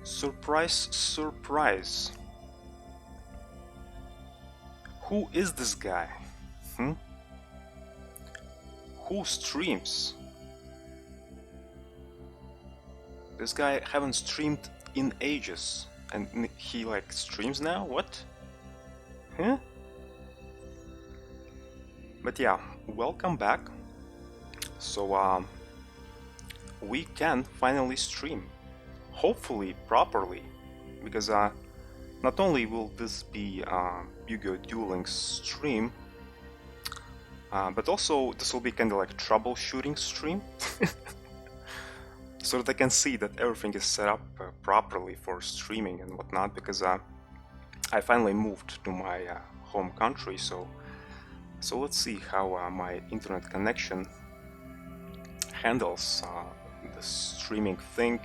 Surprise, surprise. Who is this guy? Hmm? Who streams? This guy haven't streamed in ages. And he like streams now? What? Huh? But yeah, welcome back. So we can finally stream. Hopefully properly. Because not only will this be Yu-Gi-Oh! Duel Links stream, but also this will be kind of like troubleshooting stream. So that I can see that everything is set up properly for streaming and whatnot, because I finally moved to my home country, so let's see how my internet connection handles the streaming thing.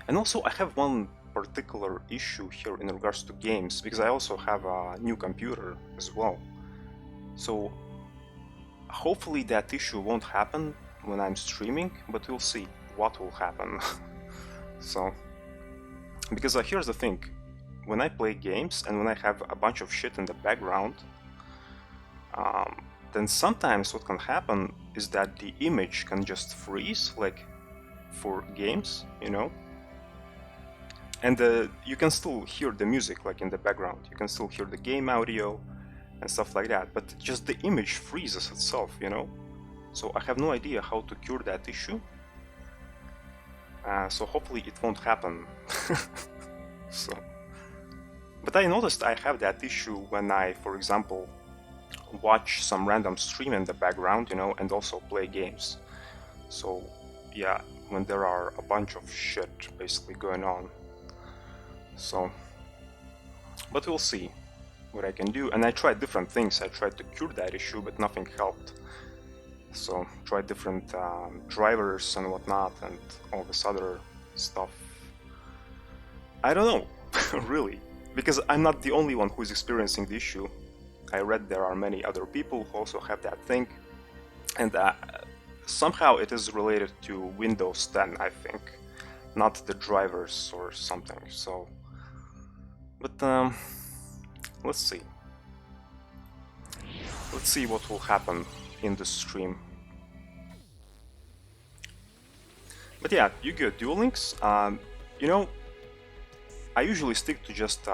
And also I have one particular issue here in regards to games, because I also have a new computer as well. So hopefully that issue won't happen when I'm streaming, but we'll see what will happen. So, because here's the thing, when I play games and when I have a bunch of shit in the background, then sometimes what can happen is that the image can just freeze, like for games, you know, and you can still hear the music like in the background, you can still hear the game audio and stuff like that, but just the image freezes itself, you know. So I have no idea how to cure that issue. So hopefully it won't happen. So, but I noticed I have that issue when I, for example, watch some random stream in the background, you know, and also play games. So yeah, when there are a bunch of shit basically going on. So, but we'll see what I can do. And I tried different things. I tried to cure that issue, but nothing helped. So tried different drivers and whatnot and all this other stuff. I don't know, really, because I'm not the only one who is experiencing the issue. I read there are many other people who also have that thing, and somehow it is related to Windows 10, I think, not the drivers or something. So, but let's see. Let's see what will happen in the stream. But yeah, Yu-Gi-Oh! Duel Links, you know, I usually stick to just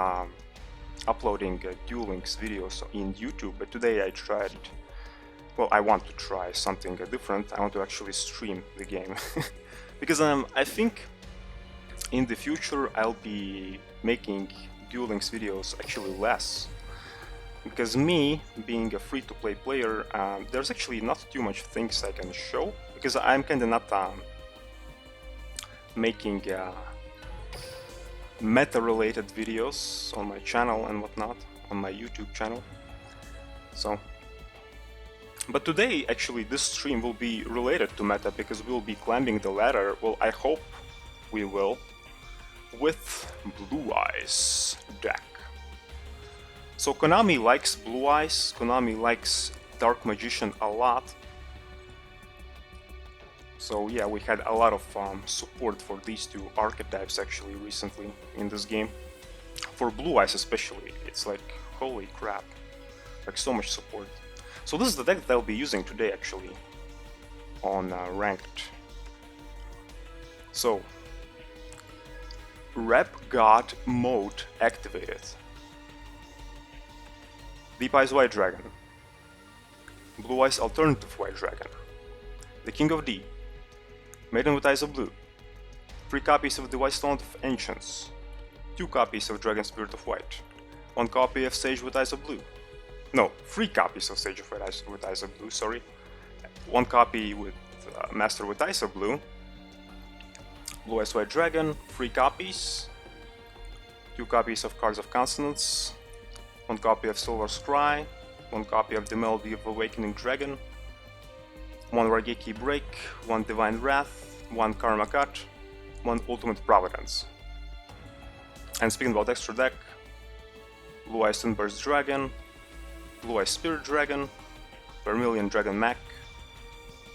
uploading Duel Links videos in YouTube, but today I tried, well, I want to try something different. I want to actually stream the game. Because I think in the future I'll be making Duel Links videos actually less. Because me, being a free-to-play player, there's actually not too much things I can show, because I'm kinda not making meta-related videos on my channel and whatnot, on my YouTube channel. So, but today, actually, this stream will be related to meta, because we'll be climbing the ladder, well, I hope we will, with Blue Eyes deck. So Konami likes Blue Eyes, Konami likes Dark Magician a lot. So yeah, we had a lot of support for these two archetypes actually recently in this game. For Blue Eyes especially, it's like, holy crap, like so much support. So this is the deck that I'll be using today actually, on Ranked. So, Rep God mode activated. Deep Eyes White Dragon, Blue Eyes Alternative White Dragon, the King of D, Maiden with Eyes of Blue, 3 copies of the White Stone of Ancients, 2 copies of Dragon Spirit of White, 1 copy of Sage with Eyes of Blue, no, 3 copies of Sage with Eyes of Blue, sorry, 1 copy with Master with Eyes of Blue, Blue Eyes White Dragon, 3 copies, 2 copies of Cards of Consonance, 1 copy of Silver Scry, 1 copy of the Melody of Awakening Dragon, 1 Raigeki Break, 1 Divine Wrath, 1 Karma Cut, 1 Ultimate Providence. And speaking about extra deck, Blue Eyes Sunburst Dragon, Blue Eyes Spirit Dragon, Vermilion Dragon Mech,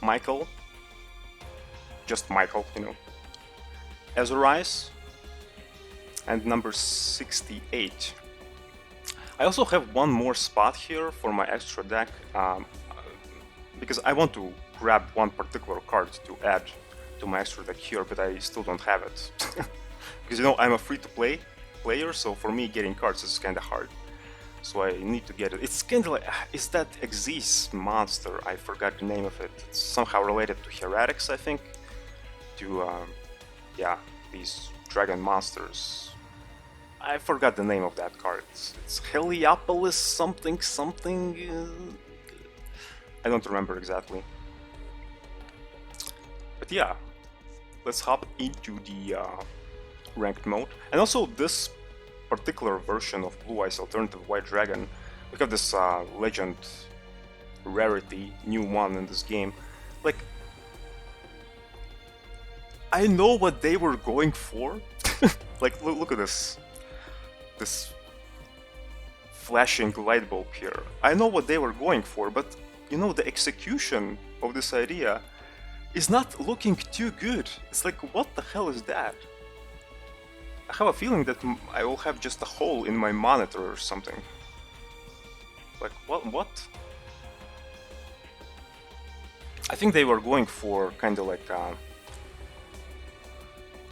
Michael, just Michael, you know, Azorize, and number 68. I also have one more spot here for my extra deck, because I want to grab one particular card to add to my extra deck here, but I still don't have it. Because you know, I'm a free-to-play player, so for me getting cards is kinda hard. So I need to get it. It's kinda like, is that Xyz monster? I forgot the name of it. It's somehow related to Heretics, I think. To, yeah, these dragon monsters. I forgot the name of that card. It's Heliopolis something something. I don't remember exactly. But yeah, let's hop into the ranked mode. And also this particular version of Blue Eyes Alternative White Dragon, we have this legend rarity, new one in this game. Like, I know what they were going for. Like, look at this flashing light bulb here. I know what they were going for, but you know, the execution of this idea is not looking too good. It's like, what the hell is that? I have a feeling that I will have just a hole in my monitor or something. Like, what? I think they were going for kinda like,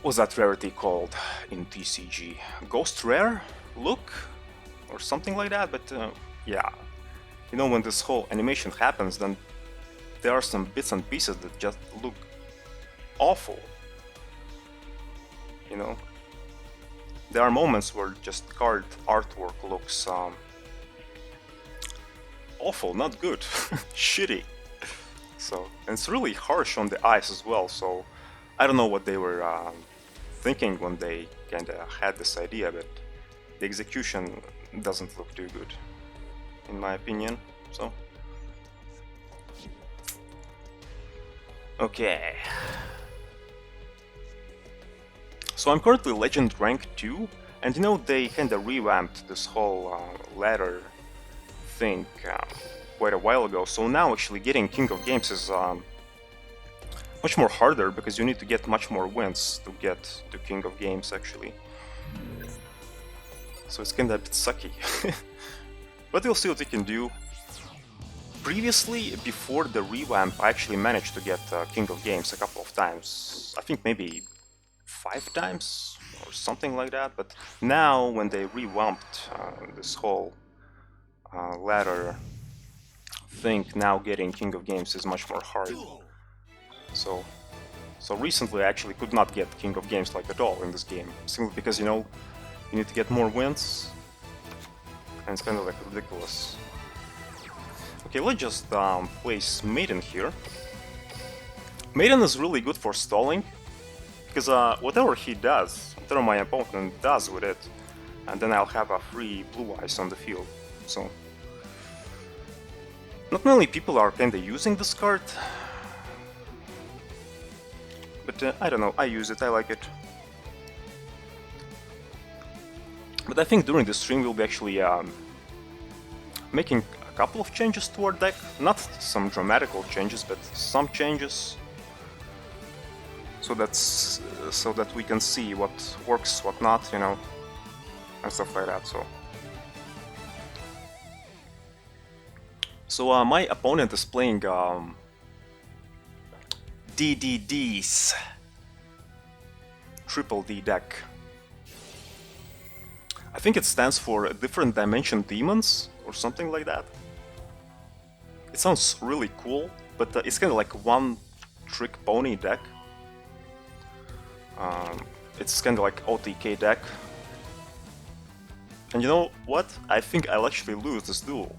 what's that rarity called in TCG? Ghost Rare look? Or something like that, but yeah. You know, when this whole animation happens, then there are some bits and pieces that just look awful. You know? There are moments where just card artwork looks awful, not good, shitty. So, and it's really harsh on the eyes as well, so I don't know what they were thinking when they kinda had this idea, but the execution doesn't look too good, in my opinion, so. Okay. So I'm currently Legend rank 2, and you know, they kinda revamped this whole ladder thing quite a while ago, so now actually getting King of Games is much more harder, because you need to get much more wins to get to King of Games, actually. So it's kinda a bit sucky. But we'll see what we can do. Previously, before the revamp, I actually managed to get King of Games a couple of times. I think maybe 5 times or something like that, but now when they revamped this whole ladder thing, now getting King of Games is much more hard. So recently I actually could not get King of Games like at all in this game, simply because, you know, you need to get more wins, and it's kind of like ridiculous. Okay, let's just place Maiden here. Maiden is really good for stalling, because whatever he does, whatever my opponent does with it, and then I'll have a free Blue Eyes on the field. So, not many people are kinda using this card, but I don't know, I use it, I like it. But I think during the stream we'll be actually making a couple of changes to our deck. Not some dramatical changes, but some changes. So that we can see what works, what not, you know, and stuff like that, so my opponent is playing DDD's Triple D deck. I think it stands for Different Dimension Demons, or something like that. It sounds really cool, but it's kind of like one-trick pony deck. It's kind of like OTK deck. And you know what? I think I'll actually lose this duel.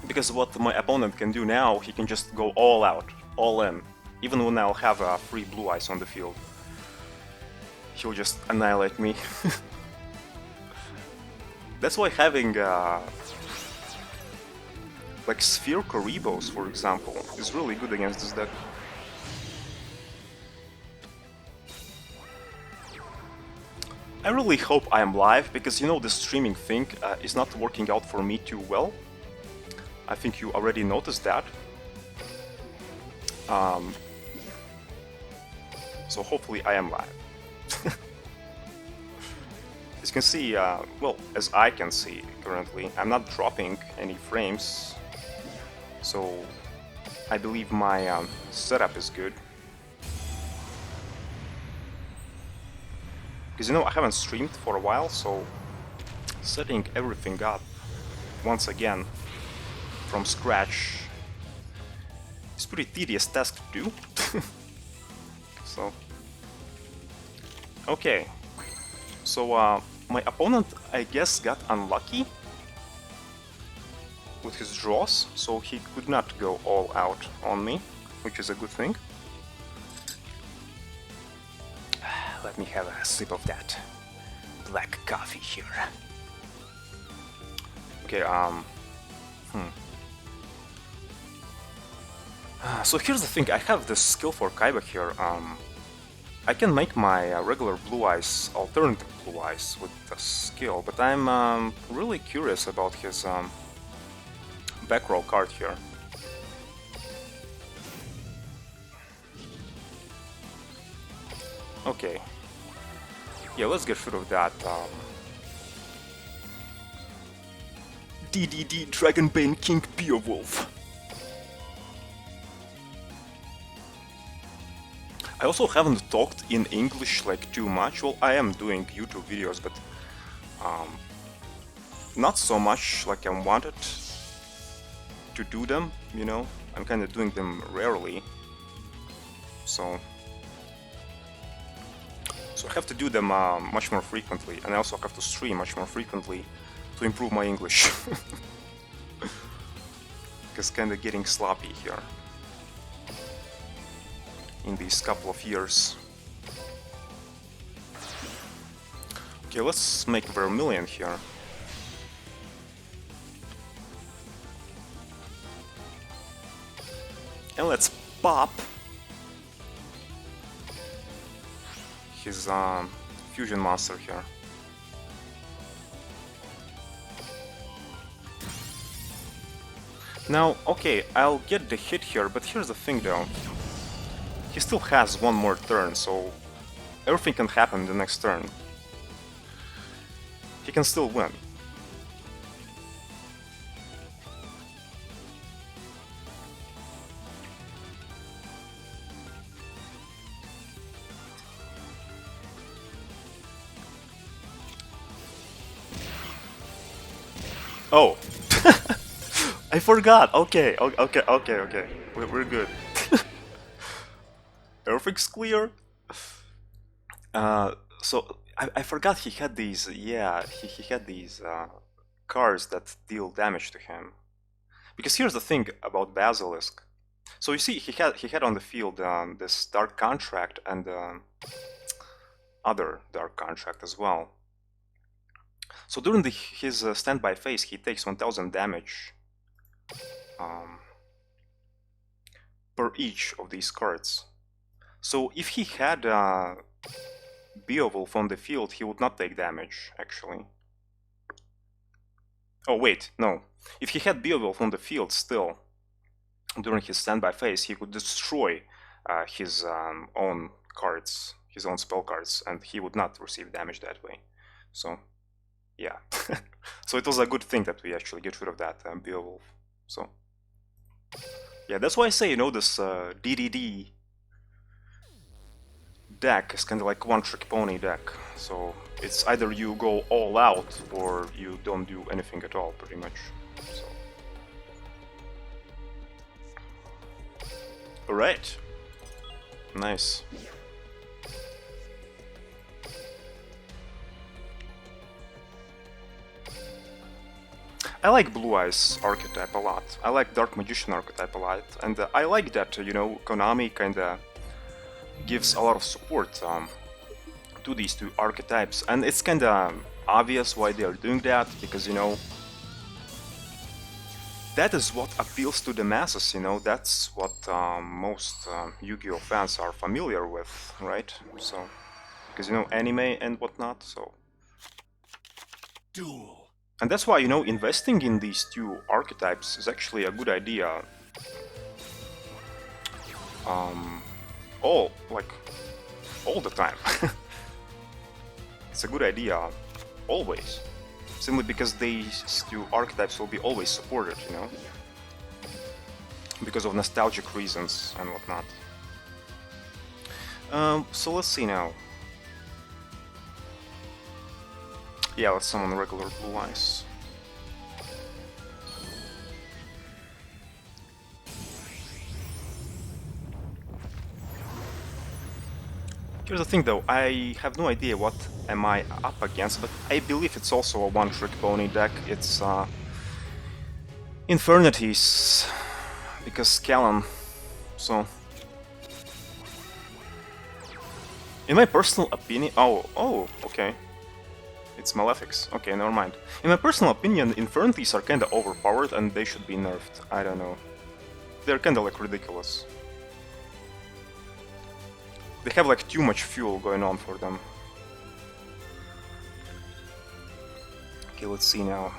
Because what my opponent can do now, he can just go all out, all in, even when I'll have free Blue Eyes on the field. He'll just annihilate me. That's why having like Sphere Coribos, for example, is really good against this deck. I really hope I am live, because you know, the streaming thing is not working out for me too well. I think you already noticed that. So hopefully I am live. As you can see, well, as I can see currently, I'm not dropping any frames, so I believe my setup is good. Because you know, I haven't streamed for a while, so setting everything up once again from scratch is pretty tedious task to do. So, okay. So my opponent, I guess, got unlucky with his draws, so he could not go all out on me, which is a good thing. Let me have a sip of that black coffee here. Okay, so here's the thing, I have this skill for Kaiba here. I can make my regular blue eyes alternative blue eyes with the skill, but I'm really curious about his back row card here. Okay. Yeah, let's get rid of that. DDD Dragonbane King Beowulf. I also haven't talked in English like too much. Well, I am doing YouTube videos, but not so much like I wanted to do them, you know? I'm kind of doing them rarely. So I have to do them much more frequently, and I also have to stream much more frequently to improve my English. Because kind of getting sloppy here in these couple of years. Okay, let's make Vermilion here. And let's pop his fusion monster here. Now, okay, I'll get the hit here, but here's the thing though. He still has one more turn, so everything can happen the next turn. He can still win. Oh! I forgot! Okay, okay. We're good. Everything's clear. So I forgot he had these. Yeah, he had these cards that deal damage to him. Because here's the thing about Basilisk. So you see, he had on the field this Dark Contract and other Dark Contract as well. So during his standby phase, he takes 1000 damage per each of these cards. So if he had Beowulf on the field, he would not take damage, actually. Oh wait, no. If he had Beowulf on the field still, during his standby phase, he could destroy his own cards, his own spell cards, and he would not receive damage that way. So, yeah. So it was a good thing that we actually get rid of that Beowulf. So, yeah, that's why I say, you know, this DDD deck is kind of like one-trick pony deck. So it's either you go all out or you don't do anything at all, pretty much. So. Alright. Nice. I like Blue Eyes archetype a lot. I like Dark Magician archetype a lot, and I like that, you know, Konami kinda gives a lot of support to these two archetypes, and it's kinda obvious why they are doing that, because, you know, that is what appeals to the masses, you know, that's what most Yu-Gi-Oh fans are familiar with, right? So, because, you know, anime and whatnot, so... Duel. And that's why, you know, investing in these two archetypes is actually a good idea. All the time. It's a good idea always. Simply because these two archetypes will be always supported, you know? Because of nostalgic reasons and whatnot. So let's see now. Yeah, let's summon regular blue eyes. Here's the thing though, I have no idea what am I up against, but I believe it's also a one-trick pony deck. It's Infernities, because Callan, so... In my personal opinion... Oh, okay. It's Malefics. Okay, never mind. In my personal opinion, Infernities are kinda overpowered and they should be nerfed. I don't know. They're kinda like ridiculous. They have like too much fuel going on for them. Okay, let's see now.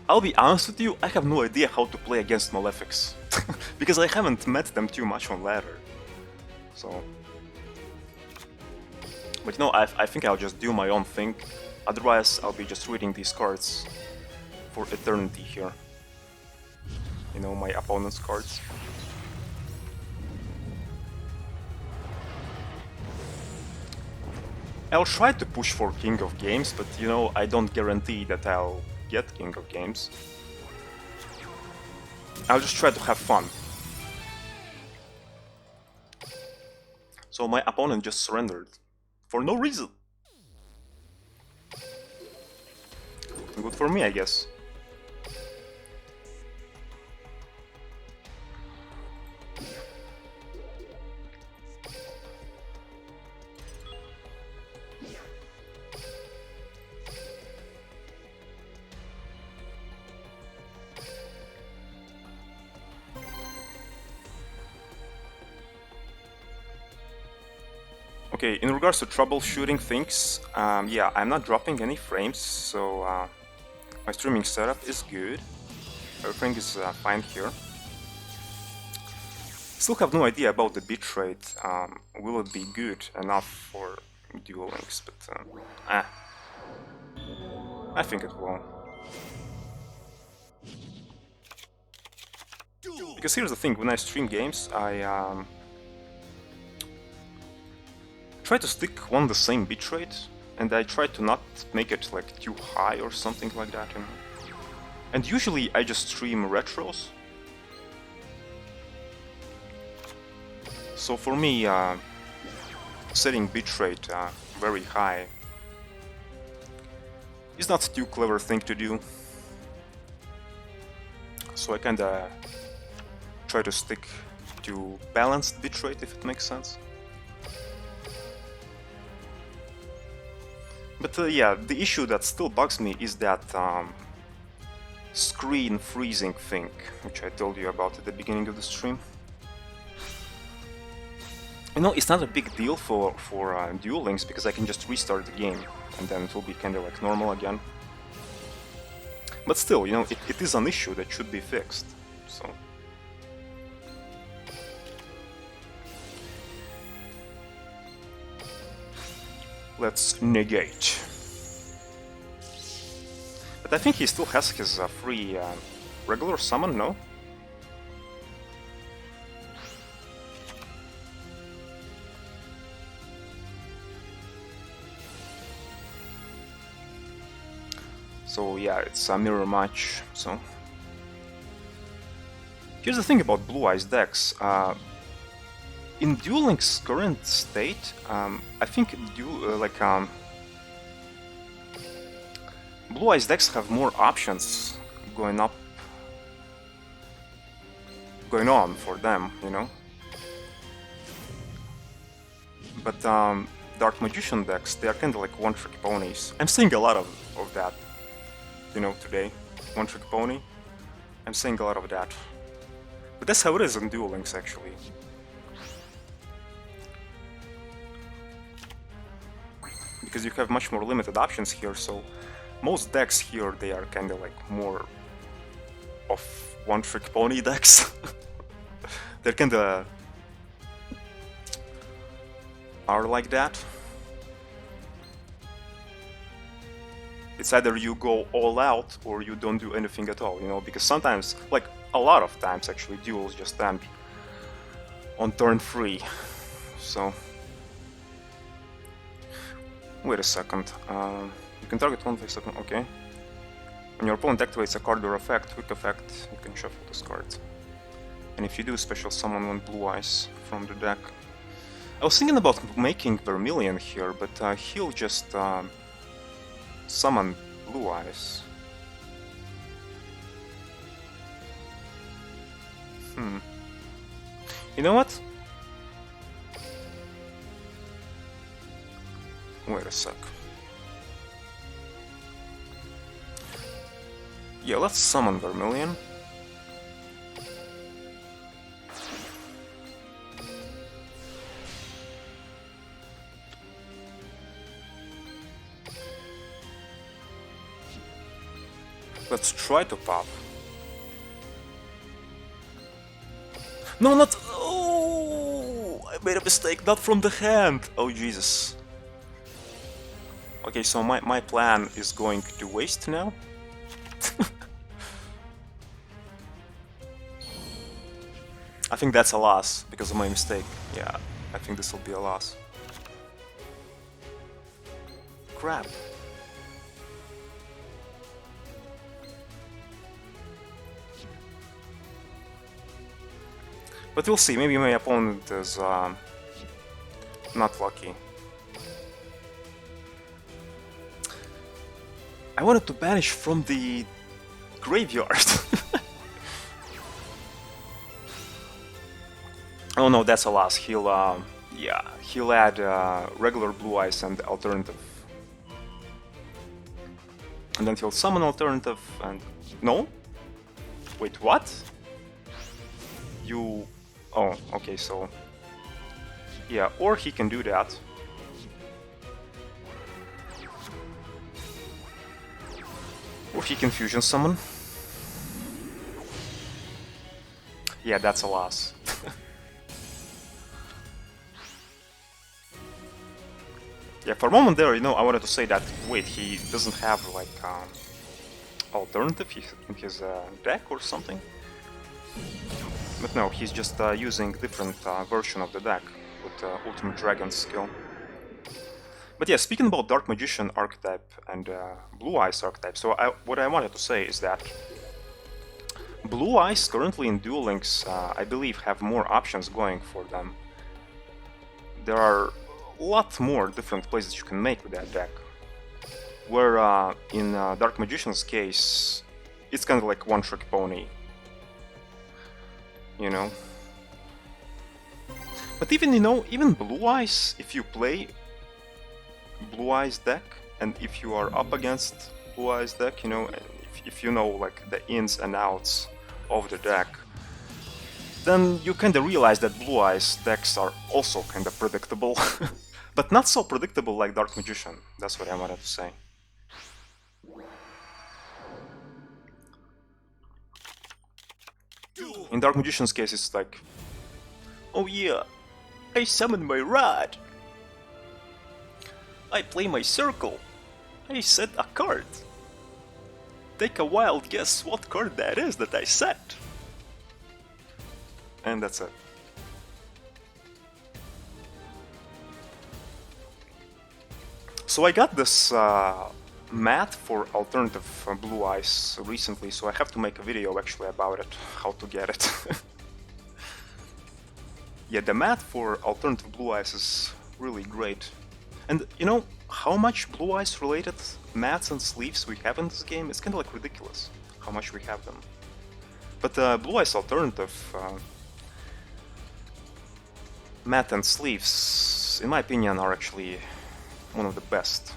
I'll be honest with you, I have no idea how to play against Malefics. Because I haven't met them too much on ladder. So... But you know, I think I'll just do my own thing. Otherwise, I'll be just reading these cards for eternity here. You know, my opponent's cards. I'll try to push for King of Games, but you know, I don't guarantee that I'll get King of Games. I'll just try to have fun. So my opponent just surrendered. For no reason. Good for me, I guess. Okay, in regards to troubleshooting things, yeah, I'm not dropping any frames, so my streaming setup is good. Everything is fine here. Still have no idea about the bitrate. Will it be good enough for Duel Links? But I think it will. Because here's the thing: when I stream games, I try to stick on the same bitrate, and I try to not make it like too high or something like that, you know. And usually I just stream retros. So for me, setting bitrate very high is not too clever thing to do. So I kinda try to stick to balanced bitrate, if it makes sense. But yeah, the issue that still bugs me is that screen freezing thing, which I told you about at the beginning of the stream. You know, it's not a big deal for Duel Links because I can just restart the game and then it will be kind of like normal again. But still, you know, it is an issue that should be fixed, so... Let's negate. But I think he still has his free regular summon, no? So yeah, it's a mirror match, so... Here's the thing about Blue Eyes decks. In Duel Link's current state, I think Blue Eyes decks have more options going on for them, you know. But Dark Magician decks, they are kind of like one-trick ponies. I'm seeing a lot of that, you know, today. One-trick pony. I'm seeing a lot of that. But that's how it is in Duel Links, actually. Because you have much more limited options here, so most decks here, they are kind of like more of one-trick pony decks. They're kinda are like that. It's either you go all out or you don't do anything at all, you know, because sometimes, like a lot of times actually, duels just end on turn 3. So, wait a second. You can target one place, okay. When your opponent activates a card or effect, quick effect, you can shuffle this card. And if you do, special summon one blue eyes from the deck. I was thinking about making Vermilion here, but he'll just summon blue eyes. You know what? Wait a sec. Yeah, let's summon Vermilion. Let's try to pop. No, not... Oh! I made a mistake, not from the hand! Oh, Jesus. Okay, so my plan is going to waste now. I think that's a loss, because of my mistake. Yeah, I think this will be a loss. Crap. But we'll see, maybe my opponent is not lucky. I wanted to banish from the graveyard. Oh no, that's a loss. He'll, yeah, he'll add regular blue eyes and alternative. And then he'll summon alternative and... No? Wait, what? You... Oh, okay, so... Yeah, or he can do that. Or he can fusion summon. Yeah, that's a loss. Yeah, for a moment there, you know, I wanted to say that, wait, he doesn't have, like, alternative in his deck or something? But no, he's just using different version of the deck with Ultimate Dragon skill. But yeah, speaking about Dark Magician archetype and Blue Eyes archetype, so what I wanted to say is that Blue Eyes currently in Duel Links, I believe, have more options going for them. There are a lot more different plays that you can make with that deck. Where in Dark Magician's case, it's kind of like one-trick pony. You know? But even, you know, even Blue Eyes, if you play Blue Eyes deck, and if you are up against Blue Eyes deck, you know, if you know like the ins and outs of the deck, then you kinda realize that Blue Eyes decks are also kinda predictable. But not so predictable like Dark Magician, that's what I wanted to say. In Dark Magician's case, it's like, oh yeah, I summon my rod. I play my circle. I set a card. Take a wild guess what card that is that I set. And that's it. So I got this mat for alternative Blue Eyes recently, so I have to make a video actually about it, how to get it. Yeah, the mat for alternative Blue Eyes is really great. And you know how much Blue Eyes related mats and sleeves we have in this game? It's kind of like ridiculous how much we have them. But Blue Eyes alternative mat and sleeves, in my opinion, are actually one of the best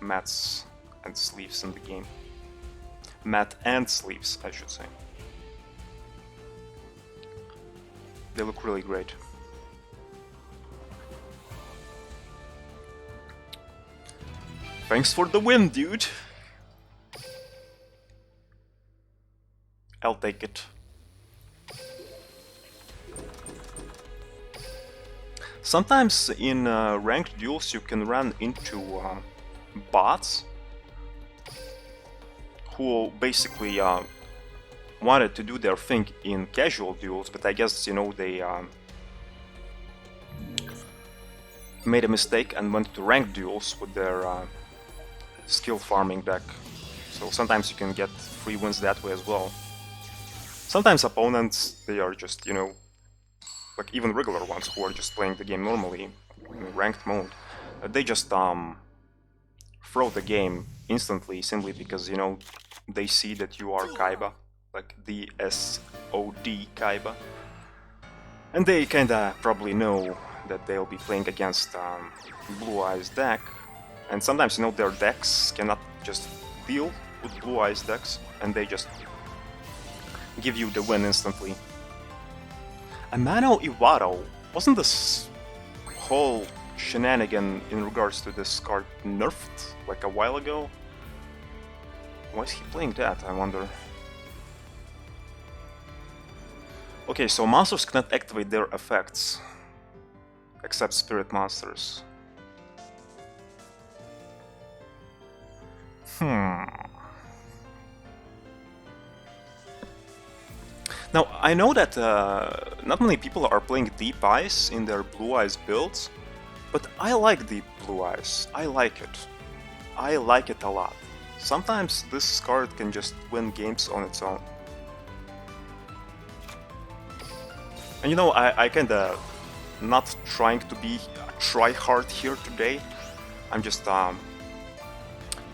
mats and sleeves in the game. Mat and sleeves, I should say. They look really great. Thanks for the win, dude! I'll take it. Sometimes in ranked duels you can run into bots who basically wanted to do their thing in casual duels, but I guess, you know, they made a mistake and went to ranked duels with their skill farming deck. So sometimes you can get free wins that way as well. Sometimes opponents, they are just, you know, like even regular ones who are just playing the game normally in ranked mode, they just throw the game instantly simply because, you know, they see that you are Kaiba, like the SOD Kaiba, and they kinda probably know that they'll be playing against Blue Eyes deck, and sometimes, you know, their decks cannot just deal with Blue Eyes decks, and they just give you the win instantly. Amano Iwaro, wasn't this whole shenanigan in regards to this card nerfed like a while ago? Why is he playing that, I wonder? Okay, so monsters cannot activate their effects, except spirit monsters. Now, I know that not many people are playing Deep Eyes in their Blue Eyes builds, but I like Deep Blue Eyes. I like it. I like it a lot. Sometimes this card can just win games on its own. And you know, I kinda not trying to be a try-hard here today. I'm just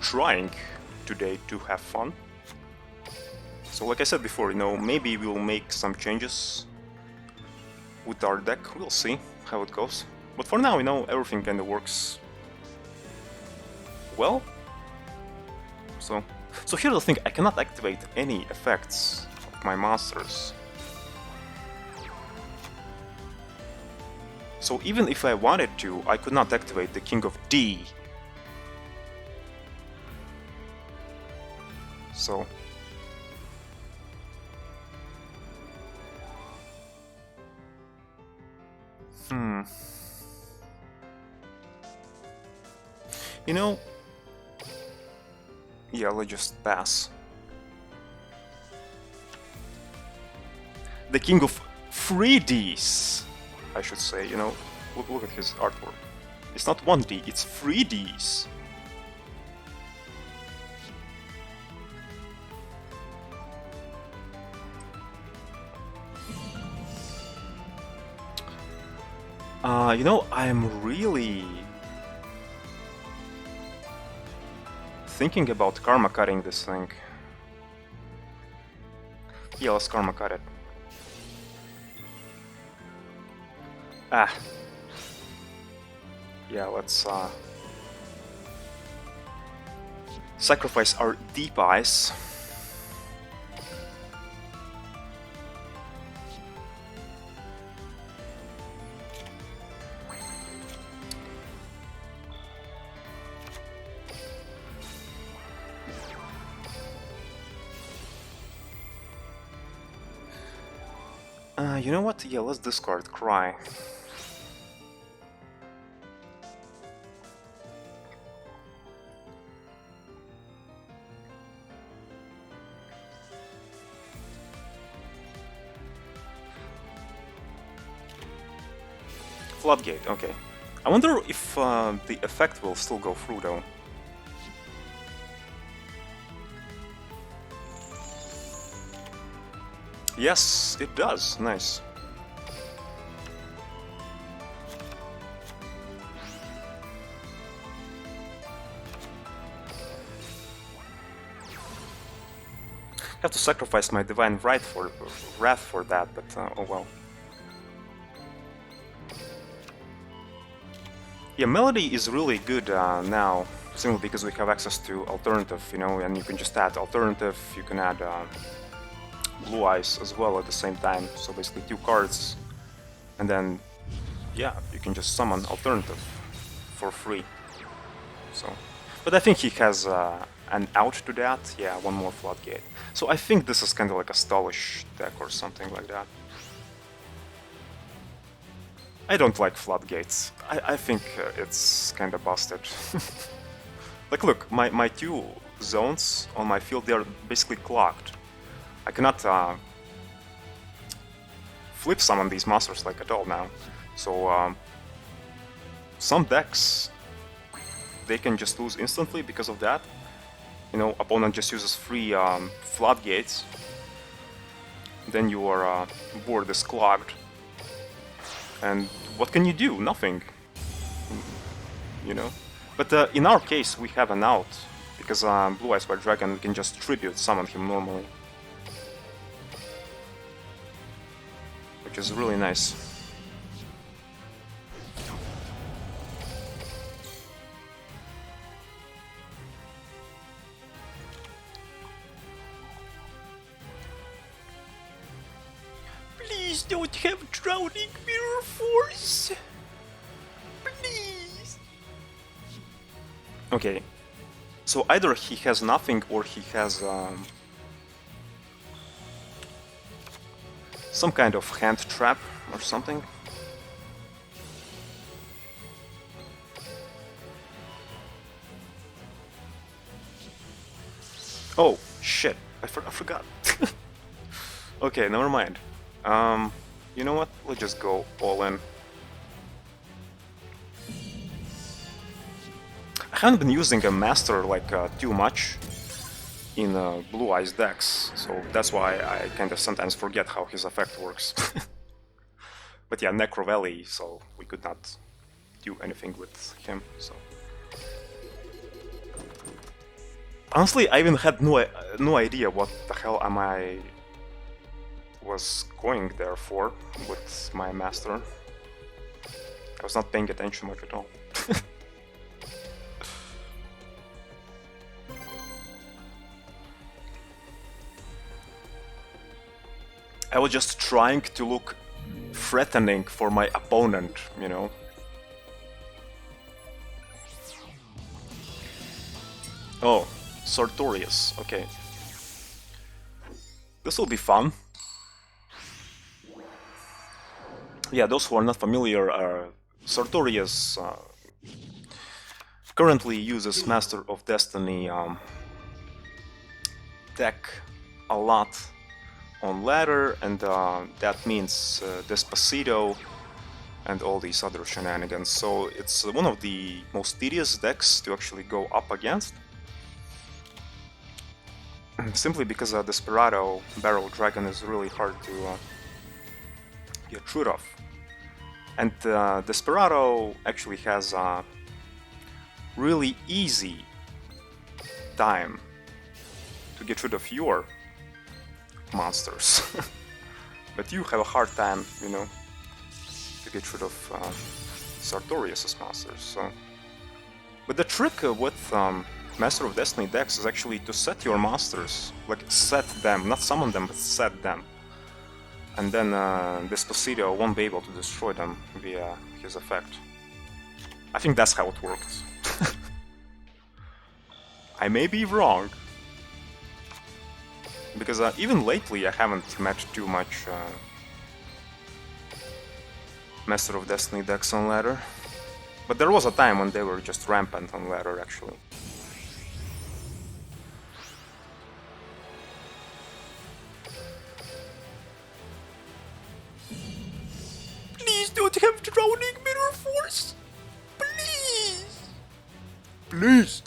trying today to have fun. So like I said before, you know, maybe we'll make some changes with our deck. We'll see how it goes. But for now, you know, everything kinda works well. So here's the thing, I cannot activate any effects of my monsters. So even if I wanted to, I could not activate the King of D. So you know, yeah, let's just pass. The King of 3Ds, I should say, you know, look at his artwork. It's not 1D, it's 3Ds. You know, I'm really thinking about karma cutting this thing. Yeah, let's karma cut it. Yeah, let's sacrifice our Deep Eyes. You know what? Yeah, let's discard Cry. Floodgate, okay. I wonder if the effect will still go through though. Yes, it does. Nice. I have to sacrifice my Divine Wrath for that, but oh well. Yeah, Melody is really good now, simply because we have access to alternative, you know, and you can just add alternative, you can add Blue Eyes as well at the same time, so basically 2 cards, and then, yeah, you can just summon alternative for free. So, But I think he has an out to that. Yeah, one more floodgate. So I think this is kind of like a stallish deck or something like that. I don't like floodgates. I think it's kind of busted. Like, look, my two zones on my field, they're basically clogged. I cannot flip summon these monsters like at all now. So some decks, they can just lose instantly because of that. You know, opponent just uses free floodgates. Then your board is clogged. And what can you do? Nothing. You know? But in our case, we have an out. Because Blue Eyes White Dragon, we can just tribute summon him normally. Which is really nice. Please don't have Drowning Mirror Force! Please! Okay. So either he has nothing or he has some kind of hand trap or something. Oh, shit. I forgot. Okay, never mind. You know what? Let's just go all in. I haven't been using a master like too much in Blue Eyes decks, so that's why I kind of sometimes forget how his effect works. But yeah, Necro Valley, so we could not do anything with him, so... Honestly, I even had no idea what the hell am I was going there for with my master. I was not paying attention much at all. I was just trying to look threatening for my opponent, you know. Oh, Sartorius, okay. This will be fun. Yeah, those who are not familiar, Sartorius currently uses Master of Destiny deck a lot on ladder, and that means Despacito and all these other shenanigans. So it's one of the most tedious decks to actually go up against. Simply because Desperado Barrel Dragon is really hard to get rid of. And Desperado actually has a really easy time to get rid of your monsters. But you have a hard time, you know, to get rid of Sartorius' monsters. So. But the trick with Master of Destiny decks is actually to set your monsters, like set them, not summon them, but set them. And then Despacito won't be able to destroy them via his effect. I think that's how it works. I may be wrong. Because even lately I haven't met too much Master of Destiny decks on ladder. But there was a time when they were just rampant on ladder, actually. Please don't have Drowning Mirror Force! Please! Please!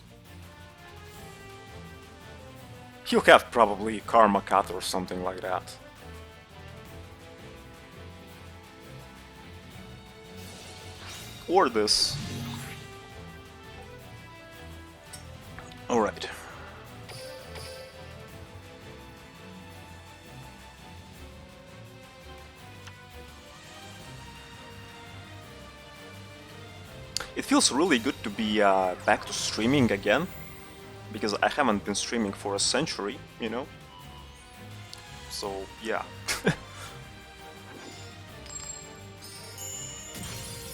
He'll have probably Karma Cut or something like that. Or this. Alright. It feels really good to be back to streaming again, because I haven't been streaming for a century, you know? So, yeah.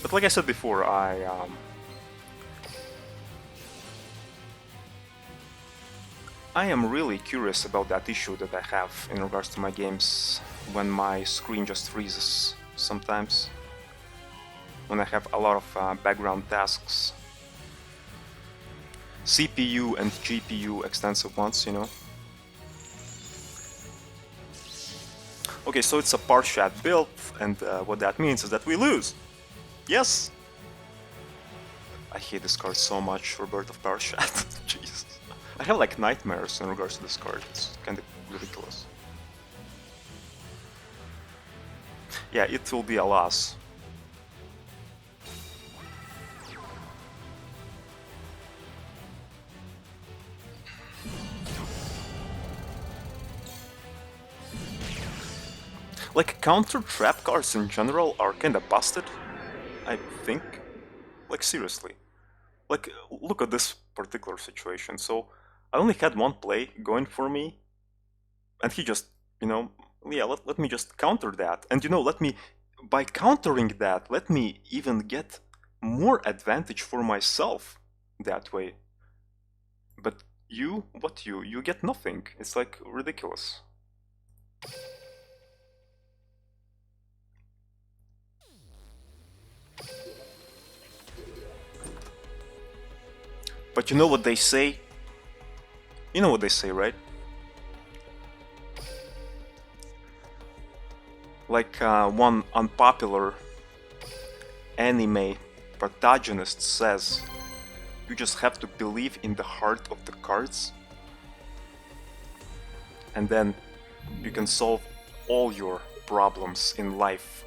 But like I said before, I am really curious about that issue that I have in regards to my games when my screen just freezes sometimes. When I have a lot of background tasks. CPU and GPU extensive ones, you know. Okay, so it's a Parshat build, and what that means is that we lose! Yes! I hate this card so much for Birth of Parshat. Jesus. I have like nightmares in regards to this card. It's kind of ridiculous. Yeah, it will be a loss. Like, counter trap cards in general are kinda busted, I think. Like, seriously. Like, look at this particular situation. So, I only had one play going for me, and he just, you know, yeah, let me just counter that. And, you know, by countering that, let me even get more advantage for myself that way. But you get nothing. It's like ridiculous. But you know what they say? You know what they say, right? Like one unpopular anime protagonist says, you just have to believe in the heart of the cards, and then you can solve all your problems in life.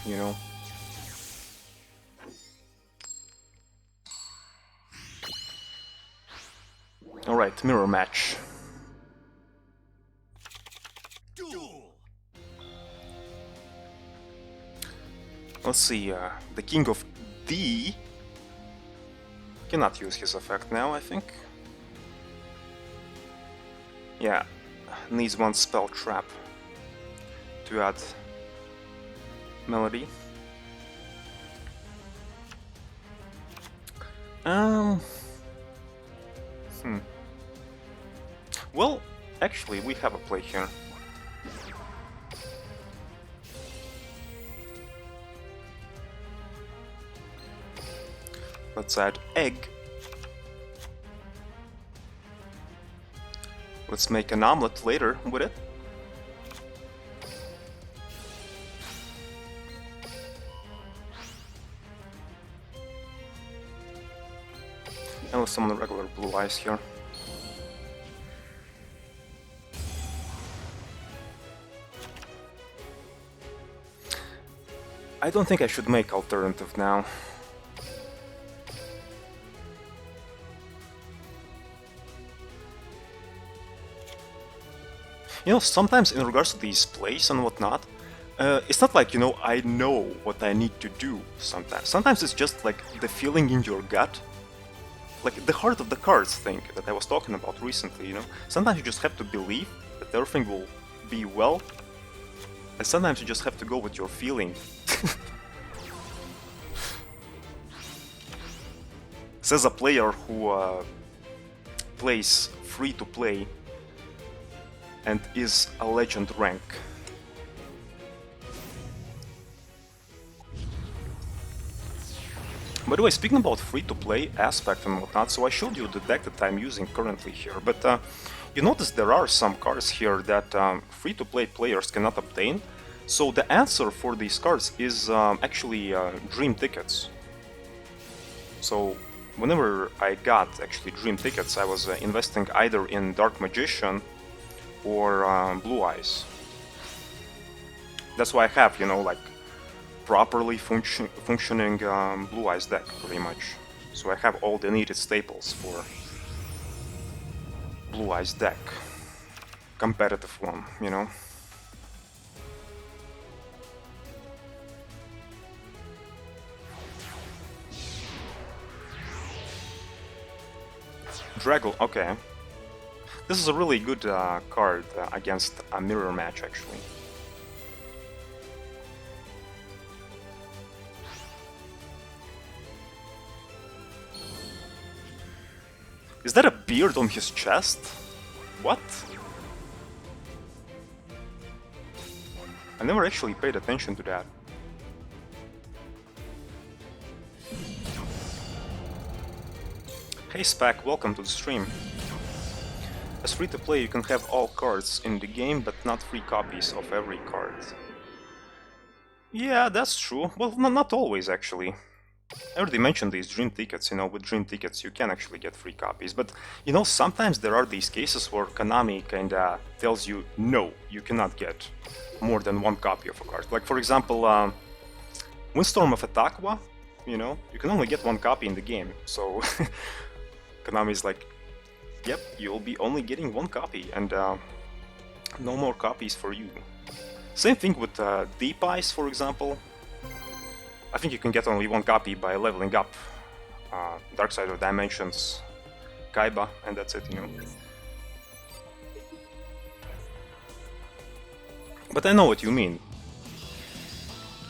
You know? Alright, mirror match. Duel. Let's see, the King of D cannot use his effect now, I think. Yeah, needs one spell trap to add melody. Well, actually, we have a play here. Let's add egg. Let's make an omelet later with it. And let's summon regular blue eyes here. I don't think I should make alternative now. You know, sometimes in regards to these plays and whatnot, it's not like, you know, I know what I need to do sometimes. Sometimes it's just like the feeling in your gut. Like the heart of the cards thing that I was talking about recently, you know. Sometimes you just have to believe that everything will be well, and sometimes you just have to go with your feeling. Says a player who plays free to play and is a legend rank. By the way, speaking about free-to-play aspect and whatnot, so I showed you the deck that I'm using currently here, but you notice there are some cards here that free-to-play players cannot obtain. So the answer for these cards is actually Dream Tickets. So whenever I got actually Dream Tickets, I was investing either in Dark Magician or Blue Eyes. That's why I have, you know, like properly functioning Blue Eyes deck, pretty much. So I have all the needed staples for Blue Eyes deck. Competitive one, you know. Draggle, okay. This is a really good card against a mirror match, actually. Is that a beard on his chest? What? I never actually paid attention to that. Hey Spac, welcome to the stream. As free to play, you can have all cards in the game, but not free copies of every card. Yeah, that's true. Well, not always actually. I already mentioned these dream tickets, with dream tickets you can actually get free copies, but sometimes there are these cases where Konami kinda tells you, no, you cannot get more than one copy of a card. Like for example, Windstorm of Atakwa, you can only get one copy in the game, so Konami is like, yep, you'll be only getting one copy, and no more copies for you. Same thing with Deep Eyes, for example. I think you can get only one copy by leveling up Dark Side of Dimensions, Kaiba, and that's it, But I know what you mean.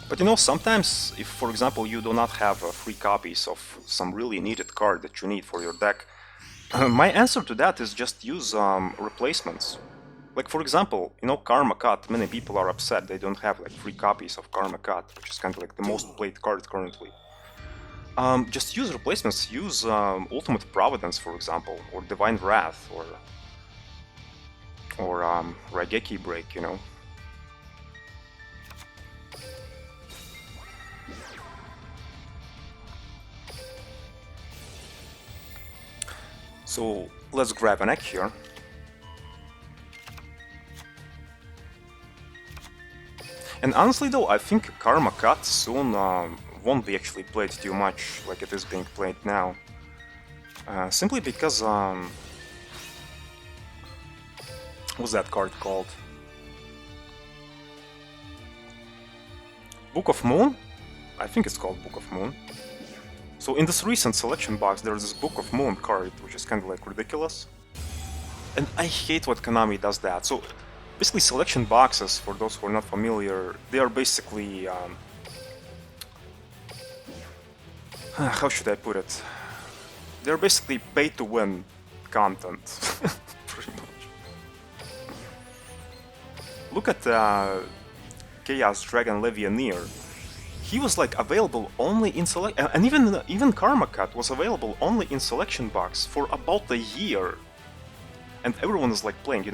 But sometimes, if for example you do not have free copies of some really needed card that you need for your deck, my answer to that is just use replacements. Like for example, Karma Cut, many people are upset they don't have like free copies of Karma Cut, which is kind of like the most played card currently. Just use replacements, use Ultimate Providence, for example, or Divine Wrath, or Raigeki Break, So let's grab an egg here. And honestly though, I think Karma Cut soon won't be actually played too much like it is being played now. Simply because, what's that card called? Book of Moon? I think it's called Book of Moon. So in this recent selection box, there's this Book of Moon card, which is kind of like ridiculous. And I hate what Konami does that. So basically selection boxes, for those who are not familiar, they are basically... how should I put it? They're basically pay-to-win content, pretty much. Look at Chaos Dragon Levianeer. He was like available only in select, and even Karma Cut was available only in selection box for about a year. And everyone is like playing,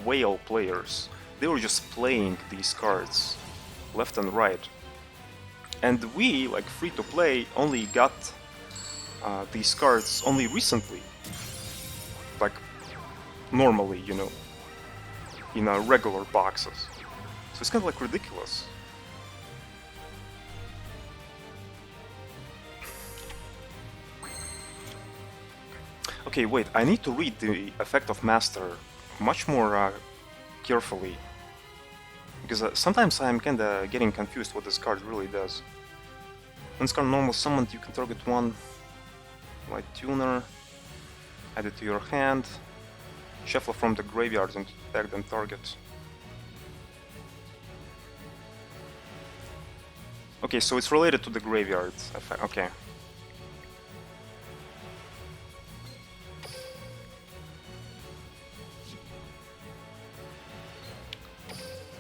whale players. They were just playing these cards left and right. And we, like free to play, only got these cards only recently. Like normally, in regular boxes. So it's kind of like ridiculous. Okay, wait, I need to read the effect of Master much more carefully. Because sometimes I'm kinda getting confused what this card really does. When this card normal summoned, you can target one Light Tuner, add it to your hand, shuffle from the graveyard and tag them target. Okay, so it's related to the graveyard effect, okay.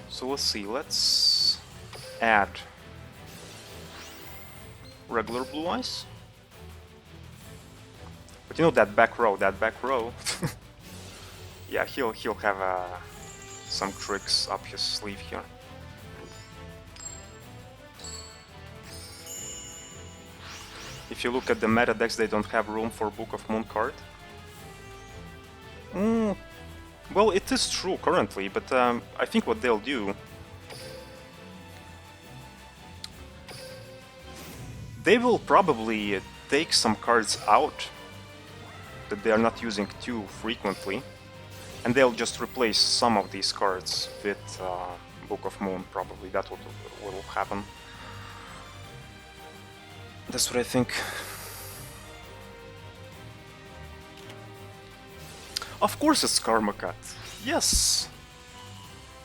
So let's see, let's add regular Blue Eyes. But that back row, yeah, he'll have some tricks up his sleeve here. If you look at the meta decks, they don't have room for Book of Moon card. Well, it is true currently, but I think what they'll do... They will probably take some cards out that they are not using too frequently, and they'll just replace some of these cards with Book of Moon, probably. That's what will happen. That's what I think. Of course it's Karma Cut. Yes!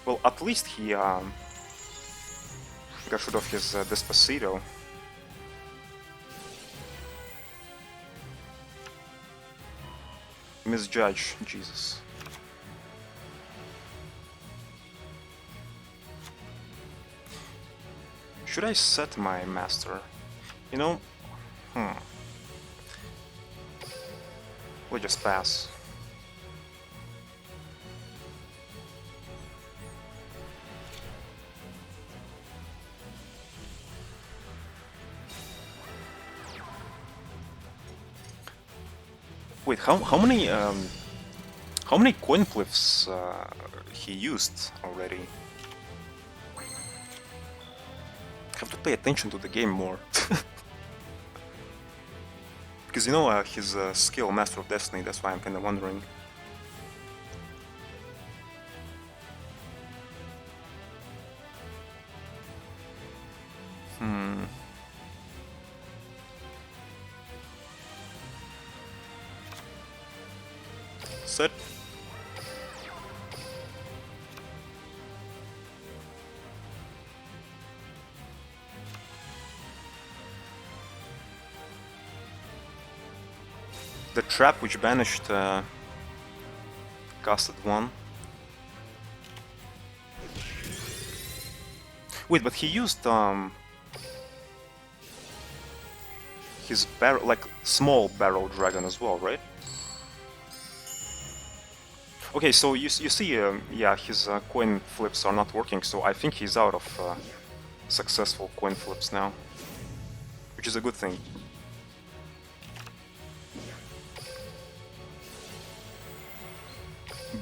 Well, at least he got rid of his Despacito. misjudge, Jesus. Should I set my master? You know, we'll just pass. Wait, how many coin flips he used already? Have to pay attention to the game more. Because you know his skill, Master of Destiny, that's why I'm kinda wondering. Set. The trap which banished costed 1. Wait, but he used his barrel, like small barrel dragon as well, right? Okay, so you see, yeah, his coin flips are not working, so I think he's out of successful coin flips now, which is a good thing.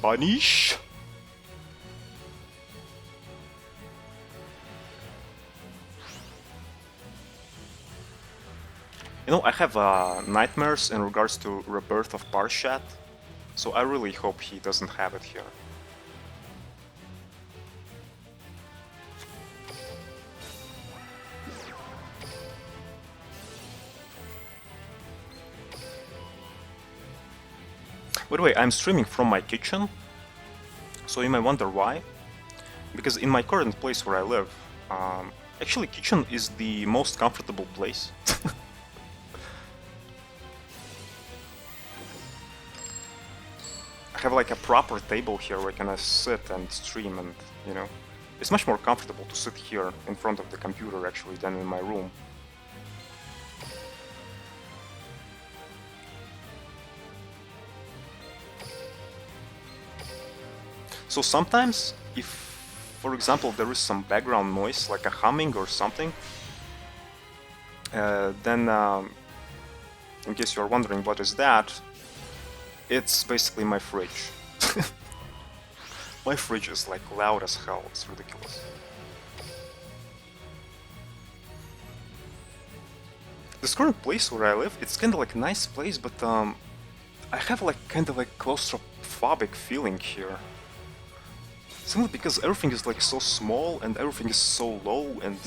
Banish. You know, I have nightmares in regards to Rebirth of Parshat, so I really hope he doesn't have it here. By the way, I'm streaming from my kitchen, so you may wonder why. Because in my current place where I live, actually kitchen is the most comfortable place. I have like a proper table here where I can sit and stream, and you know, it's much more comfortable to sit here in front of the computer actually than in my room. So sometimes, if, for example, there is some background noise, like a humming or something, then, in case you're wondering what is that, it's basically my fridge. My fridge is like loud as hell, it's ridiculous. This current place where I live, it's kinda like a nice place, but I have like kinda like claustrophobic feeling here. Simply because everything is like so small and everything is so low, and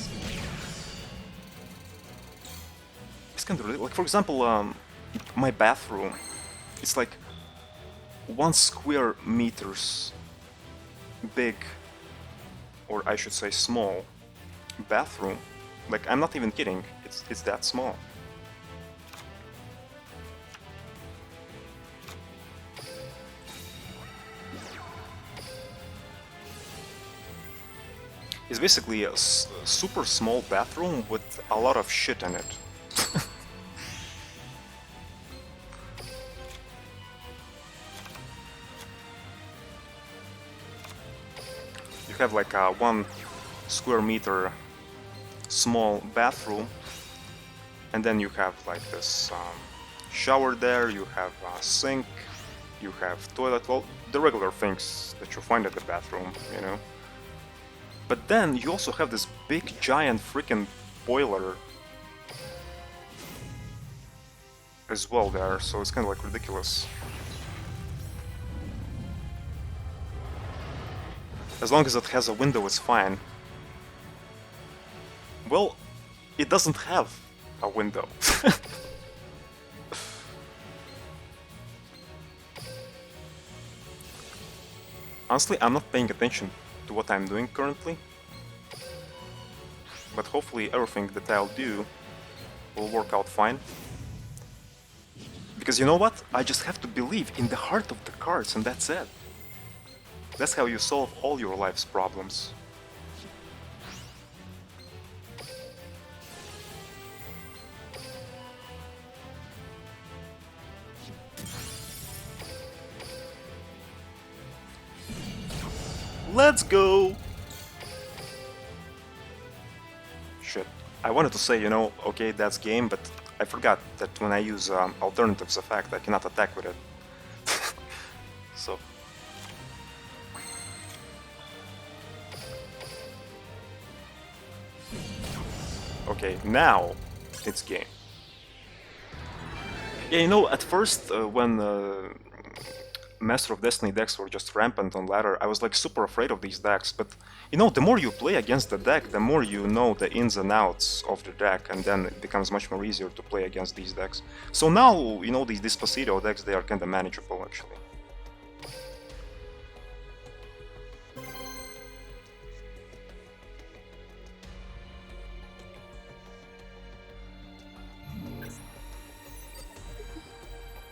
it's kind of like, for example, my bathroom. It's like 1 square meters big, or I should say small, bathroom. Like, I'm not even kidding. It's that small. It's basically a super small bathroom with a lot of shit in it. You have like a 1 square meter small bathroom, and then you have like this shower there, you have a sink, you have toilet, well, the regular things that you find at the bathroom, you know. But then you also have this big giant freaking boiler as well there, so it's kind of like ridiculous. As long as it has a window, it's fine. Well, it doesn't have a window. Honestly, I'm not paying attention to what I'm doing currently, but hopefully everything that I'll do will work out fine. Because you know what? I just have to believe in the heart of the cards and that's it. That's how you solve all your life's problems. Let's go! Shit. I wanted to say, you know, okay, that's game, but I forgot that when I use alternatives effect, I cannot attack with it. So... Okay, now it's game. Yeah, you know, at first, when Master of Destiny decks were just rampant on ladder, I was like super afraid of these decks, but you know, the more you play against the deck, the more you know the ins and outs of the deck, and then it becomes much more easier to play against these decks. So now, you know, these Despacito decks, they are kinda manageable, actually.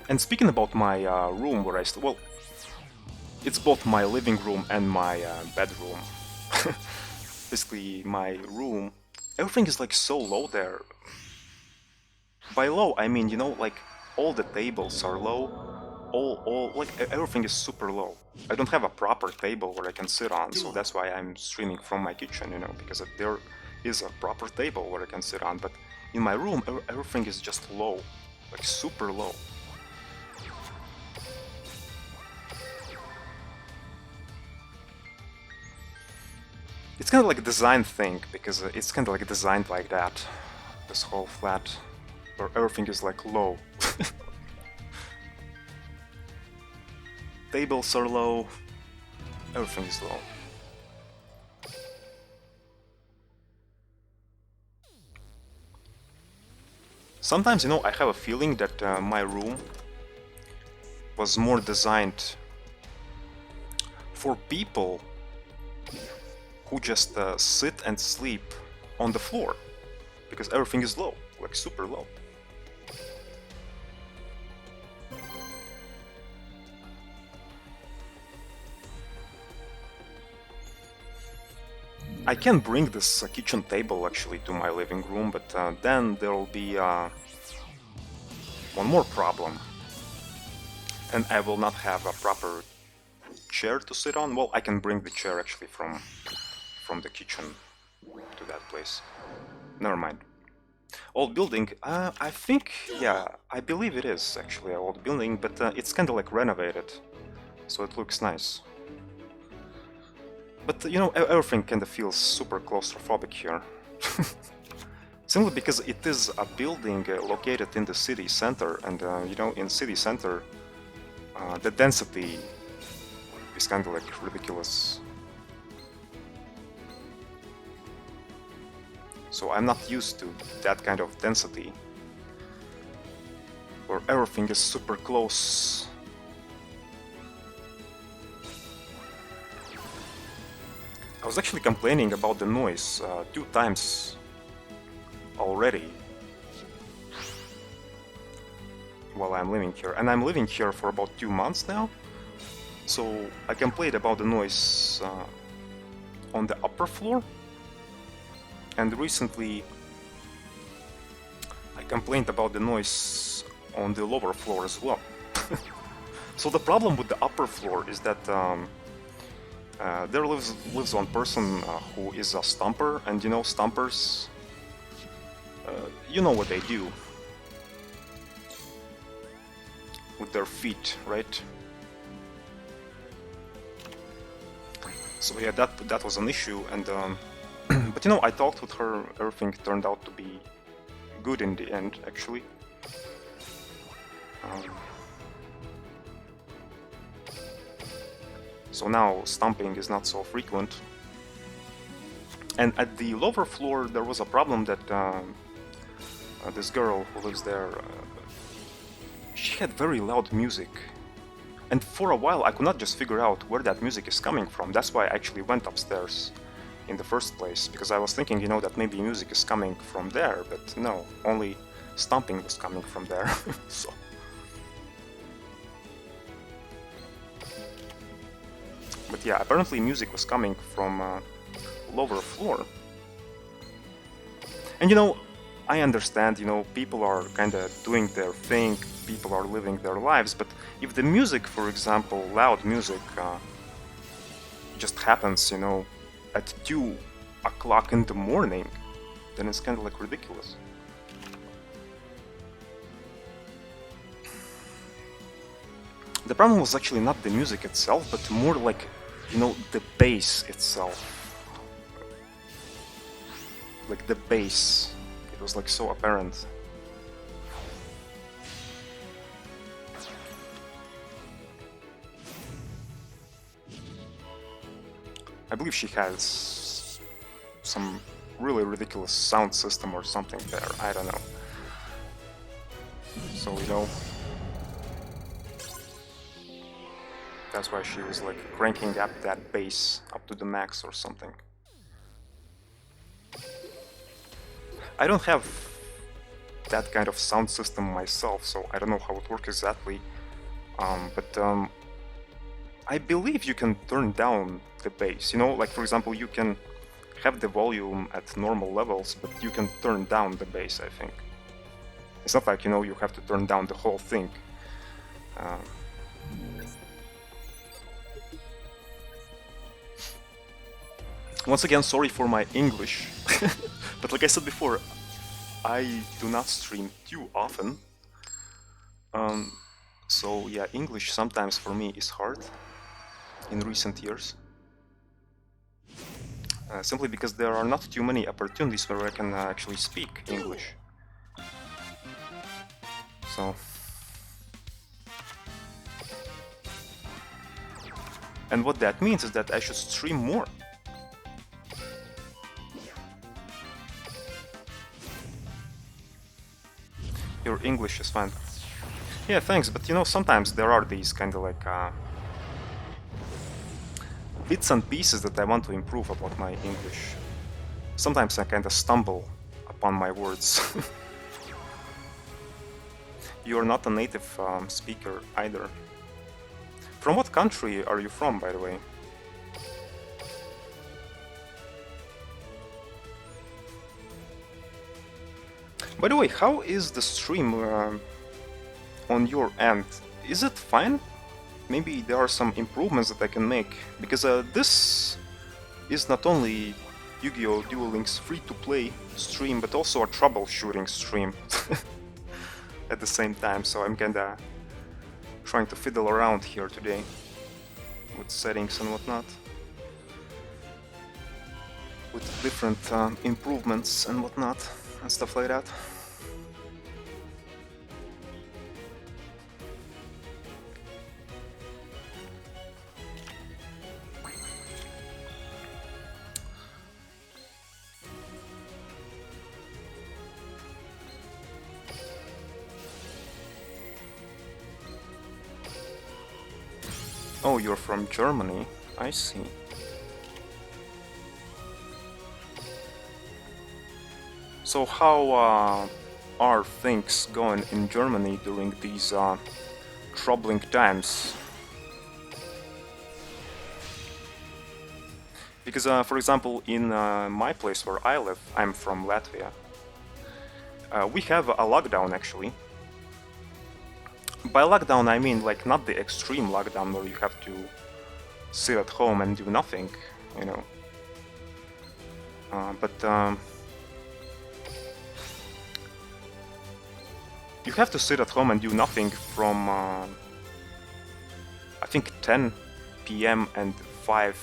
And speaking about my room where I well, it's both my living room and my bedroom. Basically, my room, everything is like so low there. By low, I mean, you know, like all the tables are low, like everything is super low. I don't have a proper table where I can sit on, so that's why I'm streaming from my kitchen, you know, because there is a proper table where I can sit on, but in my room, everything is just low, like super low. It's kind of like a design thing, because it's kind of like designed like that. This whole flat, where everything is like low. Tables are low, everything is low. Sometimes, you know, I have a feeling that my room was more designed for people who just sit and sleep on the floor, because everything is low, like super low. I can bring this kitchen table actually to my living room, but then there will be one more problem. And I will not have a proper chair to sit on. Well, I can bring the chair actually from the kitchen to that place. Never mind. Old building, I think, yeah, I believe it is actually an old building, but it's kind of like renovated, so it looks nice. But, you know, everything kind of feels super claustrophobic here. Simply because it is a building located in the city center, and, you know, in city center, the density is kind of like ridiculous. So I'm not used to that kind of density, where everything is super close. I was actually complaining about the noise 2 times already while I'm living here, and I'm living here for about 2 months now, so I complained about the noise on the upper floor, and recently I complained about the noise on the lower floor as well. So the problem with the upper floor is that there lives one person who is a stomper, and you know, stompers, you know what they do with their feet, right? So yeah, that was an issue, and but you know, I talked with her, everything turned out to be good in the end, actually. So now stomping is not so frequent. And at the lower floor there was a problem that this girl who lives there, she had very loud music. And for a while I could not just figure out where that music is coming from. That's why I actually went upstairs in the first place, because I was thinking, you know, that maybe music is coming from there, but no, only stomping was coming from there. So But yeah, apparently music was coming from lower floor. And you know, I understand, you know, people are kind of doing their thing, people are living their lives, but if the music, for example, loud music, just happens, you know, at 2 o'clock in the morning, then it's kind of like ridiculous. The problem was actually not the music itself, but more like, you know, the bass itself. Like the bass, it was like so apparent. I believe she has some really ridiculous sound system or something there, I don't know. So, you know, that's why she was like cranking up that bass up to the max or something. I don't have that kind of sound system myself, so I don't know how it works exactly. But I believe you can turn down the bass. You know, like for example, you can have the volume at normal levels, but you can turn down the bass, I think. It's not like, you know, you have to turn down the whole thing. Once again, sorry for my English, but like I said before, I do not stream too often. So yeah, English sometimes for me is hard in recent years. Simply because there are not too many opportunities where I can actually speak English. So... And what that means is that I should stream more. Your English is fine. Yeah, thanks, but you know, sometimes there are these kind of like bits and pieces that I want to improve about my English. Sometimes I kind of stumble upon my words. You're not a native speaker either. From what country are you from, by the way? By the way, how is the stream on your end? Is it fine? Maybe there are some improvements that I can make, because this is not only Yu-Gi-Oh! Duel Links free-to-play stream, but also a troubleshooting stream at the same time, so I'm kinda trying to fiddle around here today with settings and whatnot, with different improvements and whatnot, and stuff like that. Oh, you're from Germany. I see. So how are things going in Germany during these troubling times? Because, for example, in my place where I live, I'm from Latvia, we have a lockdown actually. By lockdown I mean like not the extreme lockdown where you have to sit at home and do nothing, you know. But you have to sit at home and do nothing from I think 10 p.m. and 5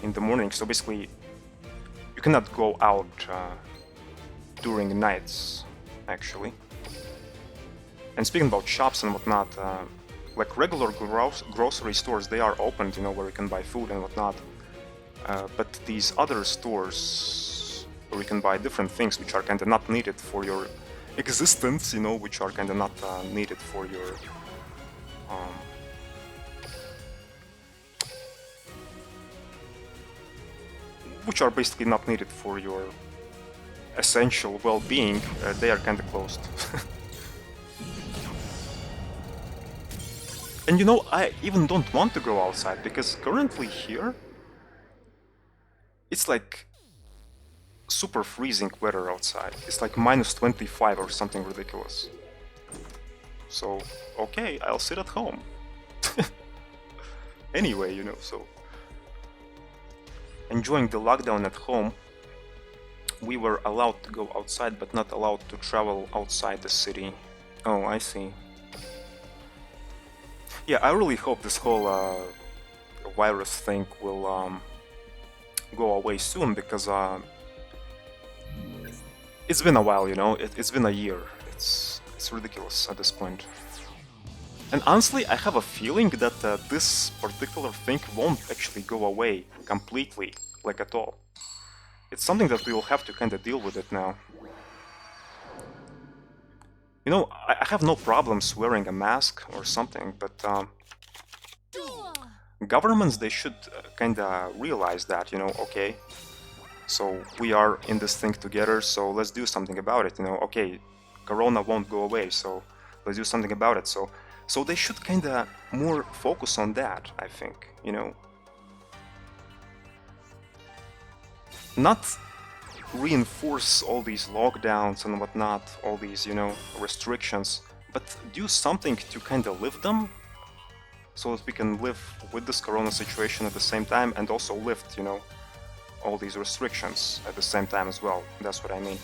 in the morning. So basically you cannot go out during nights actually. And speaking about shops and whatnot, like regular grocery stores, they are opened, you know, where you can buy food and whatnot. But these other stores where you can buy different things which are kind of not needed for your existence, you know, which are kind of not needed for your which are basically not needed for your essential well-being, they are kind of closed. And you know, I even don't want to go outside because currently here it's like super freezing weather outside. It's like minus 25 or something ridiculous. So, okay, I'll sit at home. Anyway, you know, so enjoying the lockdown at home, we were allowed to go outside but not allowed to travel outside the city. Oh, I see. Yeah, I really hope this whole virus thing will go away soon because it's been a while, you know. It's been a year. It's ridiculous at this point. And honestly, I have a feeling that this particular thing won't actually go away completely, like at all. It's something that we will have to kind of deal with it now. You know, I have no problems wearing a mask or something, but Duel. governments, they should kind of realize that, you know, okay, so we are in this thing together, so let's do something about it, you know, okay, Corona won't go away, so let's do something about it, so they should kind of more focus on that, I think, you know. Not reinforce all these lockdowns and whatnot, all these, you know, restrictions, but do something to kind of lift them so that we can live with this corona situation at the same time and also lift, you know, all these restrictions at the same time as well. That's what I mean.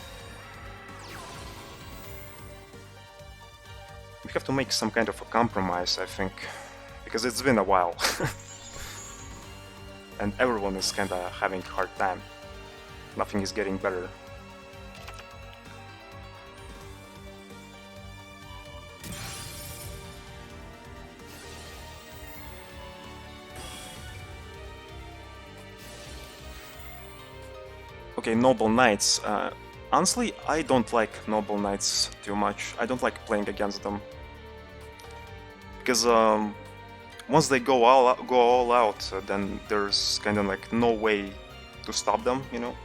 We have to make some kind of a compromise, I think, because it's been a while. And everyone is kind of having a hard time. Nothing is getting better. Okay, Noble Knights. Honestly, I don't like Noble Knights too much. I don't like playing against them. Because once they go all out, then there's kind of like no way to stop them, you know?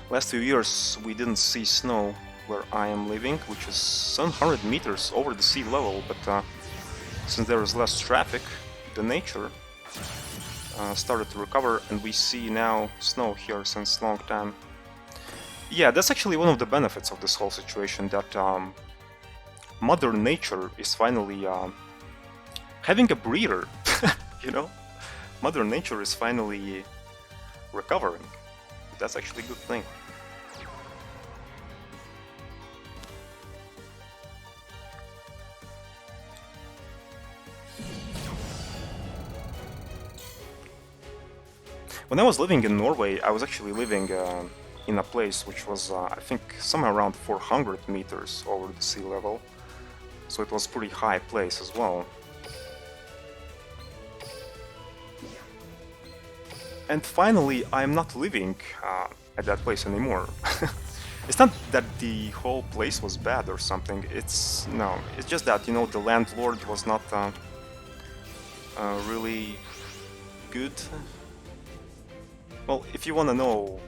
Last few years we didn't see snow where I am living, which is 700 meters over the sea level, but since there is less traffic, the nature started to recover and we see now snow here since long time. Yeah, that's actually one of the benefits of this whole situation, that Mother Nature is finally having a breather, you know? Mother Nature is finally recovering. That's actually a good thing. When I was living in Norway, I was actually living in a place which was, I think, somewhere around 400 meters over the sea level. So it was a pretty high place as well. And finally, I'm not living at that place anymore. It's not that the whole place was bad or something. It's just that, you know, the landlord was not really good. Well, if you want to know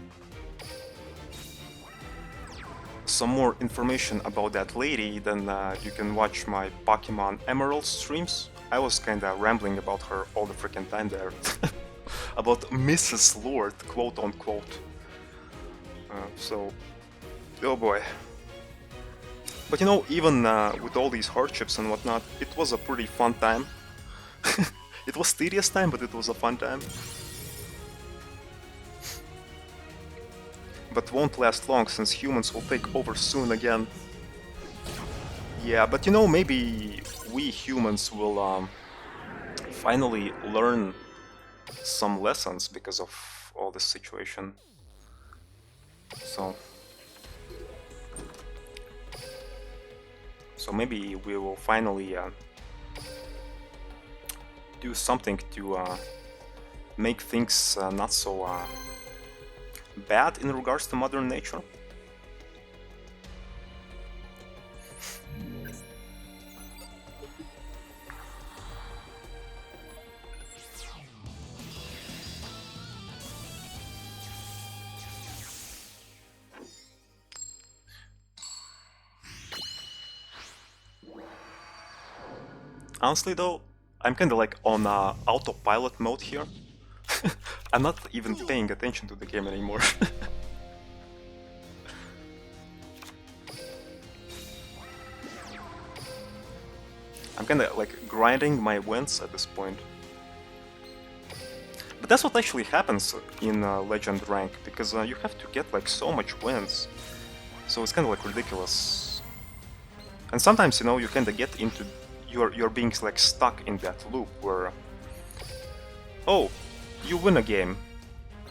some more information about that lady, then you can watch my Pokemon Emerald streams. I was kinda rambling about her all the freaking time there. About Mrs. Lord, quote unquote. Oh boy. But you know, even with all these hardships and whatnot, it was a pretty fun time. It was tedious time, but it was a fun time. But won't last long since humans will take over soon again. Yeah, but you know, maybe we humans will finally learn some lessons because of all this situation. So maybe we will finally do something to make things not so bad in regards to Mother Nature. Honestly though, I'm kinda like on autopilot mode here. I'm not even paying attention to the game anymore. I'm kinda like grinding my wins at this point. But that's what actually happens in Legend rank, because you have to get like so much wins. So it's kinda like ridiculous. And sometimes, you know, you kinda get into... You're being like stuck in that loop where... Oh, you win a game.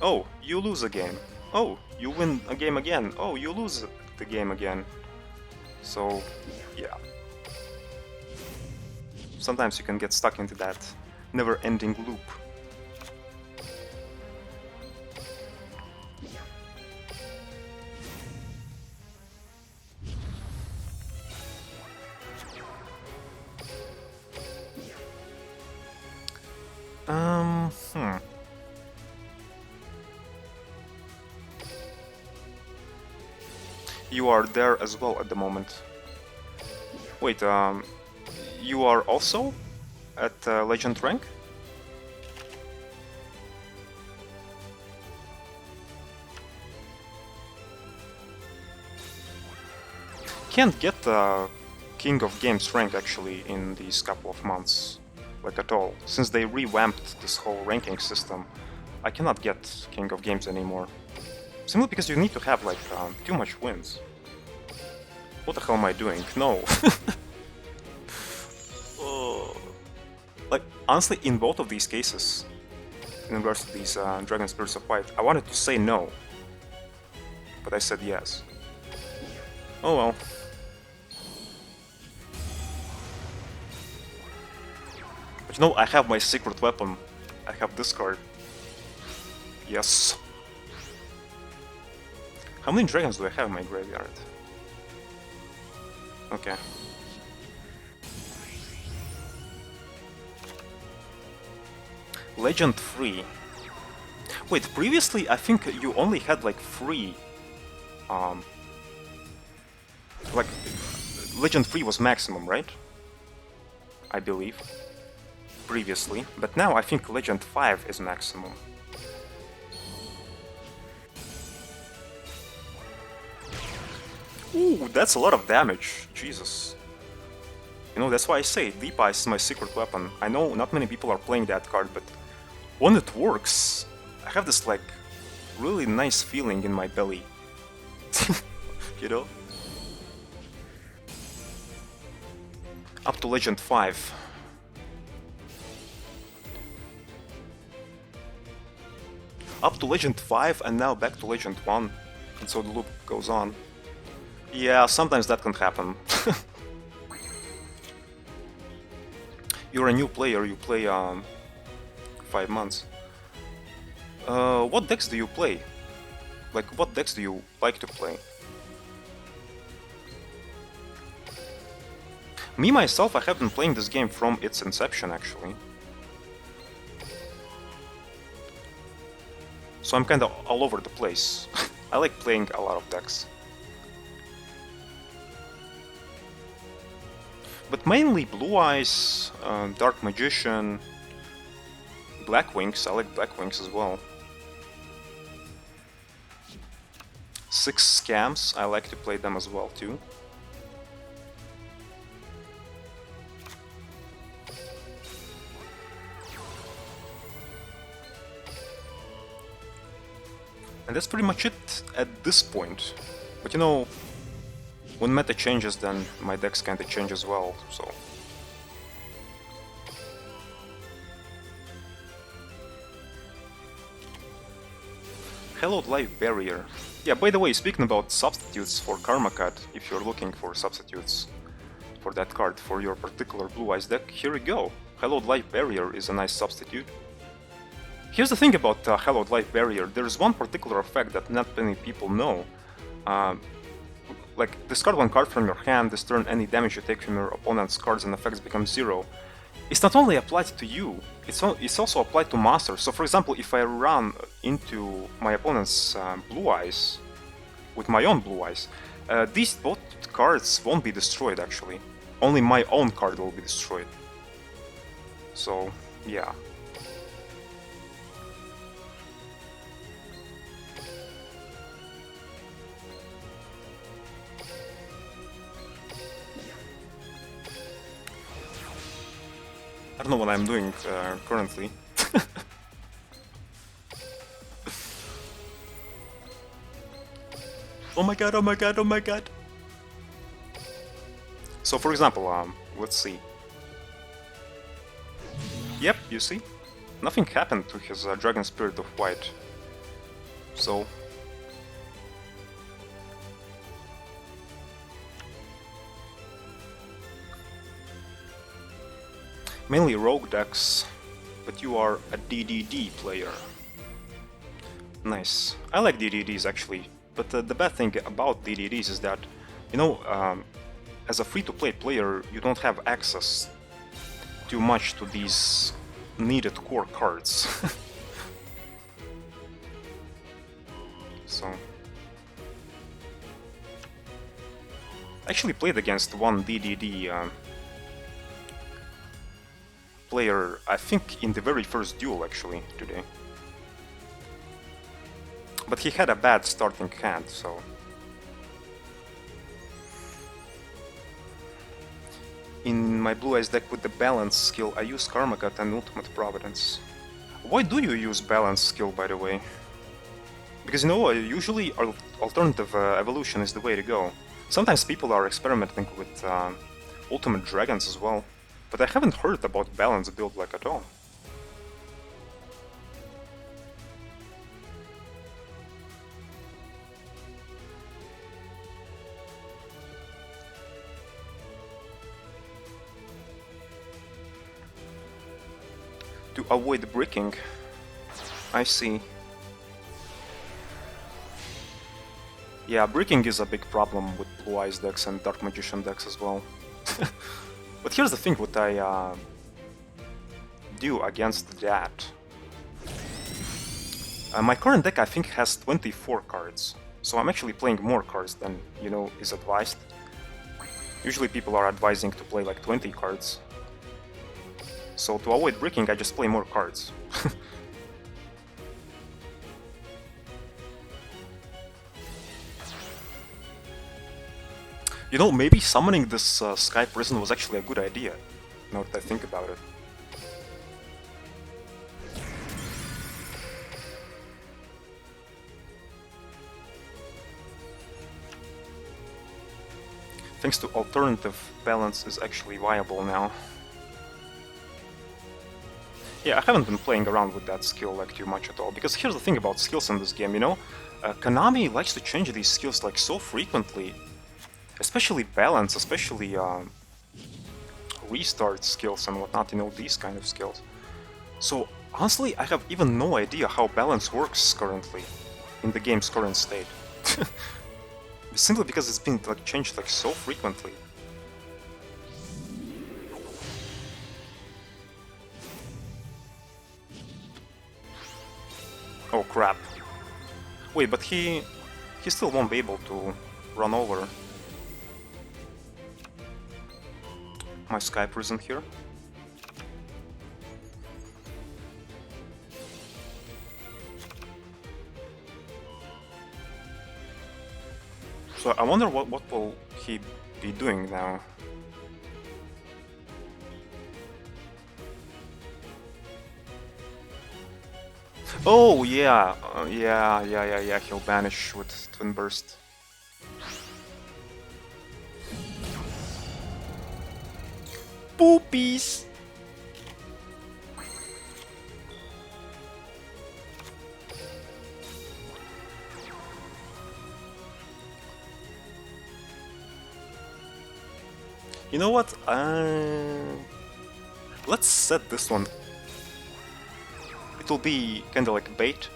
Oh, you lose a game. Oh, you win a game again. Oh, you lose the game again. So, yeah. Sometimes you can get stuck into that never-ending loop. Hmm. You are there as well at the moment. Wait, you are also at Legend rank? Can't get King of Games rank actually in these couple of months, like at all. Since they revamped this whole ranking system, I cannot get King of Games anymore. Simply because you need to have like too much wins. What the hell am I doing? No. Oh. Like, honestly, in both of these cases, in regards to these Dragon Spirits of Light, I wanted to say no, but I said yes. Oh well. But you know, I have my secret weapon. I have this card. Yes. How many dragons do I have in my graveyard? Okay. Legend 3. Wait, previously I think you only had like 3. Like, Legend 3 was maximum, right? I believe. Previously. But now I think Legend 5 is maximum. Ooh, that's a lot of damage. Jesus. You know, that's why I say Deep Ice is my secret weapon. I know not many people are playing that card, but when it works, I have this like really nice feeling in my belly. You know? Up to Legend 5. Up to Legend 5 and now back to Legend 1. And so the loop goes on. Yeah, sometimes that can happen. You're a new player, you play 5 months. What decks do you play? Like, what decks do you like to play? Me, myself, I have been playing this game from its inception, actually. So I'm kinda all over the place. I like playing a lot of decks. But mainly Blue Eyes, Dark Magician, Black Wings. I like Black Wings as well. 6 Scams, I like to play them as well too. And that's pretty much it at this point. But you know, when meta changes, then my decks kinda change as well, so... Hallowed Life Barrier. Yeah, by the way, speaking about substitutes for Karma Cut, if you're looking for substitutes for that card for your particular Blue Eyes deck, here we go. Hallowed Life Barrier is a nice substitute. Here's the thing about Hallowed Life Barrier, there's one particular effect that not many people know. Like, discard one card from your hand, this turn any damage you take from your opponent's cards and effects becomes 0. It's not only applied to you, it's also applied to monsters. So for example, if I run into my opponent's Blue Eyes, with my own Blue Eyes, these both cards won't be destroyed actually. Only my own card will be destroyed. So, yeah. I don't know what I'm doing currently. Oh my god, oh my god, oh my god! So for example, let's see. Yep, you see? Nothing happened to his Dragon Spirit of White. So... mainly rogue decks, but you are a DDD player. Nice. I like DDDs actually, but the bad thing about DDDs is that, you know, as a free-to-play player, you don't have access too much to these needed core cards. So... I actually played against one DDD player, I think in the very first duel actually, today. But he had a bad starting hand, so... in my Blue Eyes deck with the Balance skill, I use Karma Cut and Ultimate Providence. Why do you use Balance skill, by the way? Because, you know, usually alternative evolution is the way to go. Sometimes people are experimenting with Ultimate Dragons as well, but I haven't heard about Balance build like at all. To avoid bricking. I see. Yeah, bricking is a big problem with Blue Eyes decks and Dark Magician decks as well. But here's the thing what I do against that. My current deck I think has 24 cards, so I'm actually playing more cards than, you know, is advised. Usually people are advising to play like 20 cards. So to avoid bricking, I just play more cards. You know, maybe summoning this Sky Prison was actually a good idea, now that I think about it. Thanks to alternative, Balance is actually viable now. Yeah, I haven't been playing around with that skill like too much at all, because here's the thing about skills in this game, you know? Konami likes to change these skills like so frequently. Especially Balance, especially restart skills and whatnot, you know, these kind of skills. So honestly, I have even no idea how Balance works currently, in the game's current state. Simply because it's been like changed like so frequently. Oh crap. Wait, but he still won't be able to run over my Sky Prison here. So I wonder what will he be doing now. Oh yeah, yeah, he'll banish with Twin Burst. Poopies! You know what? Let's set this one. It'll be kinda like bait.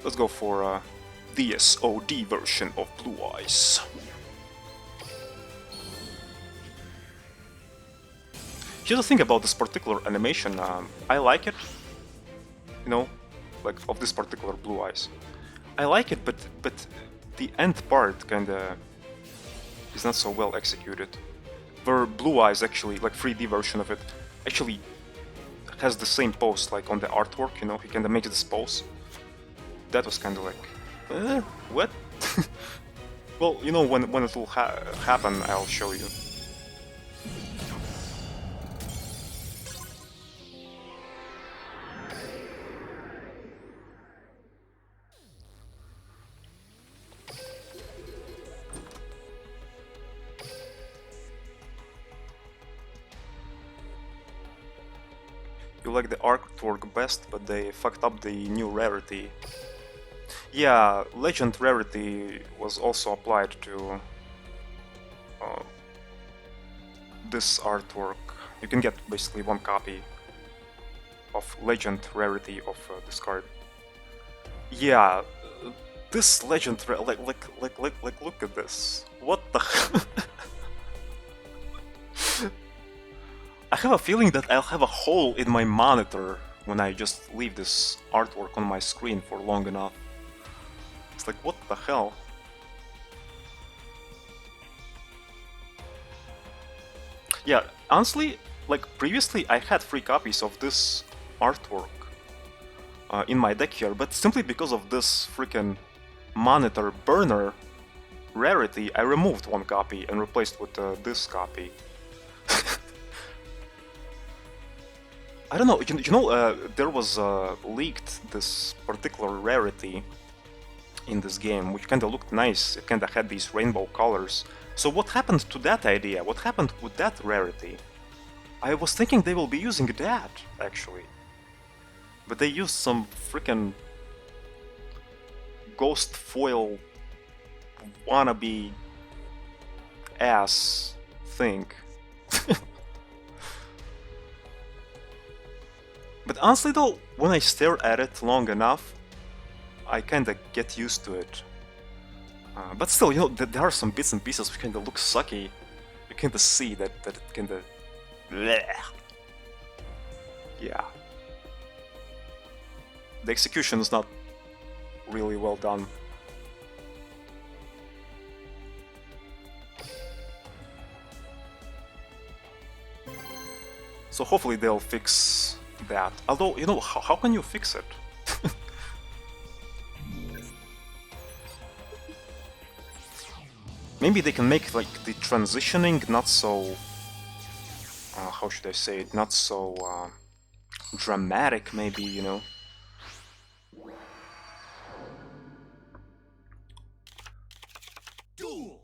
Let's go for the SOD version of Blue Eyes. here's the thing about this particular animation. I like it, you know, like of this particular Blue Eyes. I like it, but the end part kinda is not so well executed. Where Blue Eyes actually, like 3D version of it, actually has the same pose like on the artwork. You know, he kinda makes this pose. That was kinda like, what? Well, you know, when it will happen, I'll show you. You like the artwork best, but they fucked up the new rarity. Yeah, Legend rarity was also applied to this artwork. You can get basically one copy of Legend rarity of this card. Yeah, this Legend like look at this. What the? I have a feeling that I'll have a hole in my monitor when I just leave this artwork on my screen for long enough. It's like, what the hell? Yeah, honestly, like previously I had 3 copies of this artwork in my deck here, but simply because of this freaking monitor burner rarity, I removed 1 copy and replaced with this copy. I don't know, there was leaked this particular rarity in this game, which kinda looked nice. It kinda had these rainbow colors. So what happened to that idea? What happened with that rarity? I was thinking they will be using that, actually. But they used some freaking ghost foil wannabe ass thing. But honestly though, when I stare at it long enough, I kinda get used to it. But still, you know, there are some bits and pieces which kinda look sucky. You kinda see that it kinda... Bleh. Yeah. The execution is not really well done. So hopefully they'll fix that. Although, you know, how can you fix it? Maybe they can make like the transitioning not so... how should I say it? Not so dramatic, maybe, you know? Duel.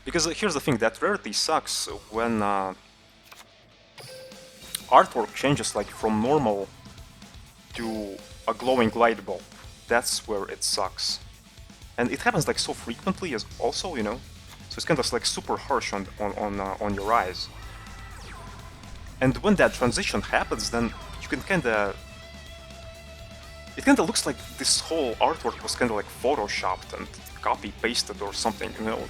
Because here's the thing, that rarity sucks when artwork changes like from normal to a glowing light bulb. That's where it sucks. And it happens like so frequently as also, you know? So it's kind of like super harsh on your eyes. And when that transition happens, then you can kinda... It kinda looks like this whole artwork was kinda like photoshopped and copy-pasted or something, you know?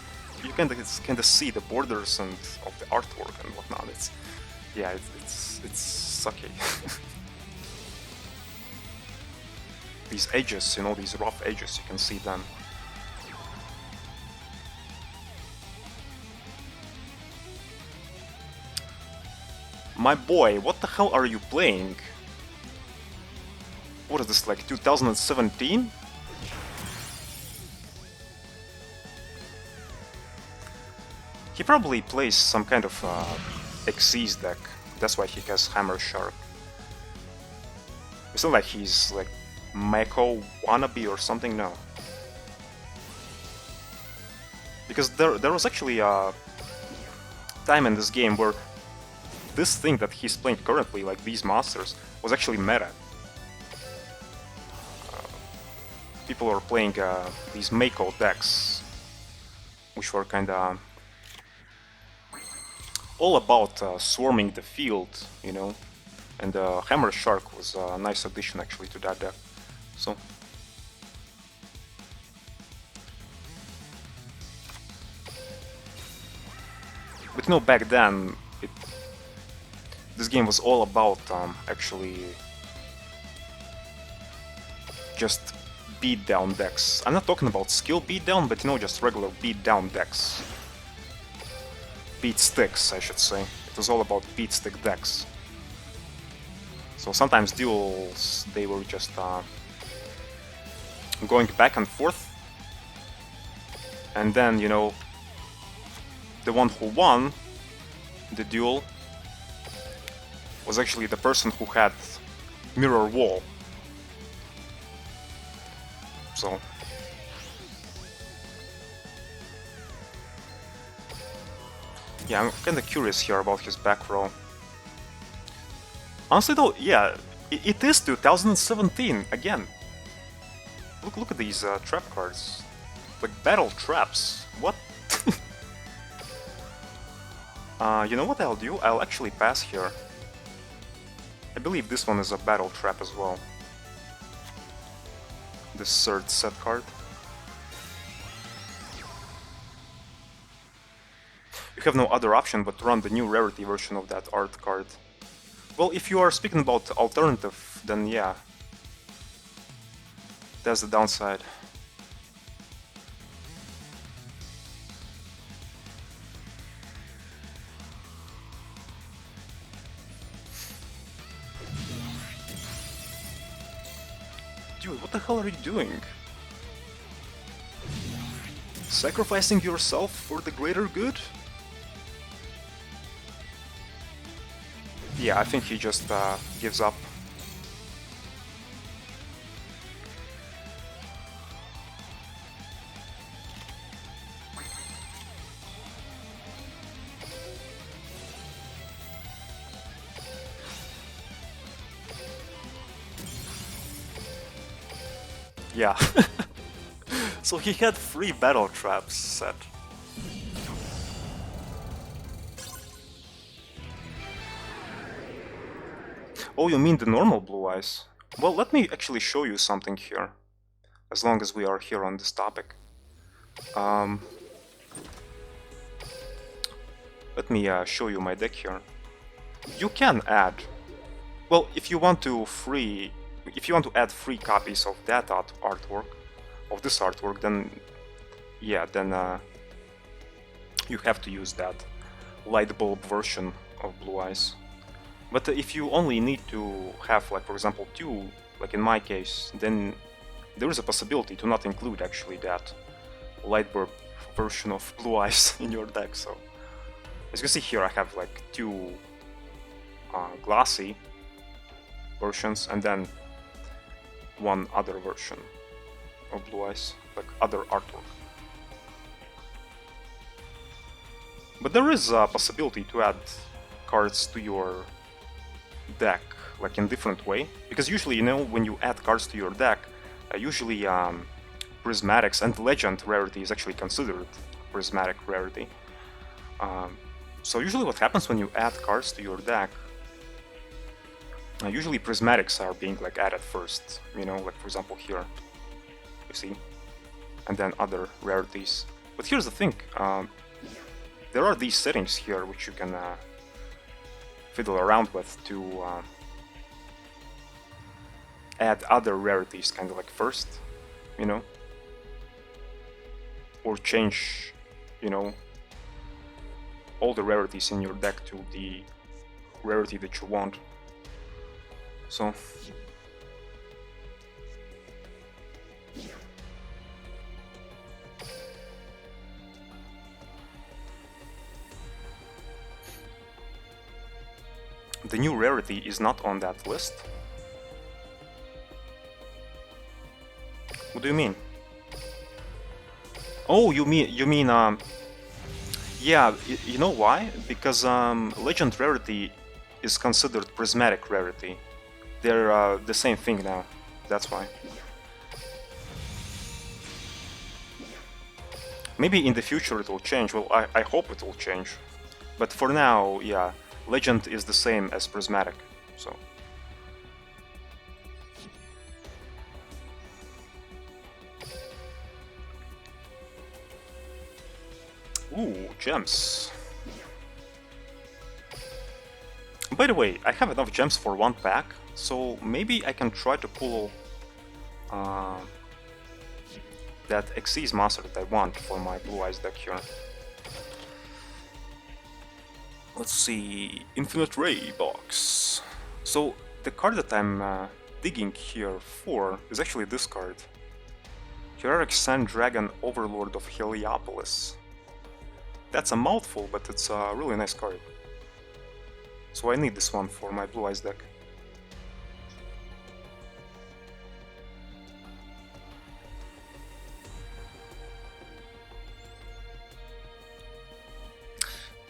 You kinda see the borders and of the artwork and whatnot. It's... Yeah, it's sucky. These edges, you know, these rough edges, you can see them. My boy, what the hell are you playing? What is this, like 2017? He probably plays some kind of Xyz deck. That's why he has Hammer Shark. It's not like he's like Mako wannabe or something, no. Because there was actually a time in this game where this thing that he's playing currently, like these monsters, was actually meta. People were playing these Mako decks, which were kinda all about swarming the field, you know, and Hammer Shark was a nice addition actually to that deck. So But you know, back then, this game was all about actually just beat down decks. I'm not talking about skill beat down, but you know, just regular beat down decks. Beat sticks, I should say. It was all about beat stick decks. So sometimes duels, they were just going back and forth. And then, you know, the one who won the duel was actually the person who had mirror wall. So yeah, I'm kinda curious here about his back row. Honestly though, yeah, it is 2017 again. Look at these trap cards. Like battle traps. What? You know what I'll do? I'll actually pass here. I believe this one is a battle trap as well. This third set card. You have no other option but to run the new rarity version of that art card. Well, if you are speaking about alternative, then yeah. That's the downside. Dude, what the hell are you doing? Sacrificing yourself for the greater good? Yeah, I think he just gives up. Yeah. So he had 3 battle traps set. Oh, you mean the normal blue eyes? Well, let me actually show you something here. As long as we are here on this topic. Let me show you my deck here. You can add... Well, if you want to add 3 copies of that artwork, of this artwork, then yeah, then you have to use that light bulb version of Blue Eyes. But if you only need to have, like, for example, 2, like in my case, then there is a possibility to not include actually that light bulb version of Blue Eyes in your deck. So as you can see here, I have like 2 glossy versions and then 1 other version of Blue Eyes, like other artwork. But there is a possibility to add cards to your deck, like in different way, because usually, you know, when you add cards to your deck, usually prismatics and legend rarity is actually considered prismatic rarity. So usually what happens when you add cards to your deck, usually prismatics are being like added first, you know, like for example here, you see, and then other rarities. But here's the thing, there are these settings here which you can fiddle around with to add other rarities kind of like first, you know, or change, you know, all the rarities in your deck to the rarity that you want. So the new rarity is not on that list. What do you mean? Oh, you mean yeah, you know why? Because legend rarity is considered prismatic rarity. They're the same thing now. That's why. Maybe in the future it will change. Well, I hope it will change. But for now, yeah, legend is the same as prismatic. So. Ooh, gems. By the way, I have enough gems for one pack, so maybe I can try to pull uh, that Xyz monster that I want for my Blue Eyes deck here. Let's see, Infinite Ray box. So the card that I'm digging here for is actually this card. Heroic Sand Dragon Overlord of Heliopolis. That's a mouthful, but it's a really nice card. So I need this one for my Blue Eyes deck.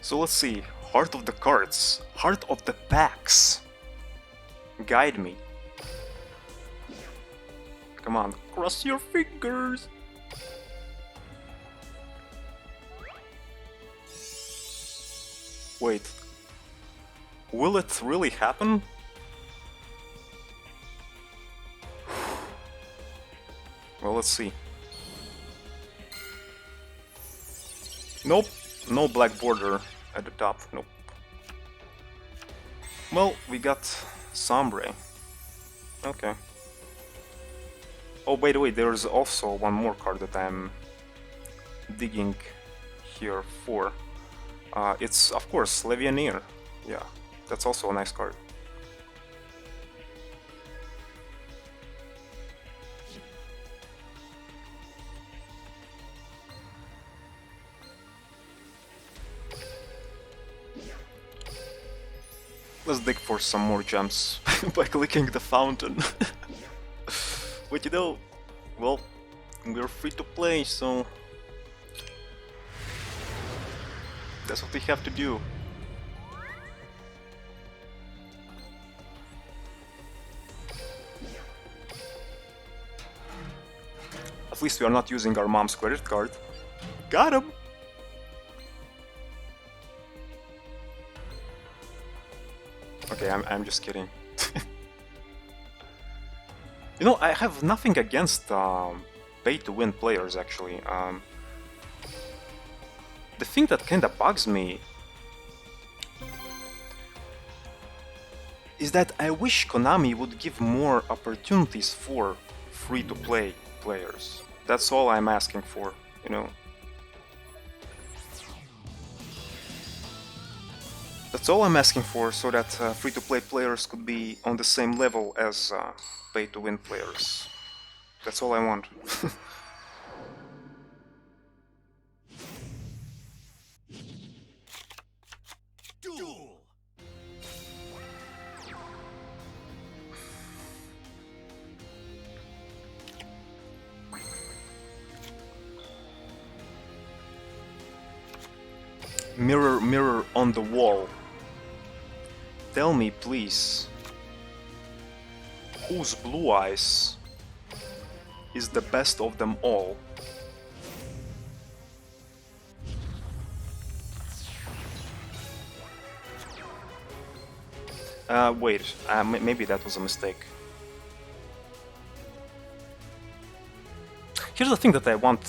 So let's see, Heart of the Cards, Heart of the Packs. Guide me. Come on, cross your fingers. Wait, will it really happen? Well, let's see. Nope, no black border at the top, nope. Well, we got Sombre. Okay. Oh, by the way, there's also one more card that I'm digging here for. It's, of course, Levianeer. Yeah, that's also a nice card. Let's dig for some more gems by clicking the fountain. But you know, well, we're free to play, so that's what we have to do. At least we are not using our mom's credit card. Got him! Okay, I'm just kidding. You know, I have nothing against pay-to-win players, actually. The thing that kinda bugs me is that I wish Konami would give more opportunities for free-to-play players. That's all I'm asking for, you know. That's all I'm asking for, so that free-to-play players could be on the same level as pay-to-win players. That's all I want. Duel. Mirror, mirror on the wall. Tell me, please, whose Blue Eyes is the best of them all? Wait, maybe that was a mistake. Here's the thing that I want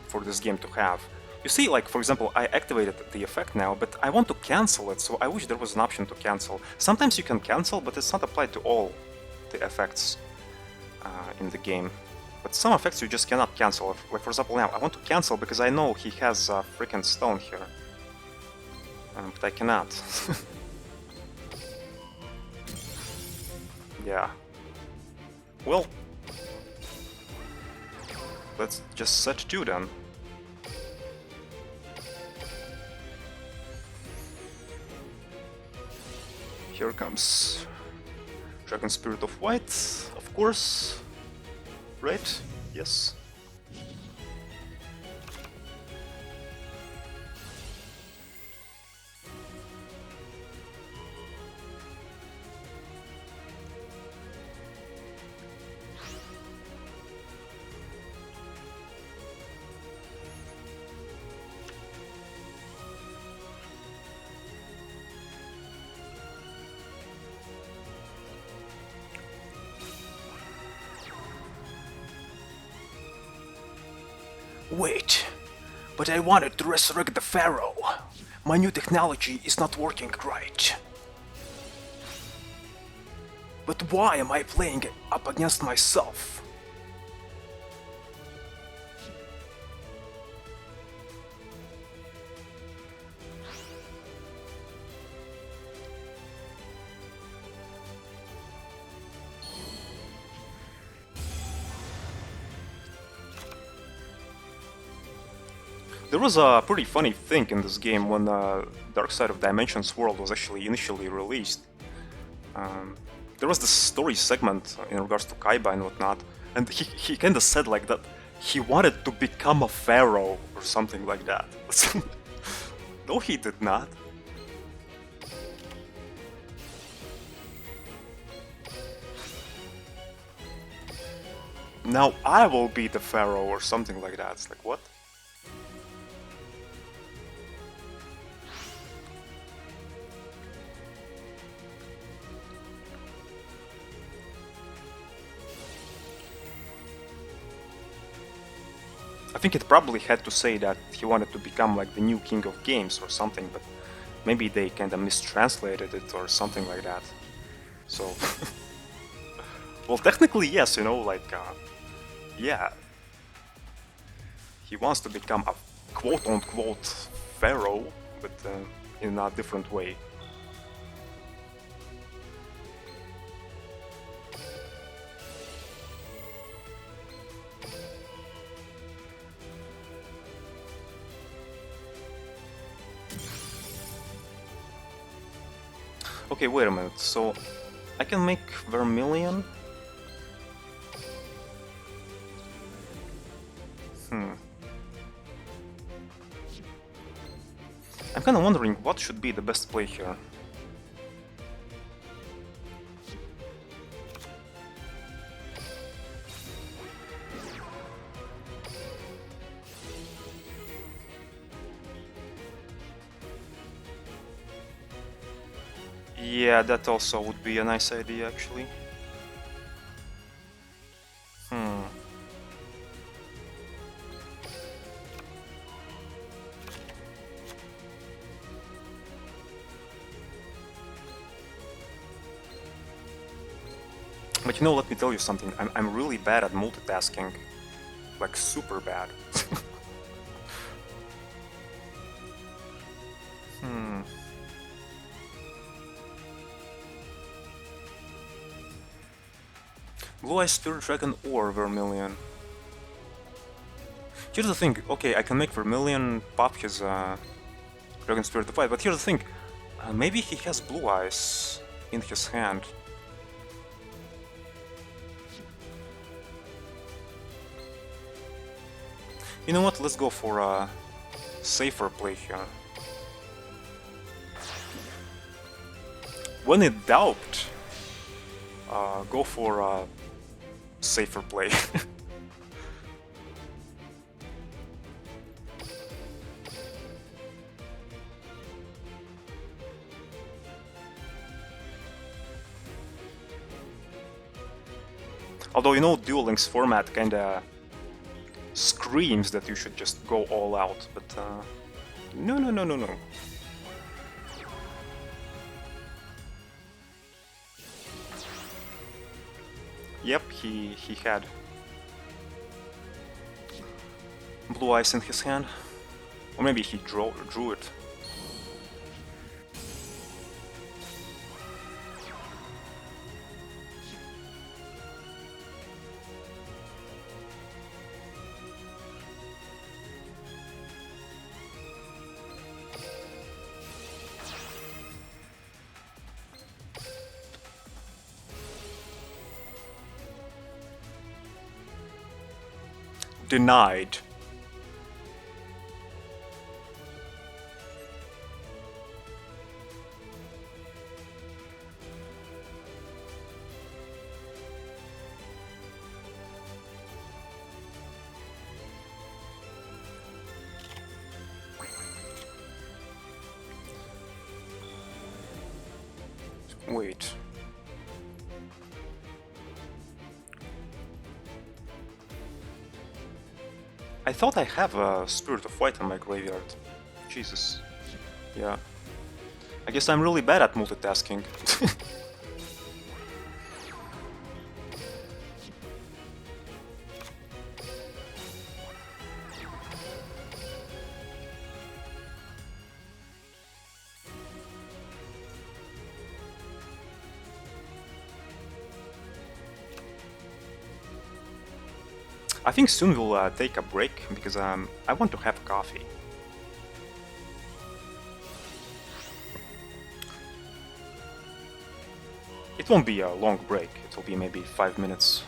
for this game to have. You see, like, for example, I activated the effect now, but I want to cancel it, so I wish there was an option to cancel. Sometimes you can cancel, but it's not applied to all the effects in the game. But some effects you just cannot cancel. Like, for example, now, I want to cancel because I know he has a freaking stone here. But I cannot. Yeah. Well, let's just set 2 then. Here comes Dragon Spirit of White, of course. Right? Yes. Wait, but I wanted to resurrect the Pharaoh. My new technology is not working right. But why am I playing up against myself? There was a pretty funny thing in this game when Dark Side of Dimensions World was actually initially released. There was this story segment in regards to Kaiba and whatnot, and he kinda said like that he wanted to become a pharaoh or something like that. No, he did not. Now I will be the pharaoh or something like that. It's like, what? I think it probably had to say that he wanted to become like the new king of games or something, but maybe they kinda mistranslated it or something like that. So, well, technically yes, you know, like, yeah, he wants to become a quote-unquote pharaoh, but in a different way. Okay, wait a minute, so I can make Vermilion? I'm kinda wondering what should be the best play here. Yeah, that also would be a nice idea, actually. But you know, let me tell you something. I'm really bad at multitasking. Like, super bad. Blue Eye Spirit Dragon or Vermilion? Here's the thing, okay, I can make Vermilion pop his Dragon Spirit to fight, but here's the thing, maybe he has Blue Eyes in his hand. You know what, let's go for a safer play here. When in doubt, go for a safer play. Although, you know, Duel Links format kinda screams that you should just go all out, but no, no, no, no, no. Yep, he had Blue Eyes in his hand. Or maybe he drew it. Denied. Wait. I thought I have a Spirit of White in my graveyard. Jesus. Yeah. I guess I'm really bad at multitasking. I think soon we'll take a break because I want to have coffee. It won't be a long break, it will be maybe 5 minutes.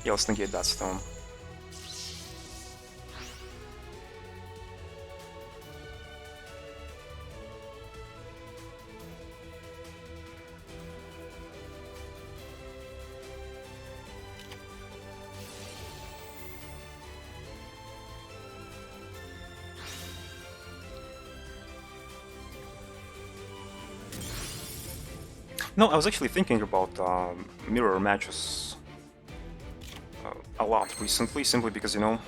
Yeah, let's negate that stone. No, I was actually thinking about mirror matches a lot recently, simply because, you know,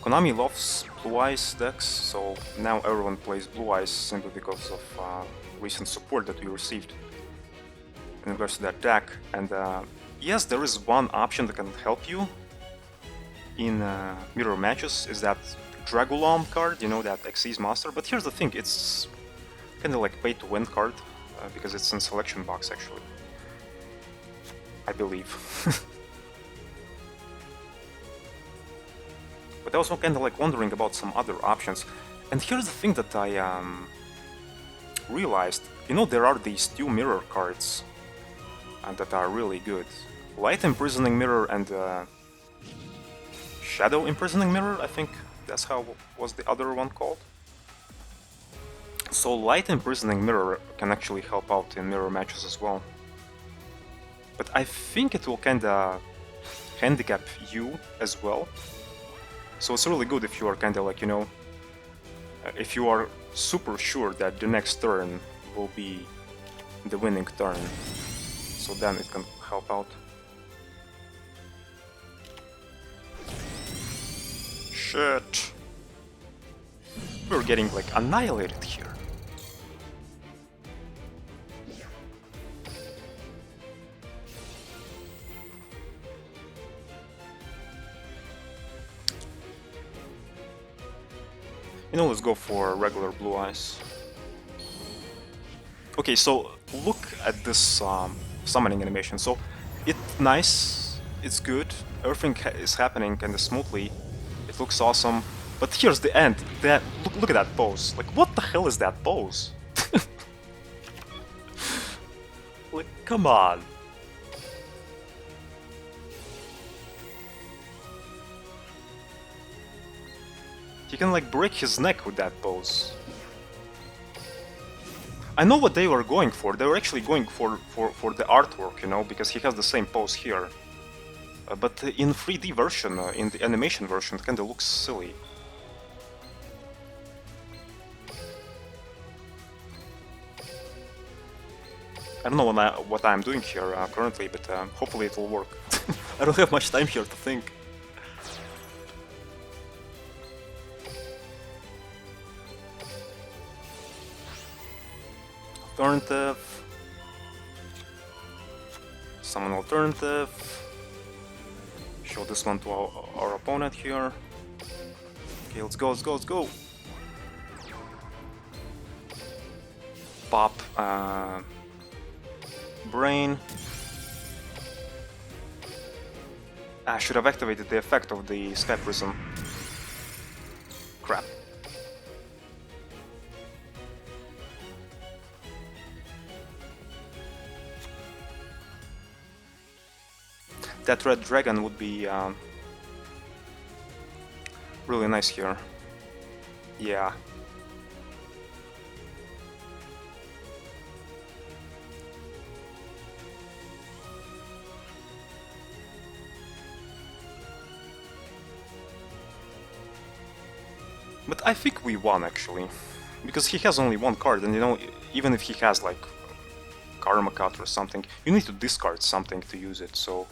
Konami loves Blue Eyes decks, so now everyone plays Blue Eyes simply because of recent support that we received in regards to that deck. And yes, there is one option that can help you in mirror matches, is that Dragulon card, you know, that Xyz master. But here's the thing, it's kind of like pay to win card because it's in selection box actually, I believe. But I was kind of like wondering about some other options. And here's the thing that I realized, you know, there are these two mirror cards that are really good. Light Imprisoning Mirror and Shadow Imprisoning Mirror, I think that's how was the other one called. So Light Imprisoning Mirror can actually help out in mirror matches as well. But I think it will kinda handicap you as well. So it's really good if you are kinda like, you know, if you are super sure that the next turn will be the winning turn. So then it can help out. Shit. We're getting like annihilated here. You know, let's go for regular Blue Eyes. Okay, so look at this summoning animation. So it's nice, it's good, everything is happening kind of smoothly. It looks awesome. But here's the end. That look at that pose. Like, what the hell is that pose? Like, come on. He can like break his neck with that pose. I know what they were going for. They were actually going for the artwork, you know, because he has the same pose here. But in 3D version, in the animation version, it kinda looks silly. I don't know what I'm doing here currently, but hopefully it will work. I don't have much time here to think. Alternative. Summon alternative. Show this one to our opponent here. Okay, let's go, let's go, let's go. Pop Brain. I should have activated the effect of the Sky Prism. Crap. That red dragon would be really nice here. Yeah. But I think we won actually, because he has only one card, and you know, even if he has like Karma Cut or something, you need to discard something to use it, so...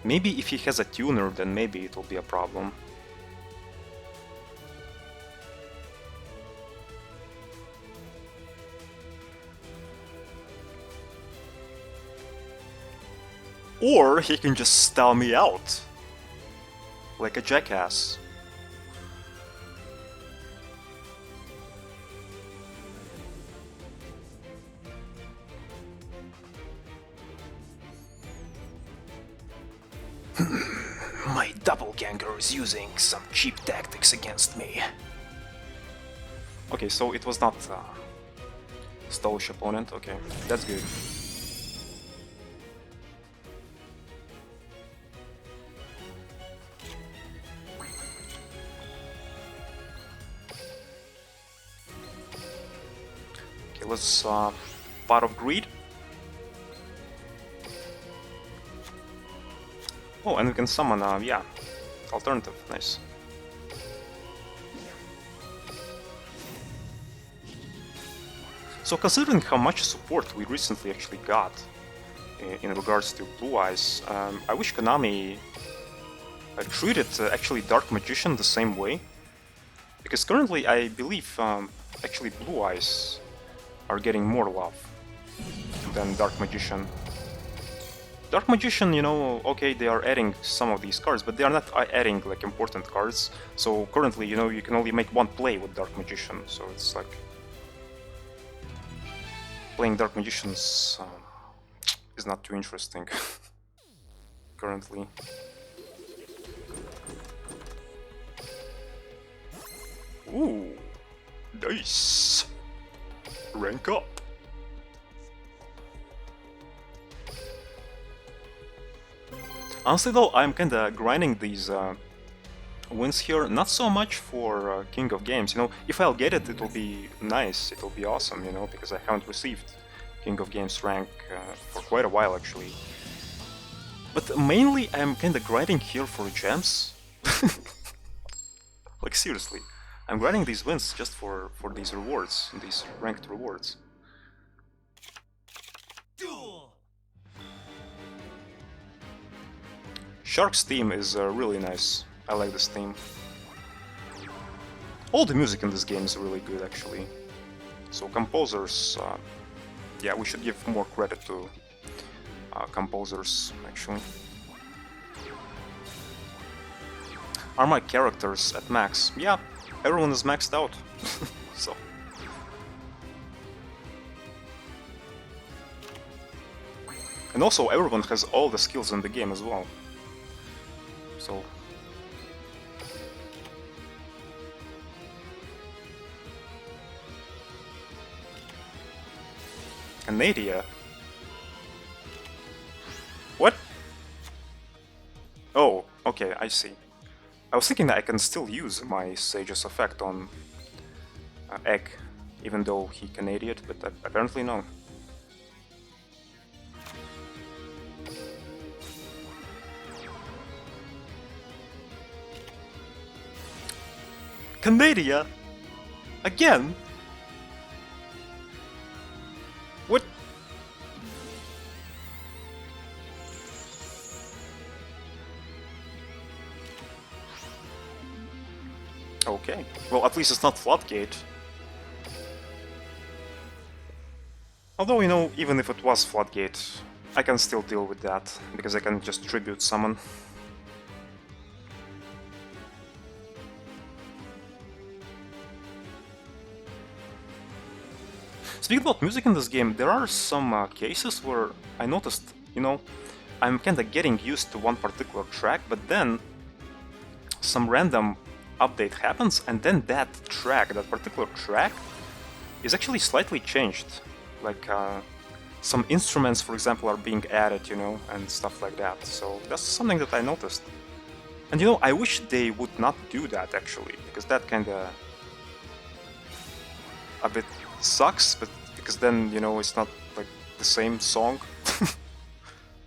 Maybe if he has a tuner, then maybe it'll be a problem. Or he can just stall me out. Like a jackass. My doppelganger is using some cheap tactics against me. Okay, so it was not Stolish opponent, okay, that's good. Okay, let's Pot of Greed. Oh, and we can summon, yeah, alternative, nice. So considering how much support we recently actually got in regards to Blue Eyes, I wish Konami treated actually Dark Magician the same way. Because currently I believe actually Blue Eyes are getting more love than Dark Magician. Dark Magician, you know, okay, they are adding some of these cards, but they are not adding like important cards. So currently, you know, you can only make one play with Dark Magician, so it's like playing Dark Magicians is not too interesting currently. Ooh, nice. Rank up. Honestly though, I'm kinda grinding these wins here, not so much for King of Games, you know, if I'll get it, it'll be nice, it'll be awesome, you know, because I haven't received King of Games rank for quite a while actually. But mainly I'm kinda grinding here for gems. Like seriously, I'm grinding these wins just for these rewards, these ranked rewards. Duel. Shark's theme is really nice. I like this theme. All the music in this game is really good, actually. So composers, yeah, we should give more credit to composers, actually. Are my characters at max? Yeah, everyone is maxed out. So. And also, everyone has all the skills in the game as well. So. Canadia? What? Oh, okay, I see. I was thinking that I can still use my Sage's effect on Egg, even though he Canadied, but apparently no. Canadia? Again? What? Okay. Well, at least it's not Floodgate. Although, you know, even if it was Floodgate, I can still deal with that, because I can just tribute summon. Speaking about music in this game, there are some cases where I noticed, you know, I'm kinda getting used to one particular track, but then some random update happens, and then that particular track, is actually slightly changed. Like, some instruments, for example, are being added, you know, and stuff like that. So that's something that I noticed. And you know, I wish they would not do that, actually, because that kinda a bit sucks, but because then, you know, it's not like the same song.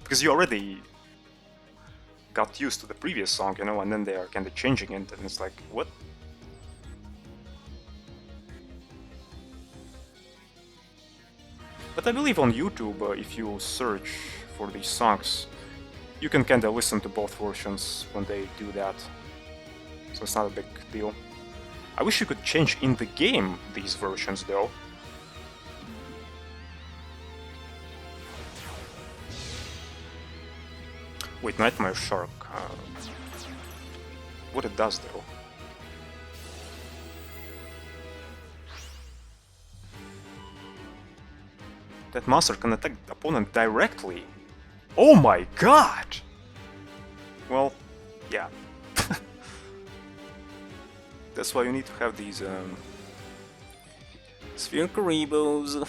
Because you already got used to the previous song, you know, and then they are kind of changing it, and it's like, what? But I believe on YouTube, if you search for these songs, you can kinda listen to both versions when they do that. So it's not a big deal. I wish you could change in the game these versions though. Wait, Nightmare Shark. What it does though? That monster can attack the opponent directly. Oh my god! Well, yeah. That's why you need to have these Sphere Karibos.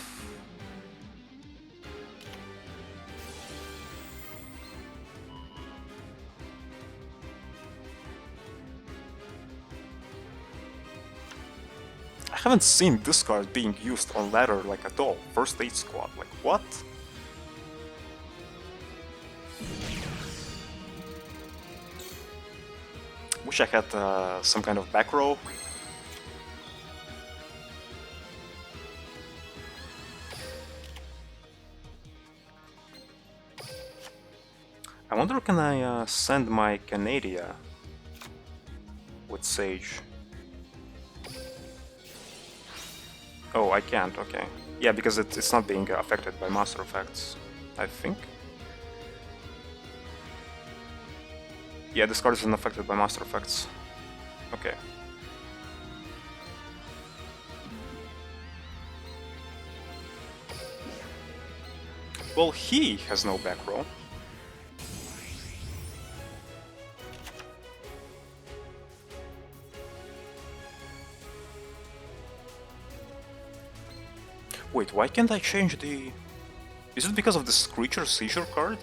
I haven't seen this card being used on ladder like at all. First aid squad, like what? Wish I had some kind of back row. I wonder can I send my Canadia with Sage? Oh, I can't, okay. Yeah, because it's not being affected by master effects, I think. Yeah, this card isn't affected by master effects. Okay. Well, he has no back row. Wait, why can't I change the... Is it because of this creature seizure card?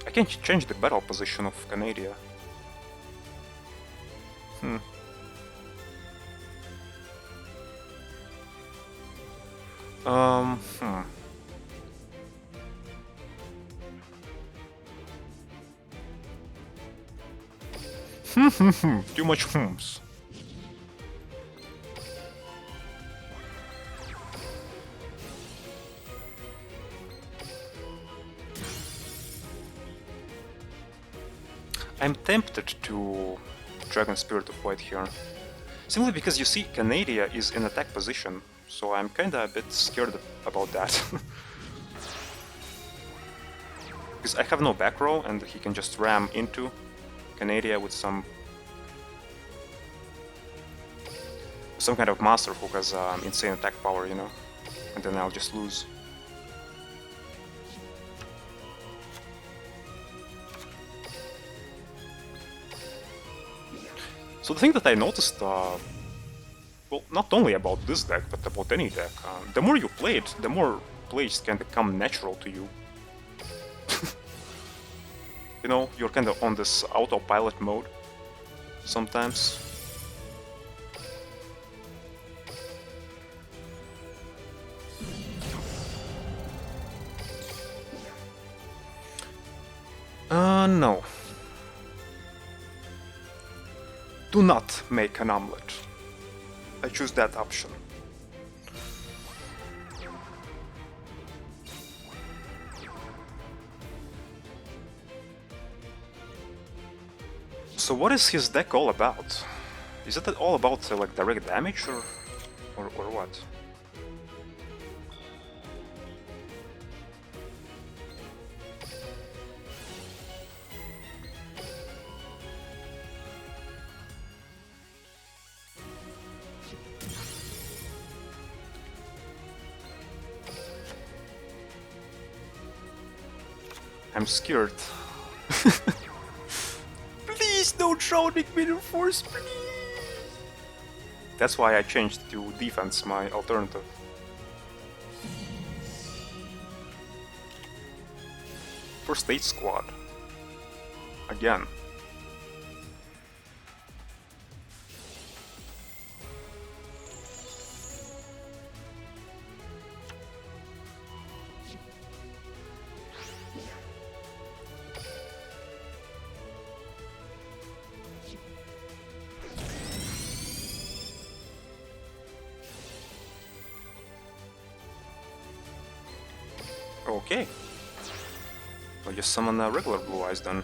I can't change the battle position of Canadia. Hmm. Hmm. Too much hms. I'm tempted to Dragon Spirit of White here. Simply because you see Canadia is in attack position, so I'm kinda a bit scared about that. Because I have no back row and he can just ram into Canadia with some kind of master who has insane attack power, you know, and then I'll just lose. So the thing that I noticed, well, not only about this deck, but about any deck, the more you play it, the more plays can become natural to you. You know, you're kind of on this autopilot mode sometimes. No. Do not make an omelet. I choose that option. So what is his deck all about? Is it all about like direct damage or what? I'm scared. Please don't Drowning Mirror Force, please! That's why I changed to defense, my alternative. First aid squad. Again. Okay. I'll just summon a regular Blue Eyes then.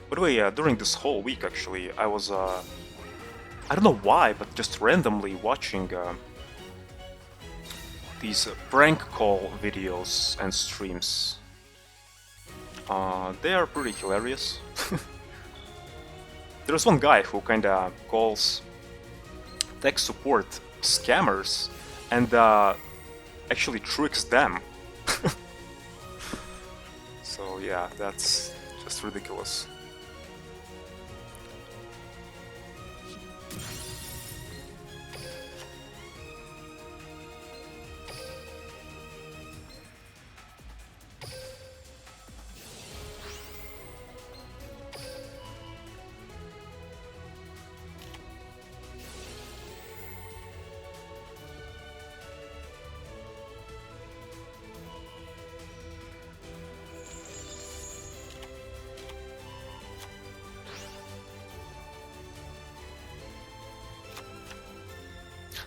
By the way, during this whole week, actually, I was, I don't know why, but just randomly watching these prank call videos and streams. They are pretty hilarious. There's one guy who kinda calls tech support scammers and actually tricks them. So yeah, that's just ridiculous.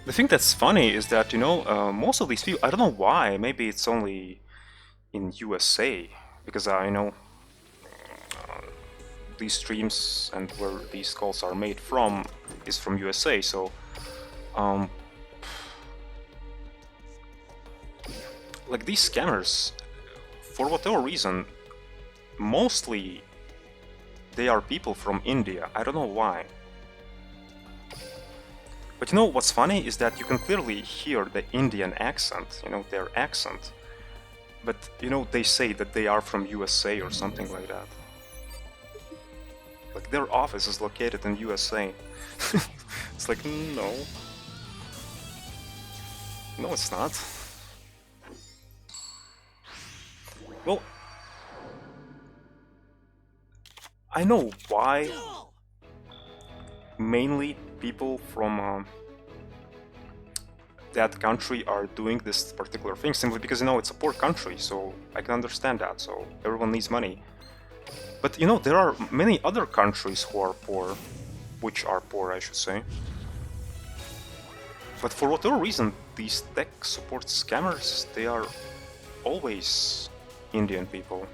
The thing that's funny is that, you know, most of these people, I don't know why, maybe it's only in USA, because, you know, these streams and where these calls are made from is from USA, so, like, these scammers, for whatever reason, mostly they are people from India. I don't know why. But you know what's funny is that you can clearly hear the Indian accent, you know, their accent. But, you know, they say that they are from USA or something like that. Like, their office is located in USA. It's like, no. No, it's not. Well, I know why mainly people from that country are doing this particular thing, simply because, you know, it's a poor country, so I can understand that, so everyone needs money. But, you know, there are many other countries who are poor, which are poor, I should say. But for whatever reason, these tech support scammers, they are always Indian people.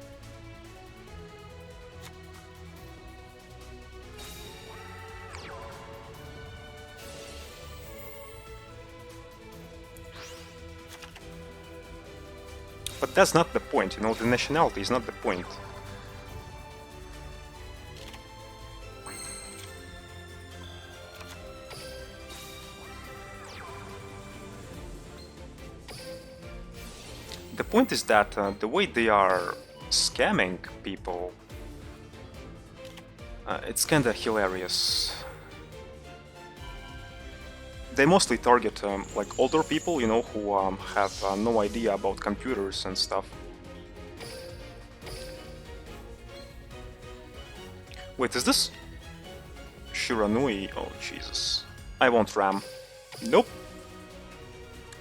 But that's not the point, you know, the nationality is not the point. The point is that the way they are scamming people, it's kinda hilarious. They mostly target like older people, you know, who have no idea about computers and stuff. Wait, is this Shiranui? Oh, Jesus. I won't ram. Nope.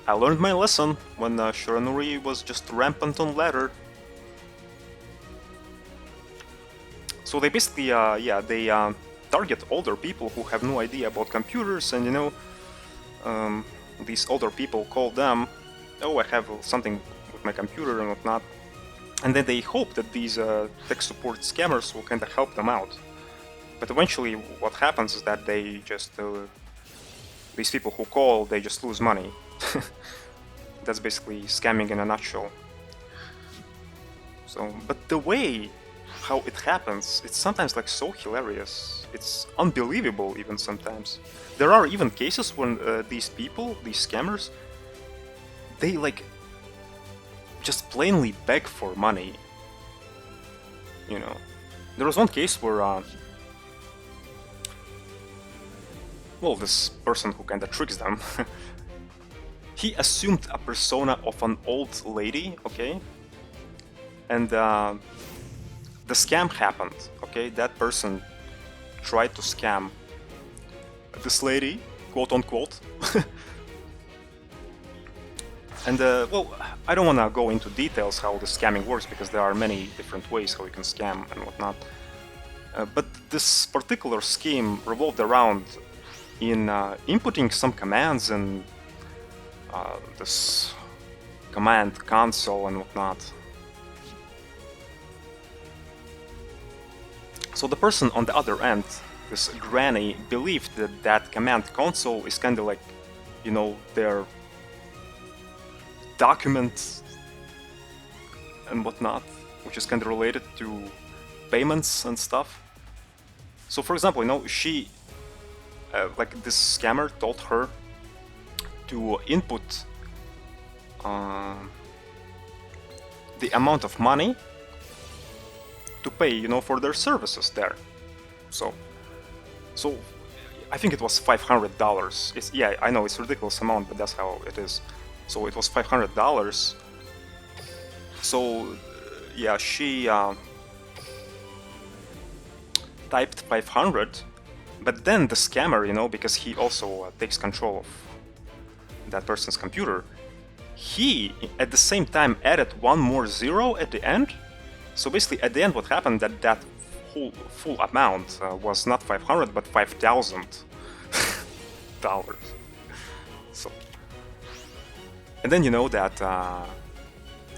I learned my lesson when Shiranui was just rampant on ladder. So they basically, yeah, they target older people who have no idea about computers, and, you know, these older people call them, oh, I have something with my computer and whatnot, and then they hope that these tech support scammers will kind of help them out. But eventually what happens is that they just, these people who call, they just lose money. That's basically scamming in a nutshell. So, but the way how it happens, it's sometimes like so hilarious. It's unbelievable even sometimes. There are even cases when these people, these scammers, they like just plainly beg for money. You know, there was one case where, well, this person who kinda tricks them, he assumed a persona of an old lady, okay? And the scam happened, okay? That person tried to scam this lady, quote unquote. And well, I don't want to go into details how the scamming works because there are many different ways how you can scam and whatnot. But this particular scheme revolved around in inputting some commands in this command console and whatnot. So the person on the other end, this granny, believed that that command console is kind of like, you know, their document and whatnot, which is kind of related to payments and stuff. So for example, you know, she, like this scammer told her to input the amount of money to pay, you know, for their services there. So I think it was $500. It's, yeah, I know it's a ridiculous amount, but that's how it is. So it was $500. So yeah, she typed 500, but then the scammer, you know, because he also takes control of that person's computer, he at the same time added one more zero at the end. So basically at the end what happened that that full amount was not 500 but $5,000. So, and then you know that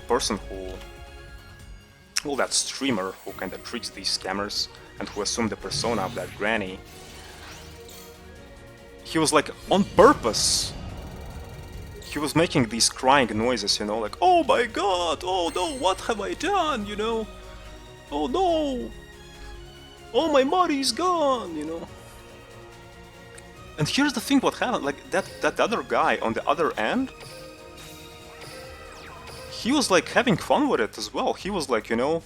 person who, well, that streamer who kind of tricks these scammers and who assumed the persona of that granny, he was like on purpose. He was making these crying noises, you know, like, oh my god, oh no, what have I done, you know? Oh no, all my money's gone, you know? And here's the thing what happened, like, that other guy on the other end, he was like having fun with it as well. He was like, you know,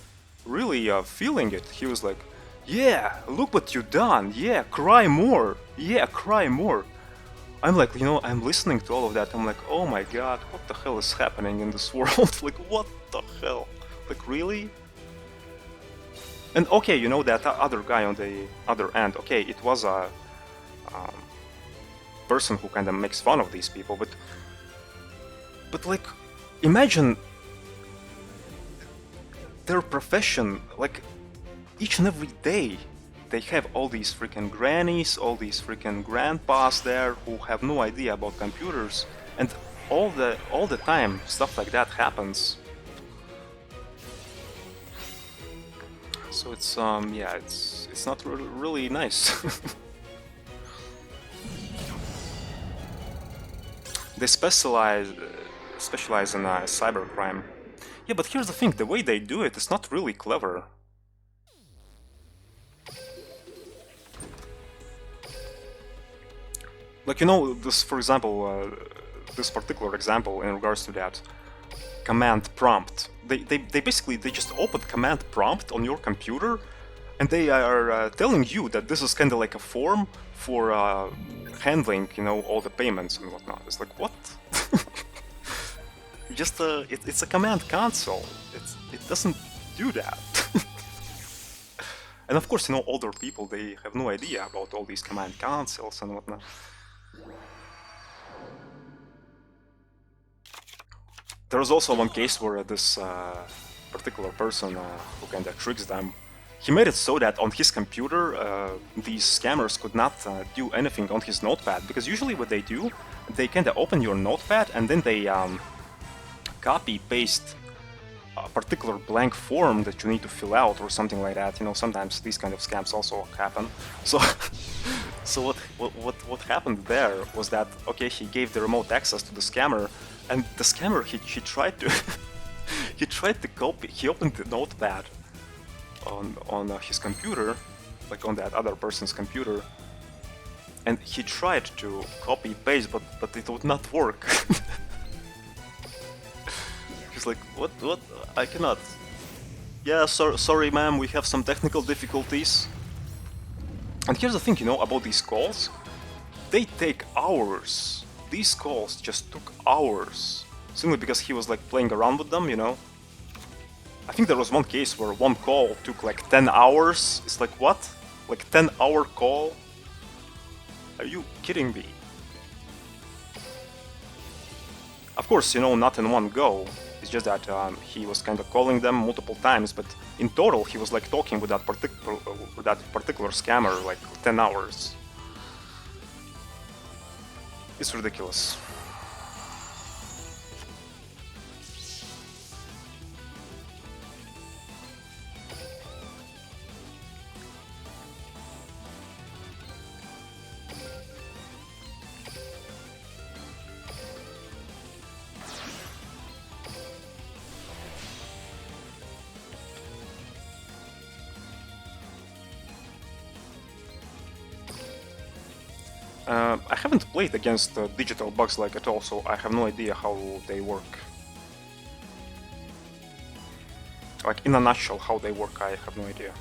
really feeling it. He was like, yeah, look what you done, yeah, cry more, yeah, cry more. I'm like, you know, I'm listening to all of that. I'm like, oh my god, what the hell is happening in this world? Like, what the hell? Like, really? And okay, you know, that other guy on the other end, okay, it was a person who kind of makes fun of these people, but like, imagine their profession, like, each and every day. They have all these freaking grannies, all these freaking grandpas there who have no idea about computers, and all the time stuff like that happens. So it's yeah, it's not really nice. They specialize in cybercrime. Yeah, but here's the thing: the way they do it is not really clever. Like, you know, this, for example, this particular example in regards to that command prompt. They basically, they just open command prompt on your computer and they are telling you that this is kind of like a form for handling, you know, all the payments and whatnot. It's like, what? Just it's a command console. It doesn't do that. And of course, you know, older people, they have no idea about all these command consoles and whatnot. There was also one case where this particular person who kind of tricks them, he made it so that on his computer these scammers could not do anything on his notepad, because usually what they do, they kind of open your notepad and then they copy paste a particular blank form that you need to fill out or something like that. You know, sometimes these kind of scams also happen. So so what happened there was that, okay, he gave the remote access to the scammer, and the scammer, he tried to he tried to copy, he opened the notepad on his computer, like on that other person's computer, and he tried to copy paste, but it would not work. He's like, what, I cannot. Yeah, sorry ma'am, we have some technical difficulties. And here's the thing, you know, about these calls, they take hours. These calls just took hours, simply because he was like playing around with them, you know. I think there was one case where one call took like 10 hours. It's like, what? Like 10-hour call? Are you kidding me? Of course, you know, not in one go. It's just that he was kind of calling them multiple times, but in total he was like talking with that particular scammer like 10 hours. It's ridiculous. I haven't played against digital bugs like at all, so I have no idea how they work. Like, in a nutshell, how they work, I have no idea.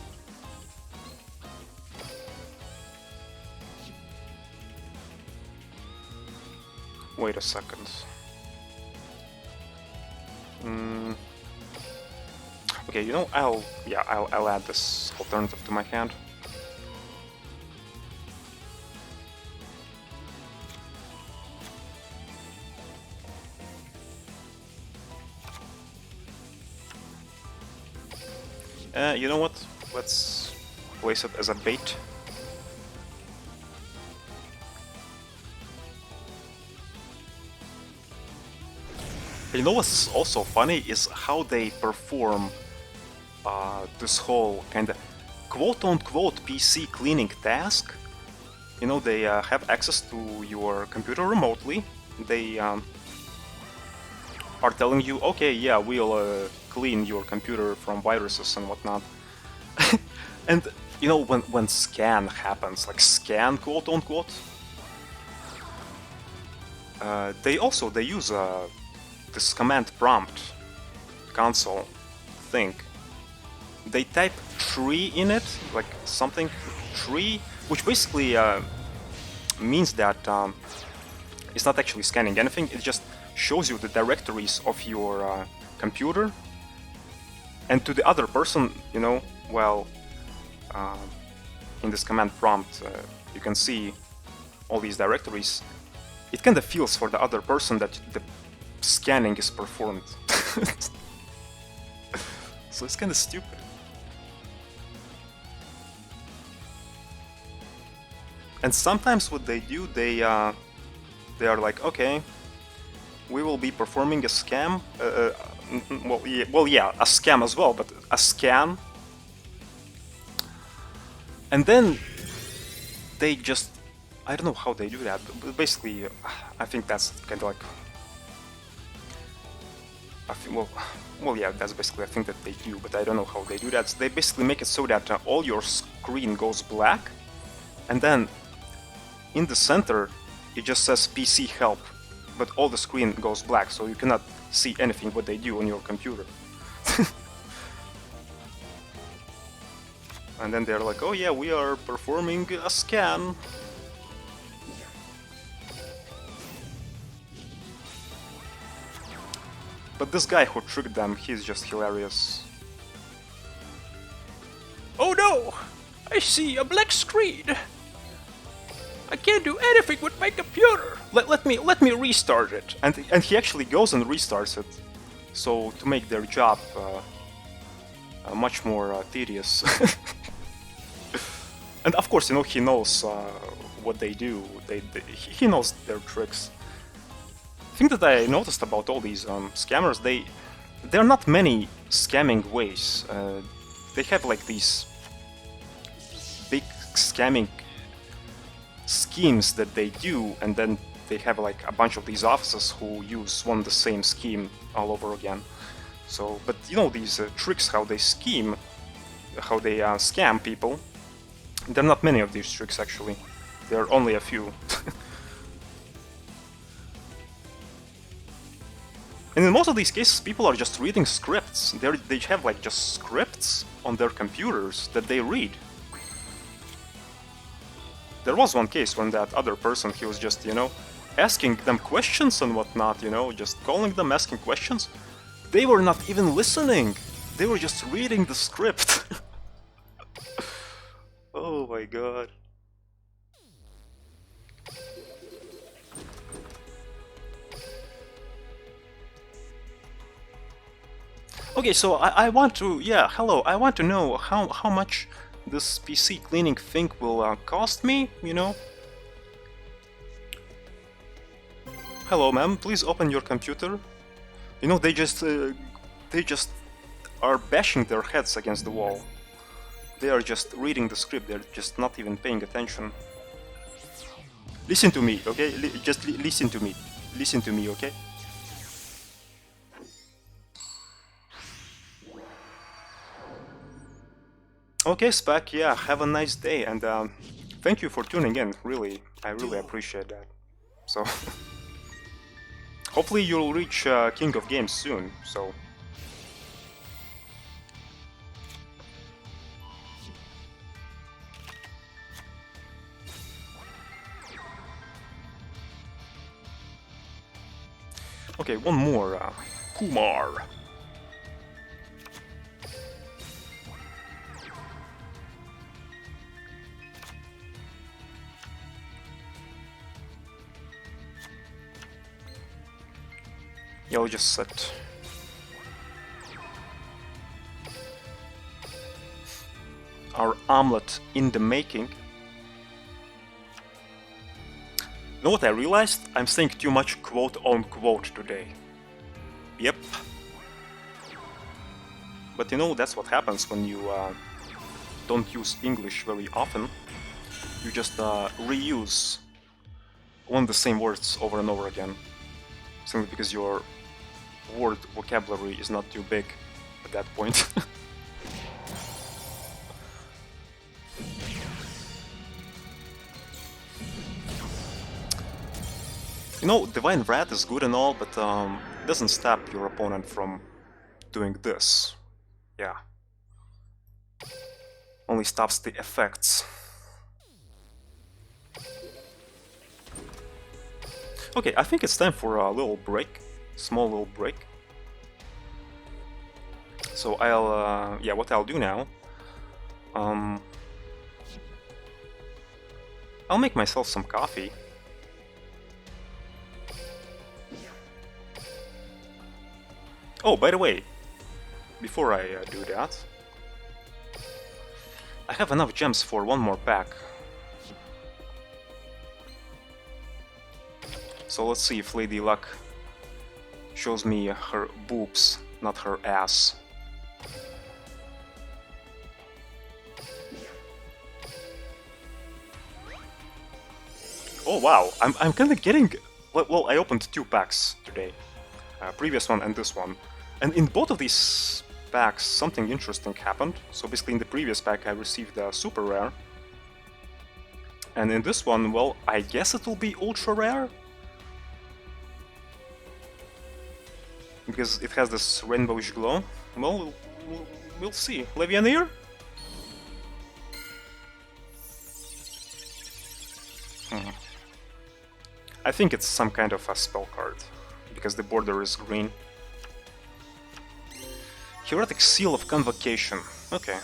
Wait a second. Okay, you know, I'll add this alternative to my hand. You know what? Let's place it as a bait. You know what's also funny is how they perform this whole kind of quote-unquote PC cleaning task. You know, they have access to your computer remotely. They are telling you, okay, yeah, we'll clean your computer from viruses and whatnot. And you know, when scan happens, like scan quote-unquote, they use this command prompt console thing. They type tree in it, like something tree, which basically means that it's not actually scanning anything. It just shows you the directories of your computer, and to the other person, you know, well, in this command prompt, you can see all these directories. It kind of feels for the other person that the scanning is performed. So it's kind of stupid. And sometimes what they do, they are like, okay, we will be performing a scam. Well, yeah, a scam as well, but a scan. And then they just, I don't know how they do that, but basically, I think that's kind of like, well, yeah, that's basically a thing that they do, but I don't know how they do that. So they basically make it so that all your screen goes black, and then in the center it just says PC help, but all the screen goes black, so you cannot see anything what they do on your computer. And then they're like, oh yeah, we are performing a scan. But this guy who tricked them, he's just hilarious. Oh no! I see a black screen! I can't do anything with my computer! Let me restart it. And he actually goes and restarts it. So to make their job much more tedious. And of course, you know, he knows what they do. He knows their tricks. The thing that I noticed about all these scammers, there are not many scamming ways. They have like these big scamming schemes that they do, and then they have like a bunch of these offices who use the same scheme all over again. So, but you know, these tricks, how they scheme, how they scam people, there are not many of these tricks actually. There are only a few. And in most of these cases, people are just reading scripts. They have like just scripts on their computers that they read. There was one case when that other person, he was just, you know, asking them questions and whatnot, you know, just calling them, asking questions. They were not even listening. They were just reading the script. Oh my god. Okay, so I want to, yeah, hello, I want to know how much this PC cleaning thing will cost me, you know? Hello, ma'am, please open your computer. You know, they just are bashing their heads against the wall. They are just reading the script, they're just not even paying attention. Listen to me, okay? Just listen to me. Listen to me, okay? Okay, Spec, yeah, have a nice day, and thank you for tuning in, really. I really appreciate that. So, hopefully you'll reach King of Games soon, so... Okay, one more, Kumar. Yeah, I'll just set. Our omelet in the making. You know what I realized? I'm saying too much quote-unquote today. Yep. But you know, that's what happens when you don't use English very often. You just reuse one of the same words over and over again. Simply because your word vocabulary is not too big at that point. You know, Divine Wrath is good and all, but it doesn't stop your opponent from doing this. Yeah. Only stops the effects. Okay, I think it's time for a little break. Small little break. So I'll, yeah, what I'll do now... I'll make myself some coffee. Oh, by the way, before I do that, I have enough gems for one more pack. So let's see if Lady Luck shows me her boobs, not her ass. Oh wow, I'm kinda getting... Well, I opened 2 packs today. Previous one and this one. And in both of these packs, something interesting happened. So basically in the previous pack I received a super rare. And in this one, well, I guess it will be ultra rare? Because it has this rainbowish glow. Well, we'll see. Levianeer? I think it's some kind of a spell card, because the border is green. Heretic Seal of Convocation. Okay.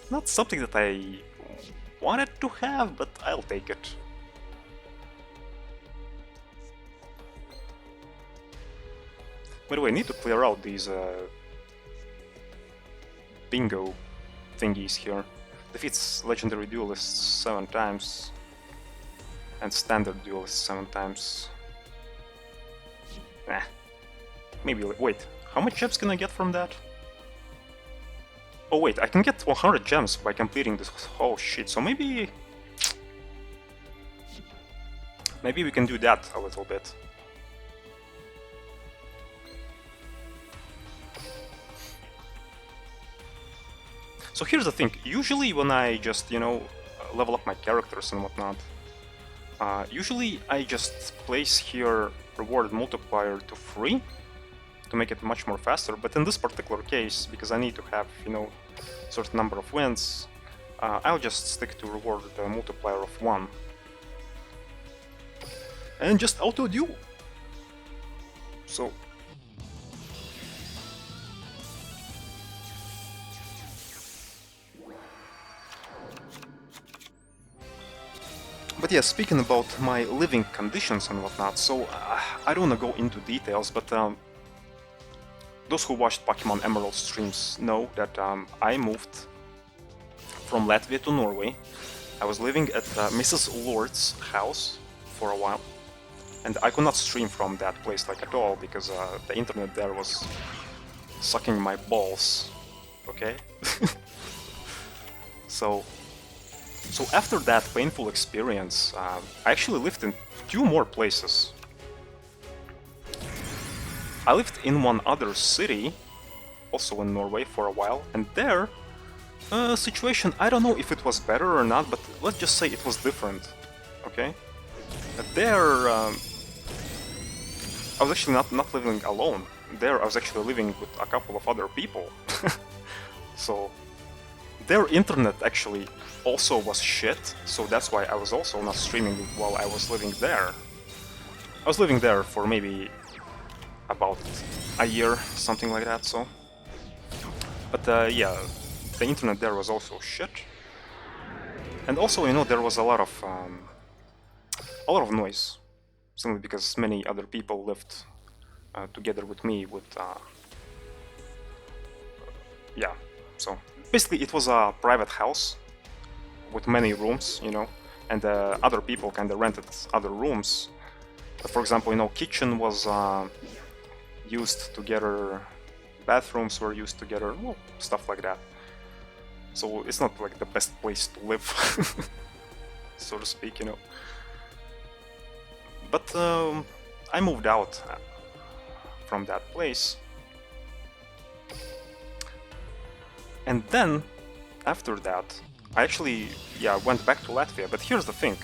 Not something that I wanted to have, but I'll take it. By the way, I need to clear out these bingo thingies here. Defeats legendary duelists 7 times and standard duelists 7 times. Nah. Maybe, wait, how much gems can I get from that? Oh wait, I can get 100 gems by completing this whole shit, so maybe... Maybe we can do that a little bit. So here's the thing, usually when I just, you know, level up my characters and whatnot, usually I just place here reward multiplier to 3 to make it much more faster, but in this particular case, because I need to have, you know, certain number of wins, I'll just stick to reward multiplier of 1. And just auto-duel. So... But yeah, speaking about my living conditions and whatnot, so I don't want to go into details, but those who watched Pokemon Emerald streams know that I moved from Latvia to Norway. I was living at Mrs. Lord's house for a while, and I could not stream from that place like at all because the internet there was sucking my balls. Okay. So after that painful experience, I actually lived in 2 more places. I lived in one other city, also in Norway for a while, and there, situation, I don't know if it was better or not, but let's just say it was different, okay? There, I was actually not living alone. There, I was actually living with a couple of other people. So, their internet actually also was shit, so that's why I was also not streaming while I was living there. I was living there for maybe about a year, something like that, so... But yeah, the internet there was also shit. And also, you know, there was a lot of noise. Simply because many other people lived together with me with... yeah, so... Basically, it was a private house with many rooms, you know, and other people kinda rented other rooms. For example, you know, kitchen was used together, bathrooms were used together, well, stuff like that. So it's not like the best place to live, so to speak, you know. But I moved out from that place. And then, after that, I actually, yeah, went back to Latvia, but here's the thing.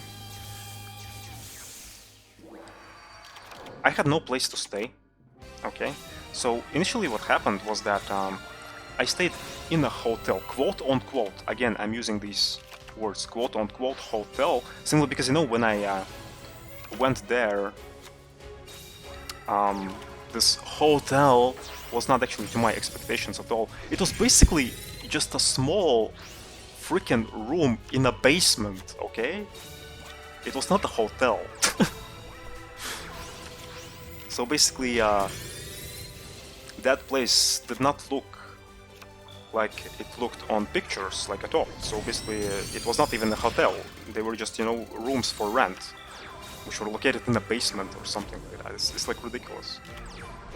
I had no place to stay, okay? So initially what happened was that I stayed in a hotel, quote-unquote, again, I'm using these words, quote-unquote hotel, simply because, you know, when I went there, this hotel was not actually to my expectations at all. It was basically just a small freaking room in a basement, okay? It was not a hotel. So basically, that place did not look like it looked on pictures, like at all. So basically, it was not even a hotel. They were just, you know, rooms for rent, which were located in a basement or something like that. It's like ridiculous.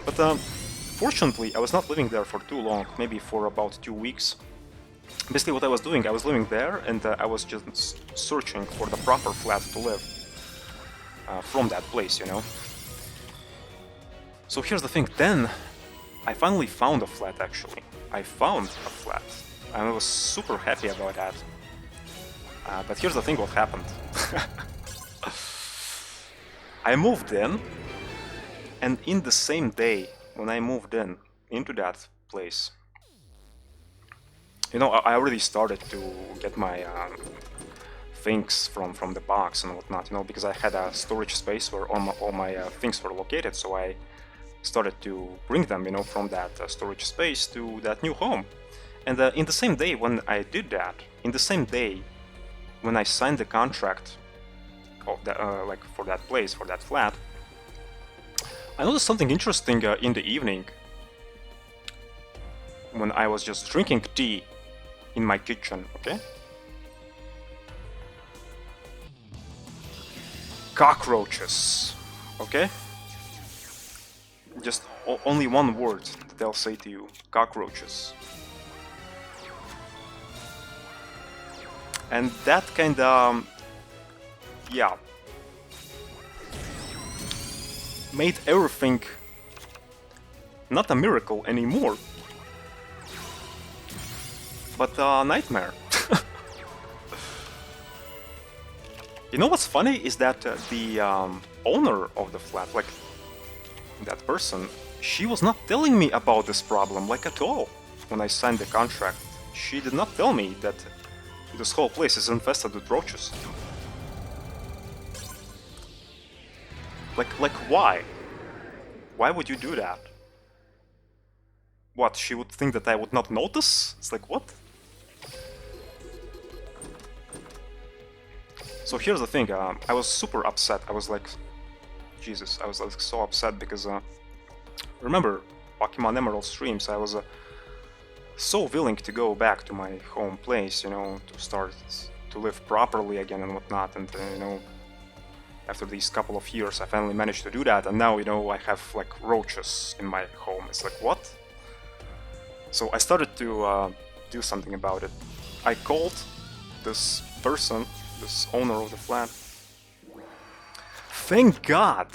But fortunately, I was not living there for too long, maybe for about 2 weeks. Basically what I was doing, I was living there and I was just searching for the proper flat to live from that place, you know. So here's the thing, then I finally found a flat actually. I found a flat and I was super happy about that. But here's the thing what happened. I moved in, and in the same day when I moved in into that place, you know, I already started to get my things from the box and whatnot, you know, because I had a storage space where all my things were located, so I started to bring them, you know, from that storage space to that new home. And in the same day when I did that, in the same day when I signed the contract of the, like for that place, for that flat, I noticed something interesting in the evening when I was just drinking tea in my kitchen, okay? Cockroaches, okay? Just only one word that I'll say to you, cockroaches. And that kinda, yeah, made everything not a miracle anymore, but a nightmare. You know what's funny is that the owner of the flat, like that person, she was not telling me about this problem, like at all. When I signed the contract, she did not tell me that this whole place is infested with roaches. Like why? Why would you do that? What, she would think that I would not notice? It's like, what? So here's the thing, I was super upset. I was like, Jesus, I was like so upset because remember Pokemon Emerald streams, I was so willing to go back to my home place, you know, to start to live properly again and whatnot, and you know, after these couple of years I finally managed to do that, and now, you know, I have like roaches in my home. It's like, what? So I started to do something about it. I called this person, this owner of the flat. Thank God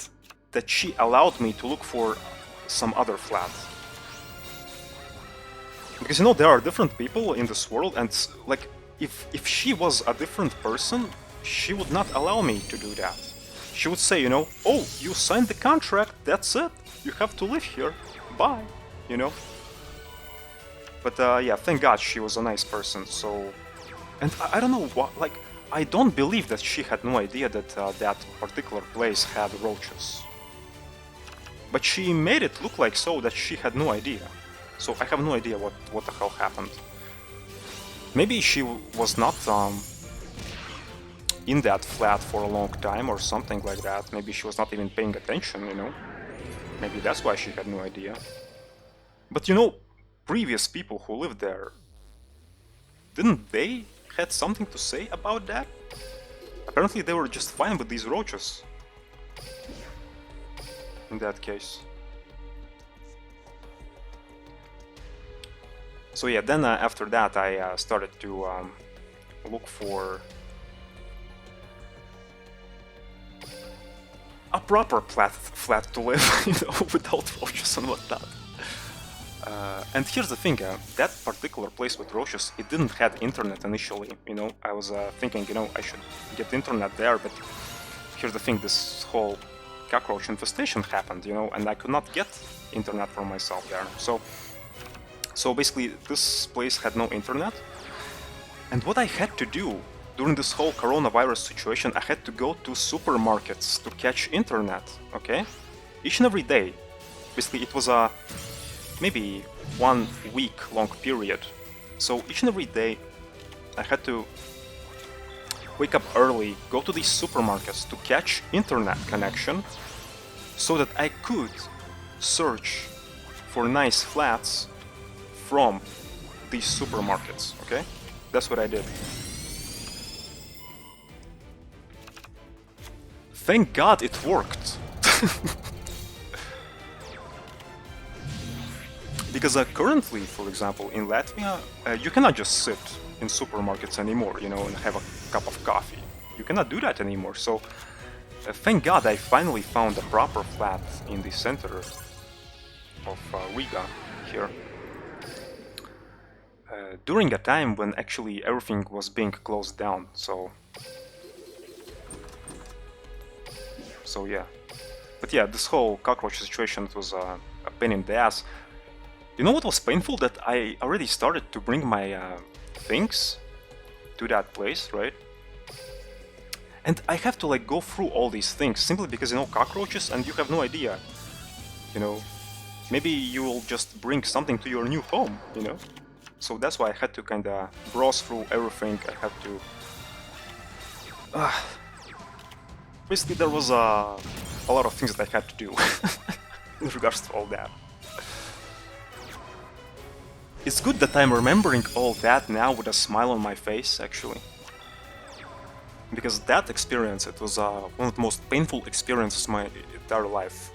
that she allowed me to look for some other flat. Because, you know, there are different people in this world, and like, if she was a different person, she would not allow me to do that. She would say, you know, oh, you signed the contract, that's it, you have to live here, bye, you know. But yeah, thank God she was a nice person, so... And I don't know what, like, I don't believe that she had no idea that that particular place had roaches. But she made it look like so that she had no idea. So I have no idea what the hell happened. Maybe she was not in that flat for a long time or something like that. Maybe she was not even paying attention, you know. Maybe that's why she had no idea. But you know, previous people who lived there, didn't they had something to say about that? Apparently they were just fine with these roaches. In that case. So yeah, then after that I started to look for a proper flat to live, you know, without roaches and whatnot. And here's the thing, that particular place with roaches, it didn't have internet initially, you know. I was thinking, you know, I should get internet there, but here's the thing, this whole cockroach infestation happened, you know, and I could not get internet for myself there. So basically, this place had no internet, and what I had to do during this whole coronavirus situation, I had to go to supermarkets to catch internet, okay? Each and every day. Basically, it was a maybe 1 week long period. So each and every day, I had to wake up early, go to these supermarkets to catch internet connection, so that I could search for nice flats from these supermarkets, okay? That's what I did. Thank God it worked! Because currently, for example, in Latvia, you cannot just sit in supermarkets anymore, you know, and have a cup of coffee. You cannot do that anymore, so thank God I finally found a proper flat in the center of Riga here. During a time when actually everything was being closed down, so yeah. But yeah, this whole cockroach situation was a pain in the ass. You know what was painful? That I already started to bring my things to that place, right? And I have to like go through all these things simply because, you know, cockroaches, and you have no idea, you know, maybe you will just bring something to your new home, you know? So that's why I had to kinda browse through everything. I had to... basically there was a lot of things that I had to do in regards to all that. It's good that I'm remembering all that now with a smile on my face, actually. Because that experience, it was one of the most painful experiences of my entire life.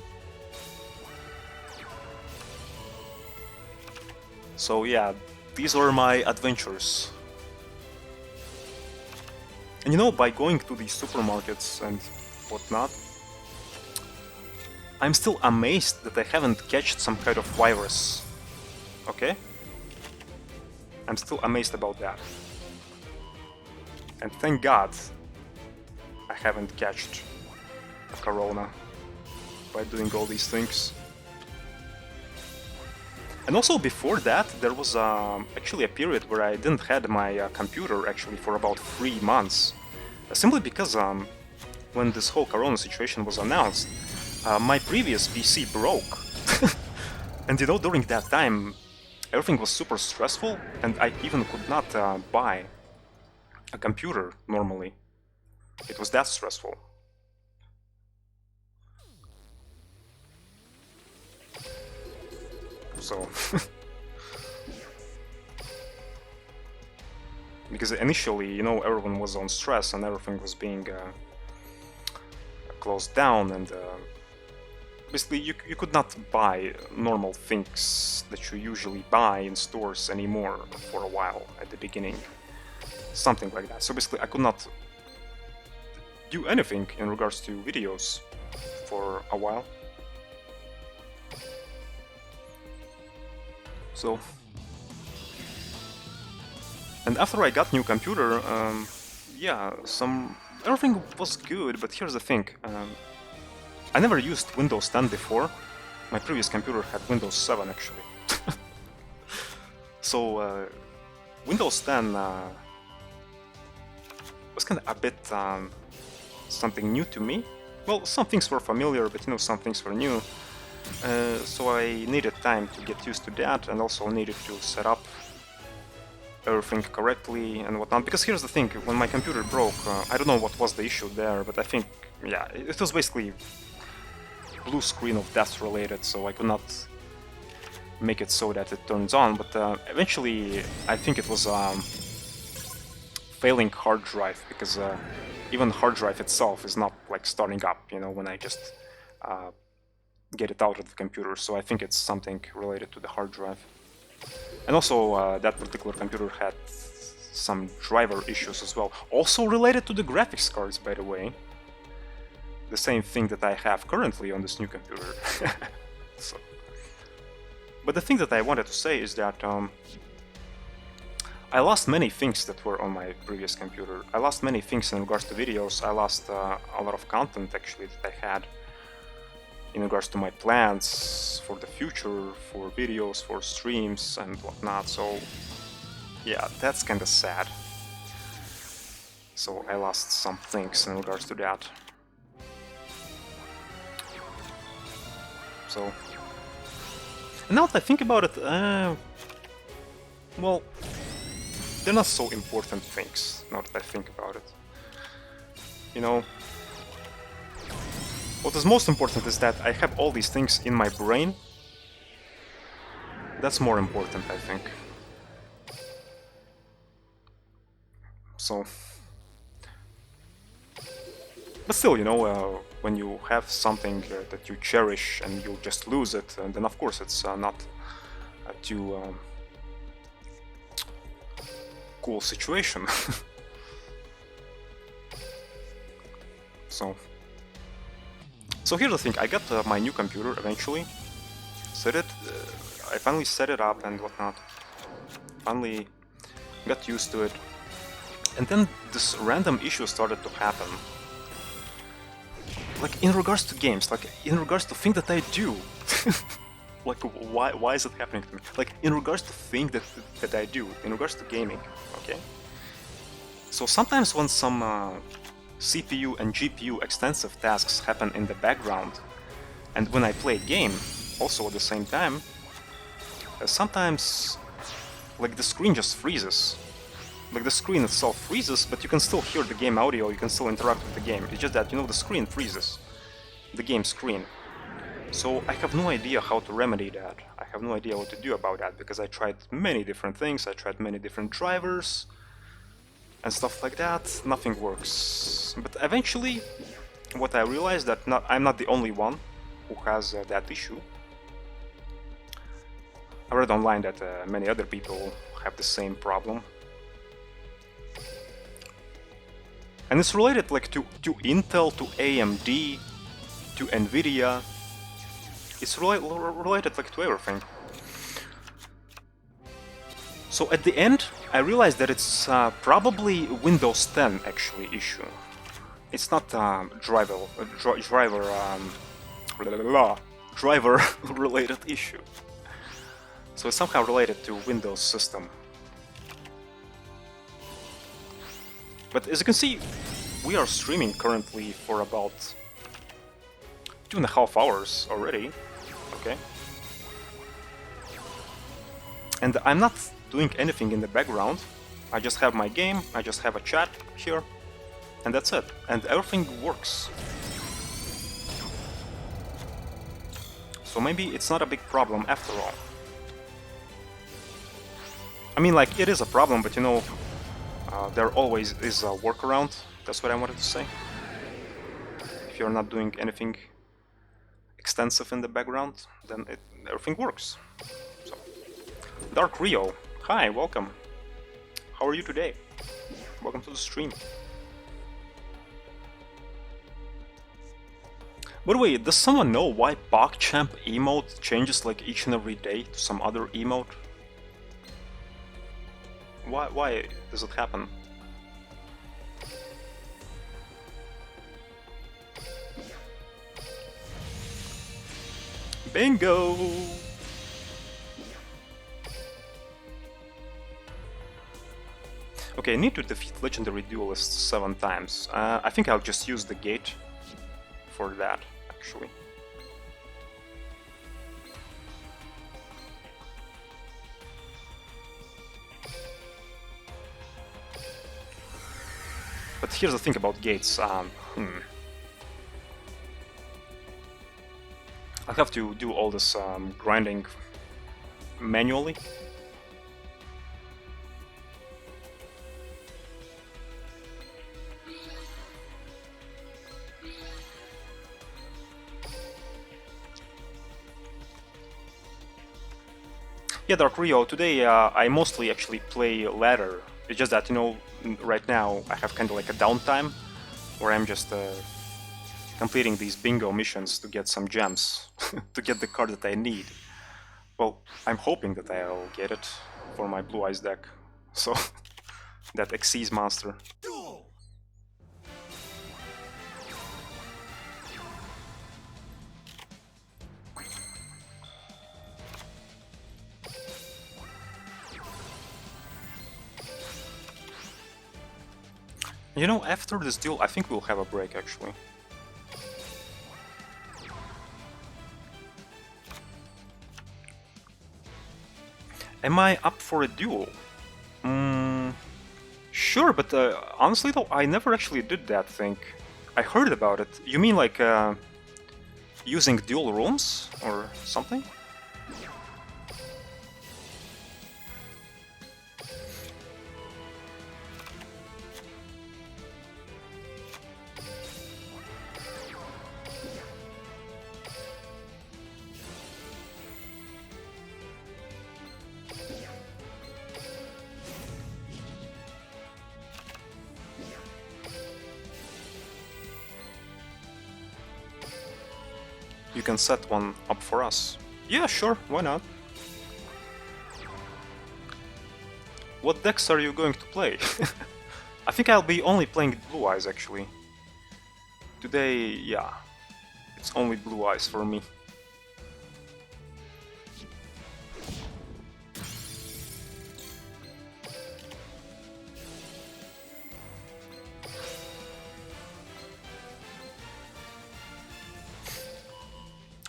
So yeah, these were my adventures. And you know, by going to these supermarkets and whatnot, I'm still amazed that I haven't catched some kind of virus. Okay? I'm still amazed about that. And thank God I haven't catched a corona by doing all these things. And also before that, there was actually a period where I didn't have my computer actually for about 3 months. Simply because when this whole corona situation was announced, my previous PC broke. And you know, during that time, everything was super stressful, and I even could not buy a computer normally. It was that stressful. So because initially, you know, everyone was on stress and everything was being closed down, and basically you could not buy normal things that you usually buy in stores anymore for a while at the beginning. Something like that. So basically I could not do anything in regards to videos for a while. So, and after I got new computer, yeah, everything was good, but here's the thing. I never used Windows 10 before. My previous computer had Windows 7 actually. So Windows 10 was kind of a bit something new to me. Well, some things were familiar, but you know, some things were new. So I needed time to get used to that, and also needed to set up everything correctly and whatnot. Because here's the thing, when my computer broke, I don't know what was the issue there, but I think, yeah, it was basically blue screen of death related, so I could not make it so that it turns on. But eventually, I think it was failing hard drive, because even hard drive itself is not like starting up, you know, when I just get it out of the computer. So I think it's something related to the hard drive. And also that particular computer had some driver issues as well, also related to the graphics cards, by the way. The same thing that I have currently on this new computer. So. But the thing that I wanted to say is that I lost many things that were on my previous computer. I lost many things in regards to videos. I lost a lot of content actually that I had in regards to my plans for the future, for videos, for streams and whatnot. So yeah, that's kind of sad. So I lost some things in regards to that. So, and now that I think about it, well, they're not so important things, now that I think about it. You know, what is most important is that I have all these things in my brain. That's more important, I think. So, but still, you know, when you have something that you cherish and you just lose it, and then of course it's not a too cool situation. So here's the thing, I got my new computer eventually, I finally set it up and whatnot, finally got used to it, and then this random issue started to happen. Like in regards to games, like in regards to things that I do. Like why is it happening to me? Like in regards to things that I do, in regards to gaming, okay? So sometimes when some CPU and GPU extensive tasks happen in the background, and when I play a game, also at the same time, sometimes like the screen just freezes. Like the screen itself freezes, but you can still hear the game audio, you can still interact with the game. It's just that, you know, the screen freezes. The game screen. So I have no idea how to remedy that. I have no idea what to do about that, because I tried many different things, I tried many different drivers and stuff like that. Nothing works. But eventually, what I realized that I'm not the only one who has that issue. I read online that many other people have the same problem. And it's related like to Intel, to AMD, to Nvidia. It's related like to everything. So at the end, I realized that it's probably Windows 10 actually issue. It's not driver related issue. So it's somehow related to Windows system. But as you can see, we are streaming currently for about 2.5 hours already, okay? And I'm not doing anything in the background. I just have my game, I just have a chat here, And that's it. And everything works. So maybe it's not a big problem after all. I mean, like, it is a problem, but you know, there always is a workaround. That's what I wanted to say. If you're not doing anything extensive in the background, then everything works. So, Dark Rio, hi, welcome. How are you today? Welcome to the stream. By the way, does someone know why PogChamp emote changes like each and every day to some other emote? Why does it happen? Bingo! Okay, I need to defeat legendary duelists 7 times. I think I'll just use the gate for that, actually. But here's the thing about gates. I'll have to do all this grinding manually. Yeah, Dark Rio, today I mostly actually play ladder. It's just that, you know, right now I have kind of like a downtime where I'm just completing these bingo missions to get some gems, to get the card that I need. Well, I'm hoping that I'll get it for my Blue Eyes deck. So, that Xyz monster. Duel. You know, after this duel, I think we'll have a break, actually. Am I up for a duel? Sure, but honestly though, I never actually did that thing. I heard about it. You mean like using dual rooms or something? You can set one up for us. Yeah, sure, why not? What decks are you going to play? I think I'll be only playing Blue Eyes, actually. Today, yeah, it's only Blue Eyes for me.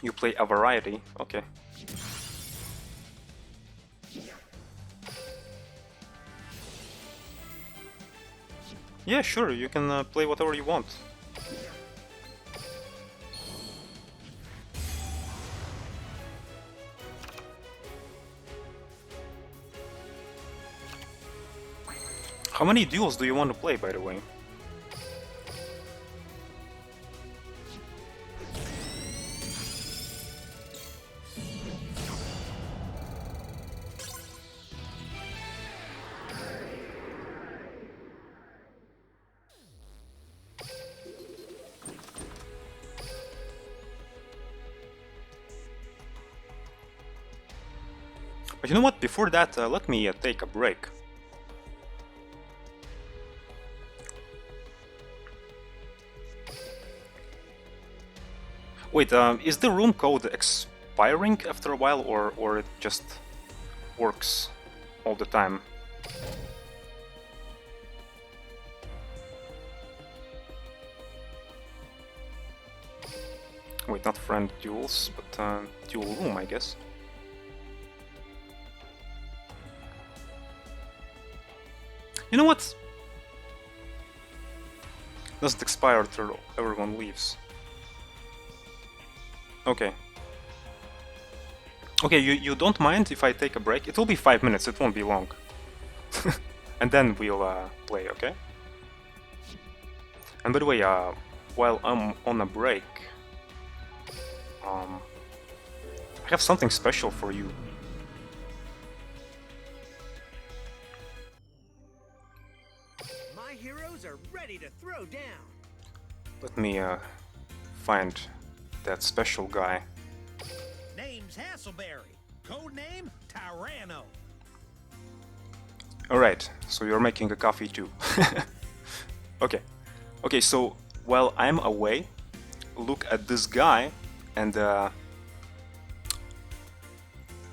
You play a variety, okay. Yeah, sure, you can play whatever you want. How many duels do you want to play, by the way? But you know what, before that, let me take a break. Wait, is the room code expiring after a while, or it just works all the time? Wait, not friend duels, but dual room, I guess. You know what? Doesn't expire till everyone leaves. Okay. Okay, you don't mind if I take a break? It will be 5 minutes, it won't be long. And then we'll play, okay? And by the way, while I'm on a break, I have something special for you. My heroes are ready to throw down. Let me find that special guy. Name's Hasselberry. Codename Tyranno. Alright, so you're making a coffee too. Okay. Okay, so while I'm away, look at this guy and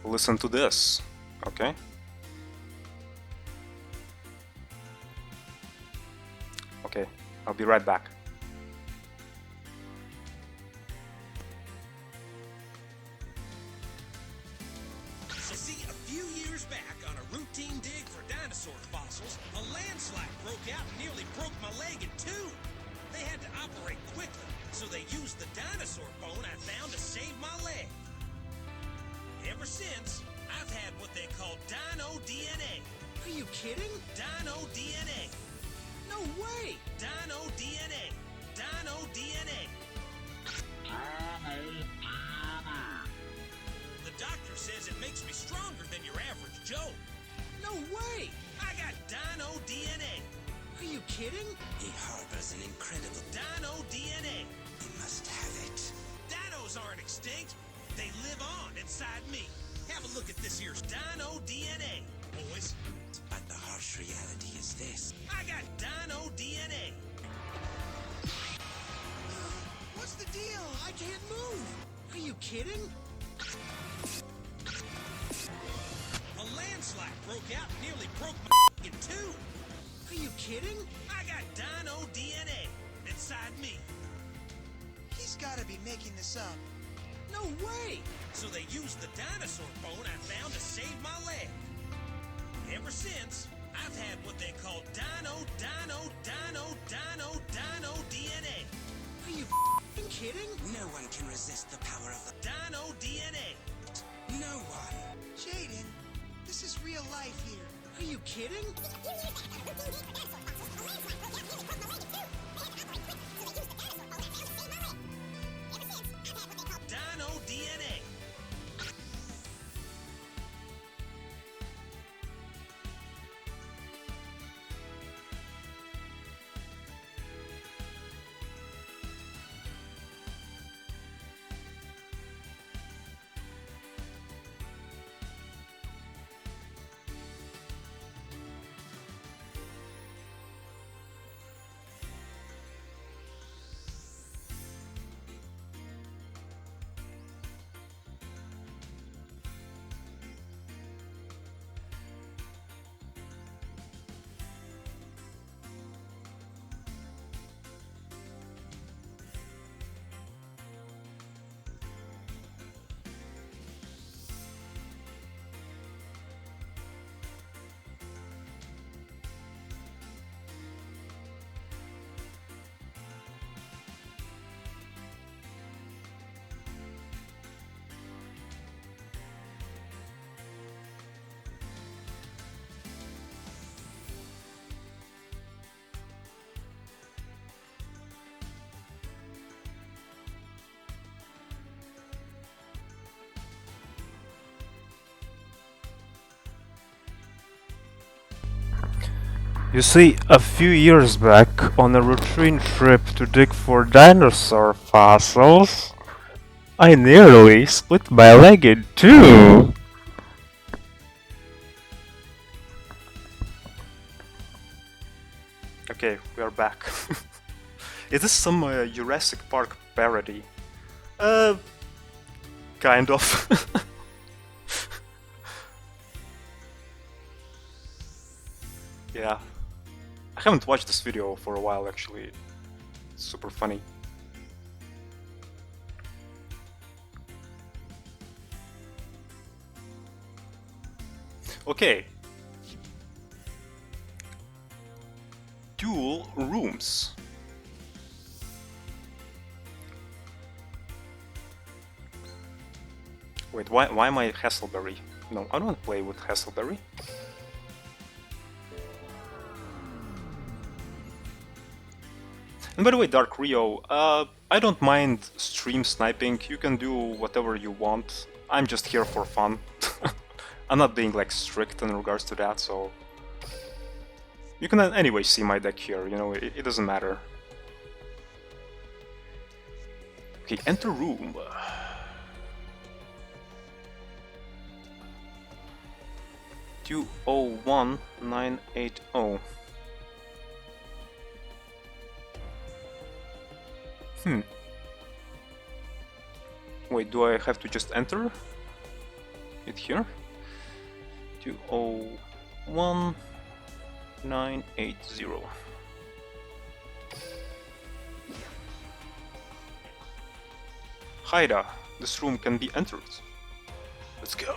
listen to this, okay? Okay, I'll be right back. You see, a few years back on a routine dig for dinosaur fossils, a landslide broke out and nearly broke my leg in two. They had to operate quickly, so they used the dinosaur bone I found to save my leg. Ever since, I've had what they call dino DNA. Are you kidding? Dino DNA. No way! Dino DNA. Dino DNA. The doctor says it makes me stronger than your average Joe. No way! I got Dino DNA. Are you kidding? He harbors an incredible... Dino DNA. He must have it. Dinos aren't extinct. They live on inside me. Have a look at this here's Dino DNA, boys. But the harsh reality is this. I got Dino DNA. What's the deal? I can't move. Are you kidding? A landslide broke out and nearly broke my in two. Are you kidding? I got Dino DNA inside me. He's gotta be making this up. No way! So they used the dinosaur bone I found to save my leg. Ever since, I've had what they call Dino DNA. Are you kidding? No one can resist the power of the... Dino DNA. No one. Jaden, this is real life here. Are you kidding? Dino DNA. You see, a few years back, on a routine trip to dig for dinosaur fossils, I nearly split my leg in two. Okay, we are back. Is this some Jurassic Park parody? Kind of. Yeah. I haven't watched this video for a while actually. It's super funny. Okay. Duel rooms. Wait, why am I Hasselberry? No, I don't want to play with Hasselberry. And by the way, Dark Rio, I don't mind stream sniping. You can do whatever you want. I'm just here for fun. I'm not being like strict in regards to that, so you can anyway see my deck here. You know, it doesn't matter. Okay, enter room. 201980. Wait, do I have to just enter it here? 201980. Haida, this room can be entered. Let's go.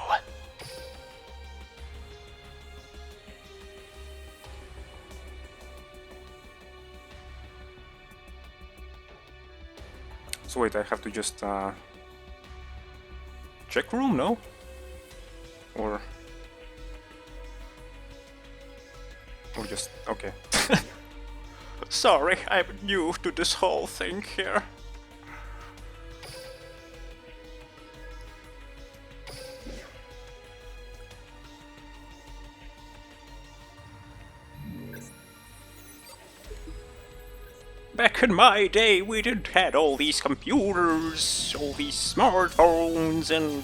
So wait, I have to just check room, no? Or just okay. Sorry, I'm new to this whole thing here. Back in my day, we didn't had all these computers, all these smartphones, and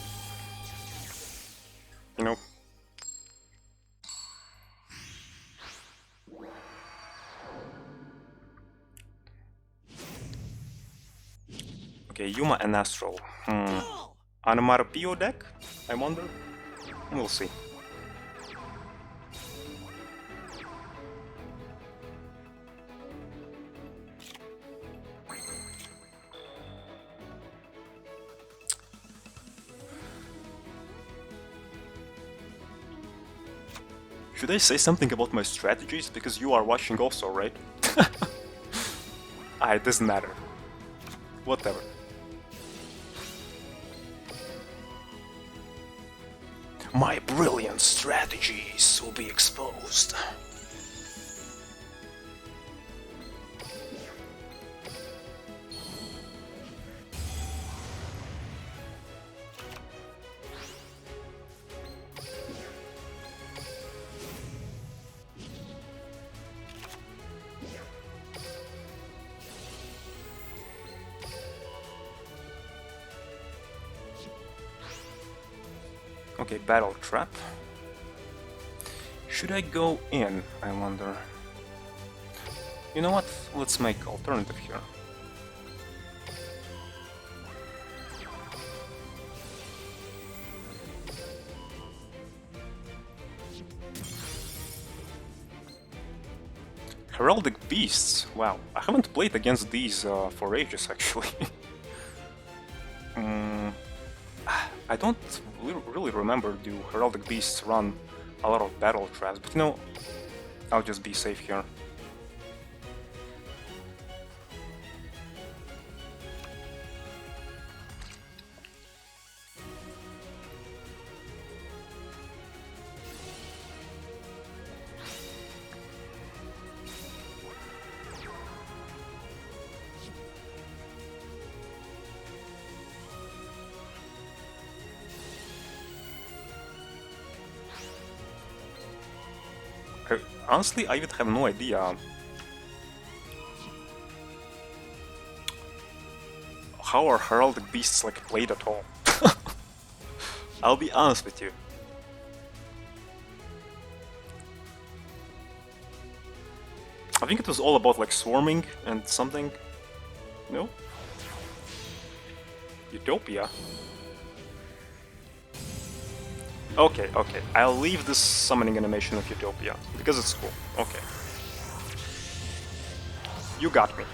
you know. Okay, Yuma and Astral. Onomatopoeia deck? I wonder. We'll see. Should I say something about my strategies? Because you are watching also, right? It doesn't matter. Whatever. My brilliant strategies will be exposed. Okay, battle trap. Should I go in, I wonder? You know what? Let's make alternative here. Heraldic Beasts. Wow, I haven't played against these for ages, actually. I don't really remember do Heraldic Beasts run a lot of battle traps, but you know, I'll just be safe here. Honestly, I would have no idea how are Heraldic Beasts like played at all. I'll be honest with you. I think it was all about like swarming and something. No? Utopia. Okay, okay. I'll leave this summoning animation of Utopia, because it's cool. Okay. You got me.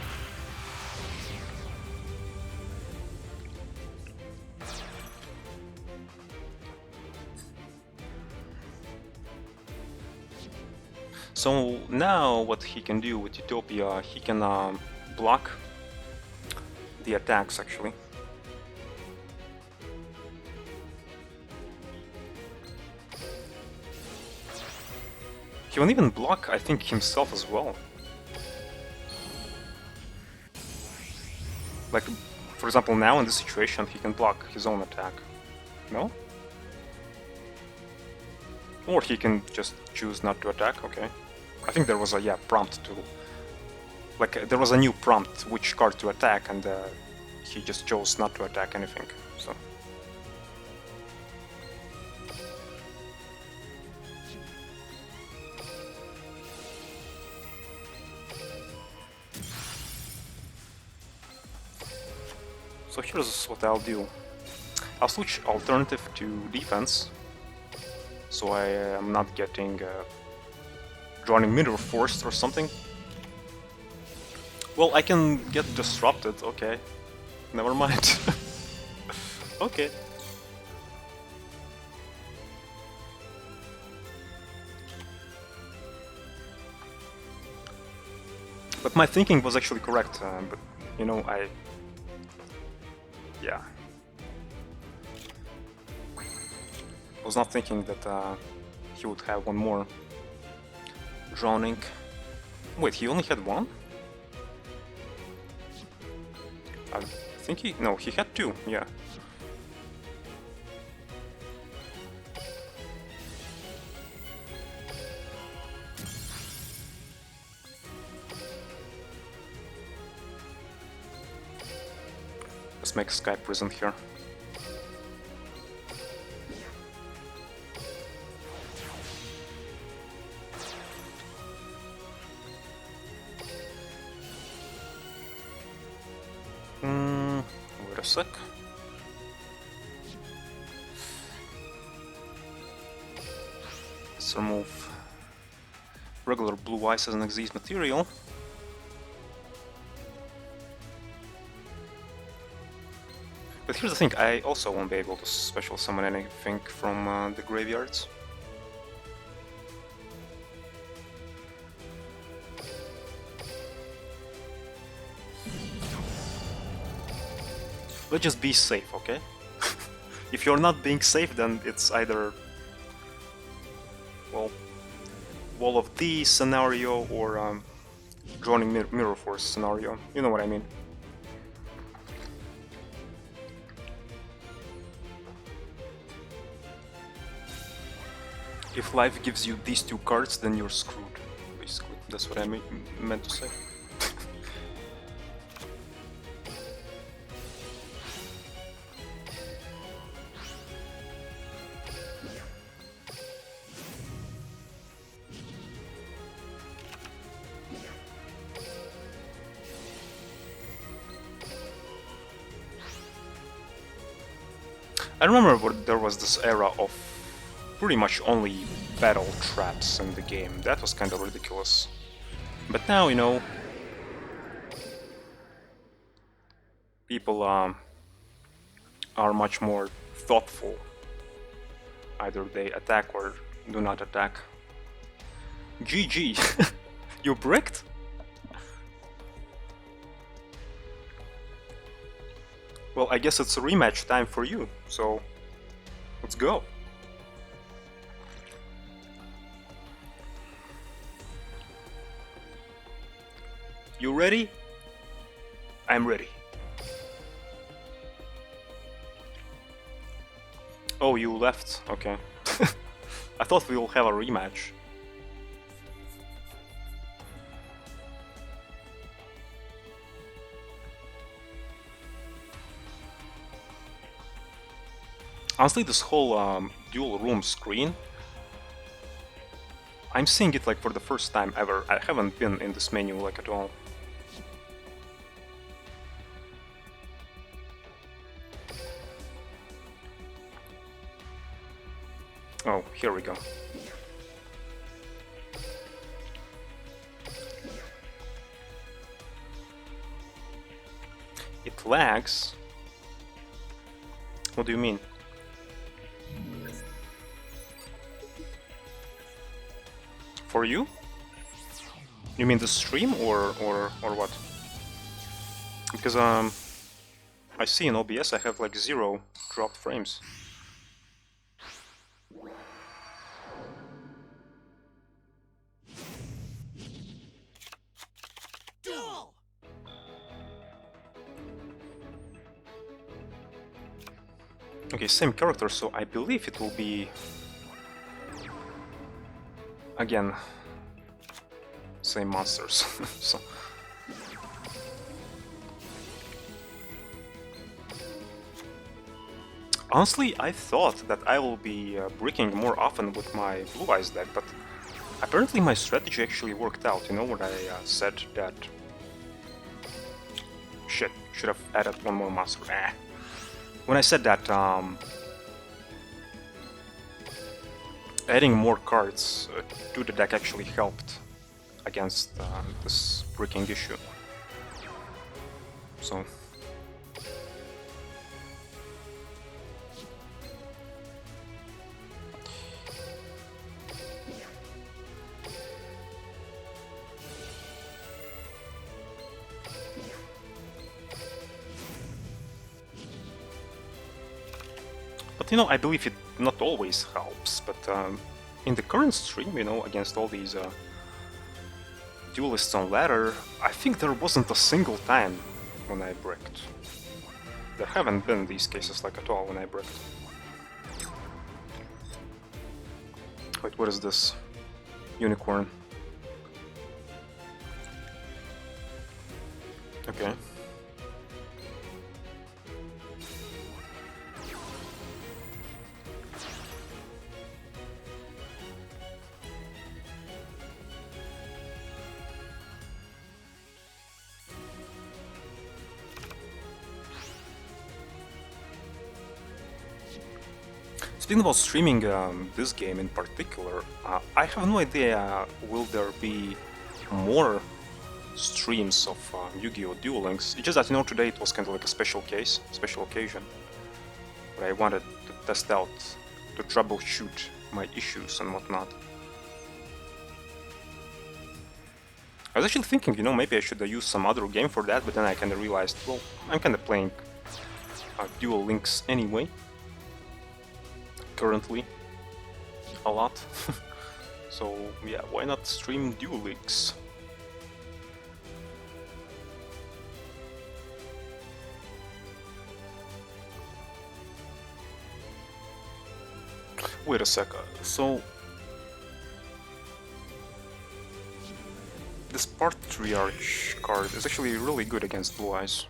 So now what he can do with Utopia, he can block the attacks actually. He won't even block, I think, himself as well. Like, for example, now in this situation, he can block his own attack. No? Or he can just choose not to attack, okay. I think there was a, yeah, prompt to... Like, there was a new prompt which card to attack, and he just chose not to attack anything, so... So here's what I'll do. I'll switch alternative to defense, so I am not getting drawing mirror forced or something. Well, I can get disrupted, okay. Never mind. Okay. But my thinking was actually correct, but you know, yeah. I was not thinking that he would have one more drowning. Wait, he only had one? I think he... no, he had two, yeah. Let's make Sky Prison here. Wait a sec. Let's remove regular blue ice as an exist material. But here's the thing, I also won't be able to special summon anything from the graveyards. Let's just be safe, okay? If you're not being safe, then it's either... well... Wall of D scenario or Drowning Mirror Force scenario. You know what I mean. If life gives you these two cards, then you're screwed, basically. That's what I meant to say. I remember there was this era of pretty much only battle traps in the game. That was kind of ridiculous. But now, you know, people are much more thoughtful. Either they attack or do not attack. GG! You bricked? Well, I guess it's a rematch time for you, so let's go. You ready? I'm ready. Oh, you left. Okay. I thought we will have a rematch. Honestly, this whole dual room screen, I'm seeing it like for the first time ever. I haven't been in this menu like at all. Oh, here we go. It lags? What do you mean? For you? You mean the stream or what? Because I see in OBS I have like 0 dropped frames. Okay, same character, so I believe it will be again same monsters. So honestly, I thought that I will be bricking more often with my Blue Eyes deck, but apparently my strategy actually worked out. You know what I said that... Shit, should have added one more monster. When I said that adding more cards to the deck actually helped against this bricking issue. So... But you know, I believe it not always helps, but in the current stream, you know, against all these duelists on ladder, I think there wasn't a single time when I bricked. There haven't been these cases like at all when I bricked. Wait, what is this? Unicorn. Okay. Speaking about streaming this game in particular, I have no idea will there be more streams of Yu-Gi-Oh! Duel Links. It's just that, you know, today it was kind of like a special case, special occasion, where I wanted to test out, to troubleshoot my issues and whatnot. I was actually thinking, you know, maybe I should use some other game for that, but then I kind of realized, well, I'm kind of playing Duel Links anyway. Currently a lot. So yeah, why not stream Duel Links? Wait a sec, so this Patriarch card is actually really good against Blue Eyes.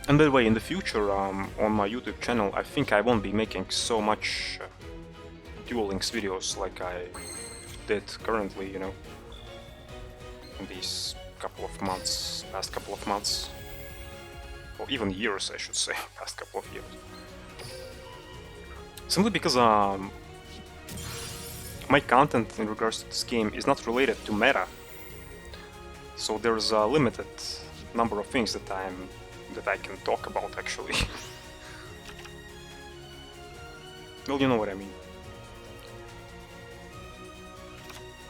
And by the way, in the future, on my YouTube channel, I think I won't be making so much Duel Links videos like I did currently, you know, in these couple of months, past couple of months, or even years, I should say, past couple of years. Simply because my content in regards to this game is not related to meta, so there's a limited number of things that I can talk about, actually. Well, you know what I mean.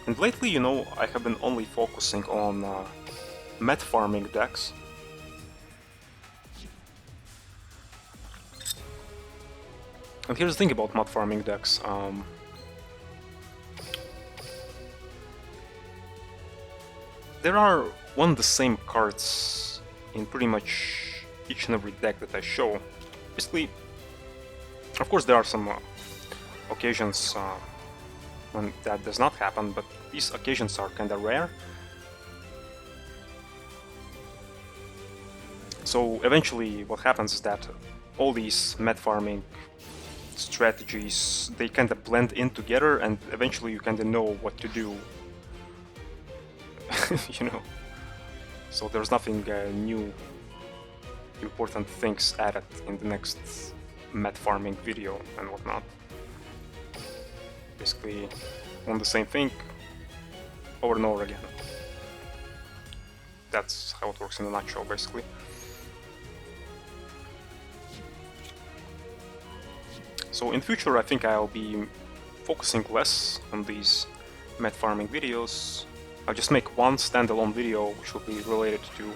And lately, you know, I have been only focusing on met farming decks. And here's the thing about mod farming decks. There are one and the same cards in pretty much each and every deck that I show. Basically, of course there are some occasions when that does not happen, but these occasions are kinda rare. So eventually what happens is that all these met farming strategies, they kinda blend in together, and eventually you kinda know what to do. You know? So there's nothing new, important things added in the next met farming video and whatnot. Basically, on the same thing over and over again. That's how it works in a nutshell, basically. So in future, I think I'll be focusing less on these met farming videos. I'll just make one standalone video which will be related to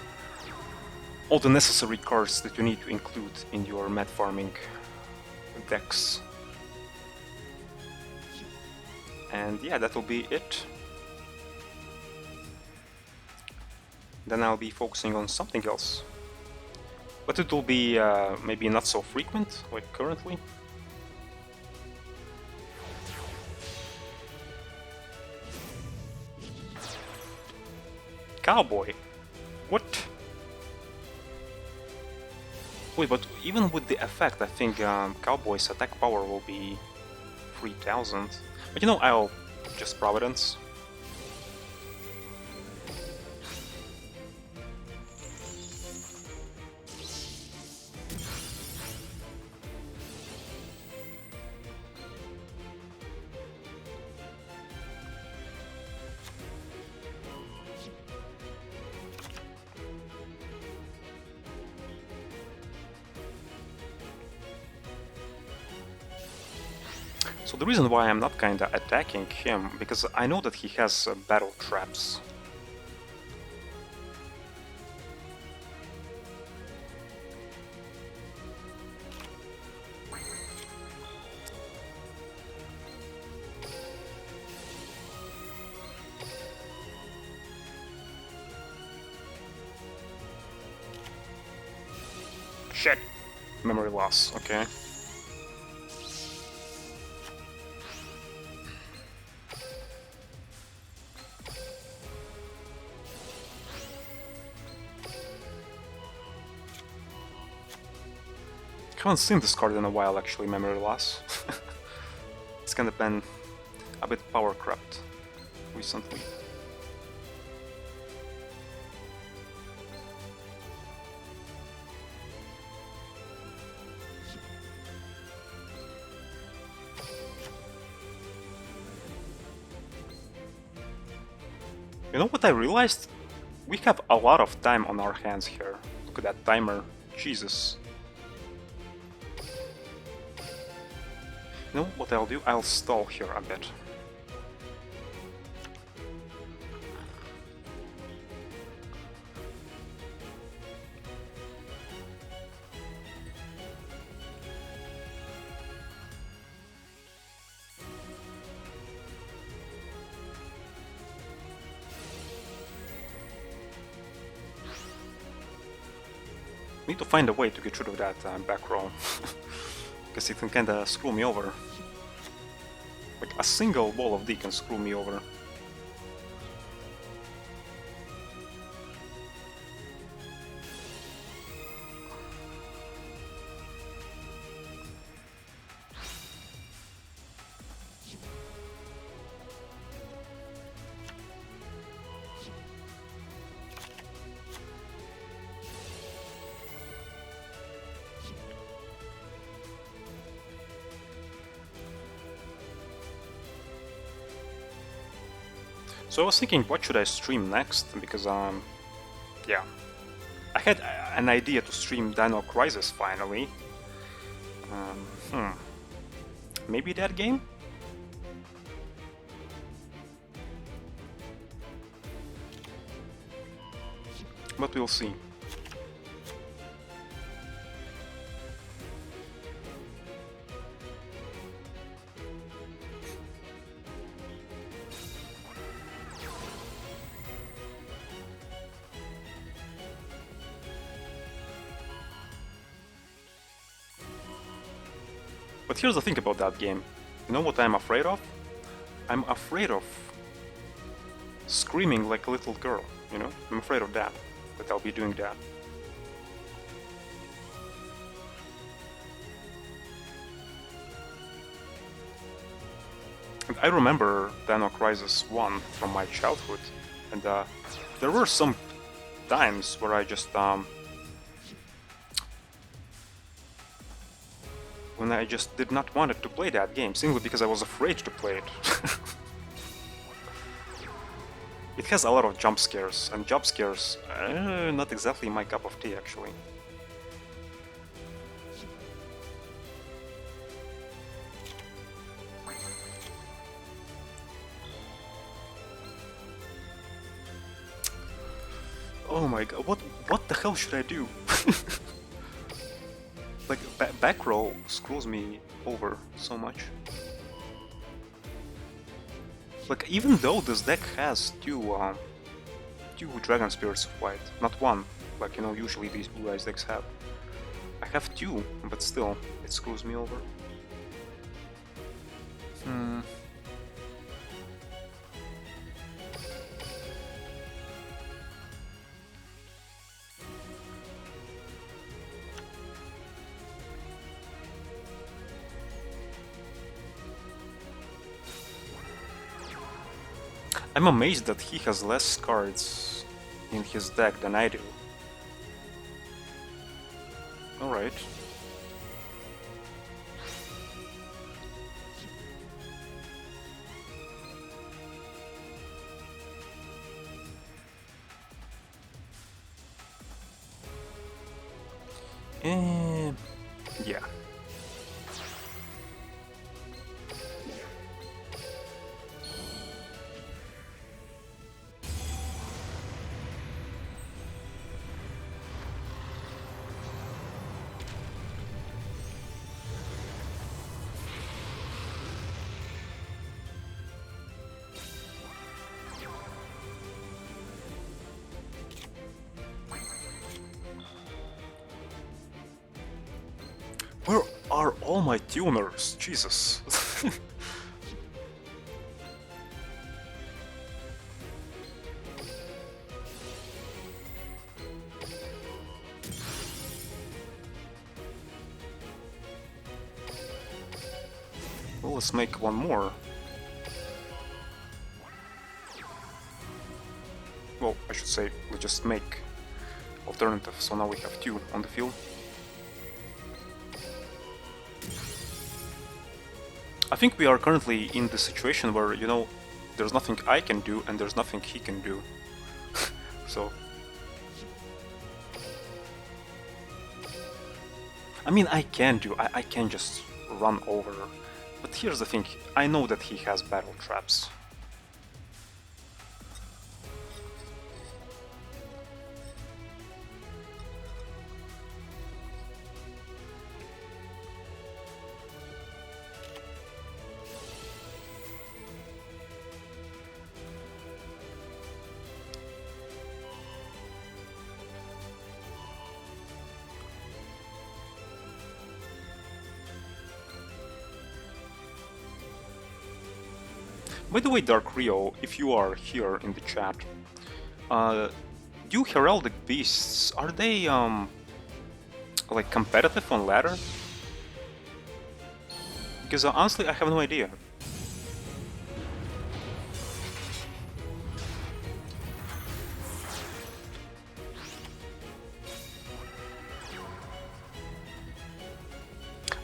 all the necessary cards that you need to include in your met farming decks. And yeah, that'll be it. then I'll be focusing on something else. But it will be maybe not so frequent, like currently. Cowboy? What? Wait, but even with the effect, I think Cowboy's attack power will be 3000. But you know, I'll just Providence. So the reason why I'm not kinda attacking him, because I know that he has battle traps. Shit! Memory loss, okay. Haven't seen this card in a while, actually, memory loss. It's kind of been a bit power crept recently. You know what I realized? We have a lot of time on our hands here. Look at that timer. Jesus. You know what I'll do? I'll stall here a bit. Need to find a way to get rid of that back row. Because it can kinda screw me over. Like a single ball of D can screw me over. So I was thinking, what should I stream next? Because, yeah. I had an idea to stream Dino Crisis finally. Maybe that game? But we'll see. But here's the thing about that game. You know what I'm afraid of? I'm afraid of screaming like a little girl, you know? I'm afraid of that I'll be doing that. And I remember Dino Crisis 1 from my childhood, and there were some times where I just when I just did not want to play that game, simply because I was afraid to play it. It has a lot of jump scares, and jump scares not exactly my cup of tea, actually. Oh my god, what the hell should I do? Like, back row screws me over so much. Like, even though this deck has two 2 Dragon Spirits of White, not 1, like, you know, usually these Blue Eyes decks have. I have 2, but still, it screws me over. I'm amazed that he has less cards in his deck than I do. Alright. Yeah. Where are all my tuners? Jesus. Well, let's make one more. Well, I should say, we just make alternative, so now we have 2 on the field. I think we are currently in the situation where, you know, there's nothing I can do and there's nothing he can do. So... I mean, I can just run over. But here's the thing, I know that he has battle traps. By the way, Dark Rio, if you are here in the chat, do Heraldic Beasts, are they, like, competitive on ladder? Because honestly, I have no idea.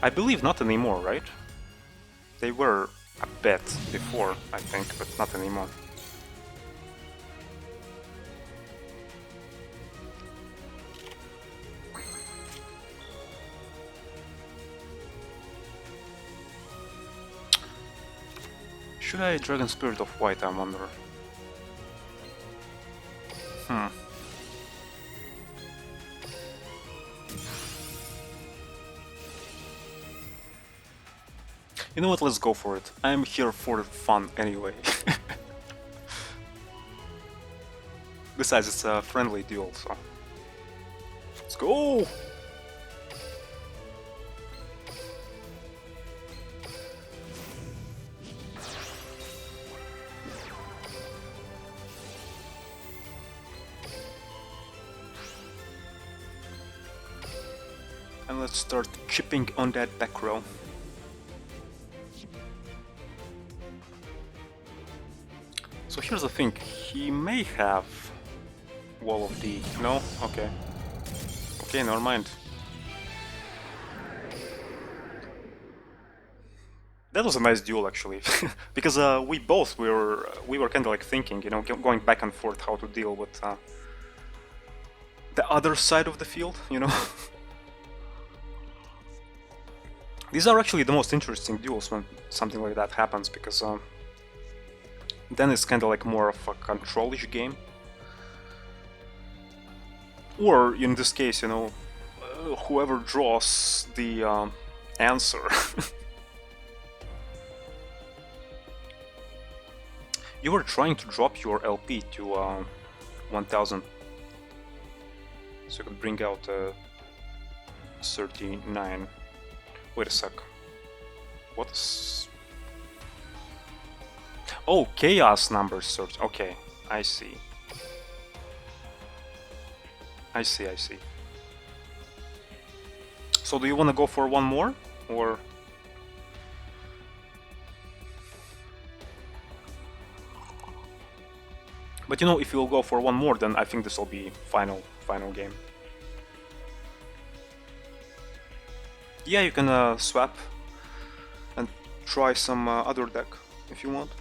I believe not anymore, right? They were a bit before, I think, but not anymore. Should I Dragon Spirit of White, I wonder? You know what, let's go for it. I'm here for fun anyway. Besides, it's a friendly duel, so... Let's go! And let's start chipping on that back row. So here's the thing, he may have Wall of D. No? Okay. Okay, never mind. That was a nice duel actually, because we were kind of like thinking, you know, going back and forth how to deal with the other side of the field, you know. These are actually the most interesting duels when something like that happens, because then it's kind of like more of a control-ish game. Or, in this case, you know, whoever draws the answer. You were trying to drop your LP to 1000. So you could bring out 39. Wait a sec. What is... Oh, chaos numbers search. Okay, I see. I see. So do you want to go for one more, or... But you know, if you'll go for one more, then I think this will be final game. Yeah, you can swap and try some other deck if you want.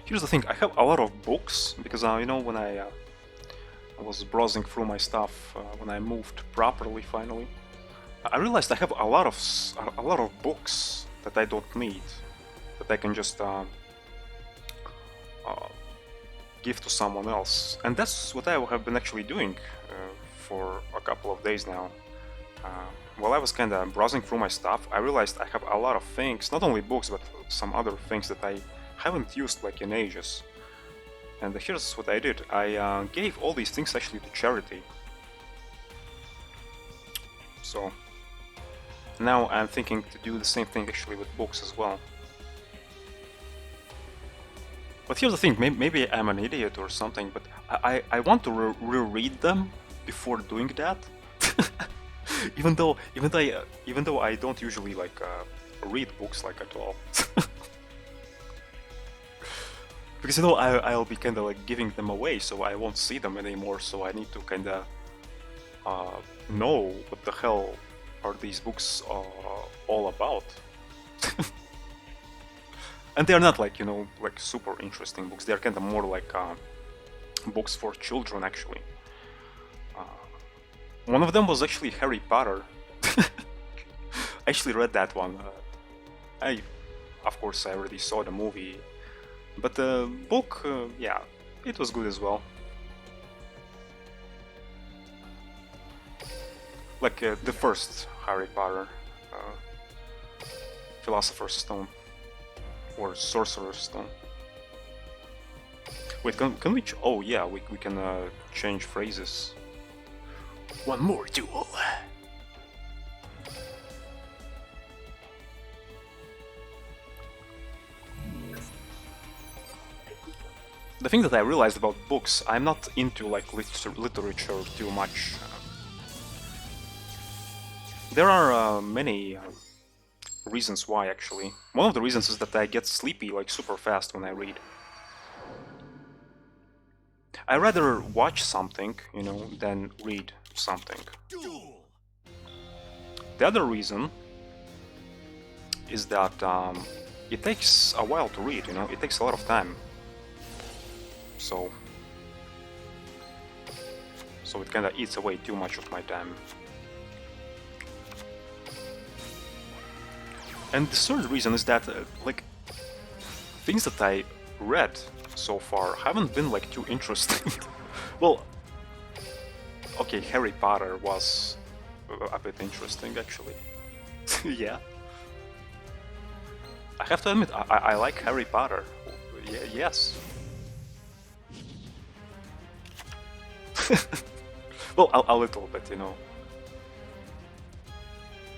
Here's the thing, I have a lot of books, because you know, when I was browsing through my stuff when I moved properly finally, I realized I have a lot of books that I don't need, that I can just give to someone else, and that's what I have been actually doing for a couple of days now. While I was kind of browsing through my stuff, I realized I have a lot of things, not only books, but some other things that I haven't used like in ages. And here's what I did. I gave all these things actually to charity. So now I'm thinking to do the same thing actually with books as well. But here's the thing, maybe I'm an idiot or something, but I want to reread them before doing that. even though I don't usually like read books like at all. Because you know, I'll be kinda like giving them away, so I won't see them anymore, so I need to kinda know what the hell are these books all about. And they're not like, you know, like super interesting books, they're kinda more like books for children actually. One of them was actually Harry Potter. I actually read that one. Of course I already saw the movie. But the book, yeah, it was good as well. Like the first Harry Potter, Philosopher's Stone, or Sorcerer's Stone. Wait, can we? Oh yeah, we can change phrases. One more duel. The thing that I realized about books, I'm not into like literature too much. There are many reasons why actually. One of the reasons is that I get sleepy like super fast when I read. I rather watch something, you know, than read something. Duel. The other reason is that it takes a while to read, you know, it takes a lot of time. So it kinda eats away too much of my time. And the third reason is that, like, things that I read so far haven't been, like, too interesting. Well, okay, Harry Potter was a bit interesting, actually. Yeah. I have to admit, I like Harry Potter. Yes. Well, a little bit, you know.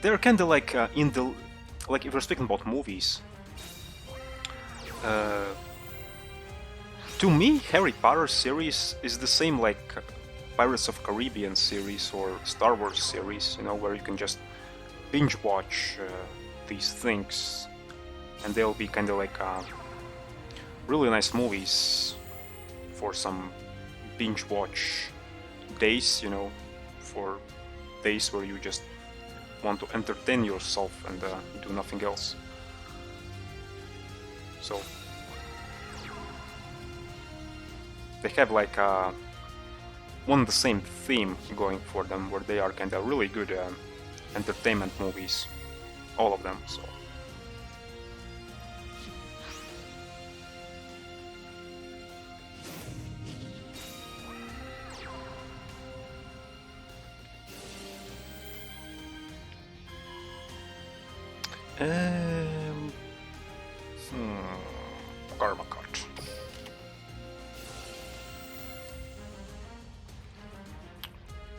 They're kinda like in the... Like, if we're speaking about movies... to me, Harry Potter series is the same like Pirates of Caribbean series or Star Wars series, you know, where you can just binge watch these things, and they'll be kinda like really nice movies for some binge watch days, you know, for days where you just want to entertain yourself and do nothing else. So they have like one and the same theme going for them, where they are kind of really good entertainment movies, all of them. So Um, Karma card.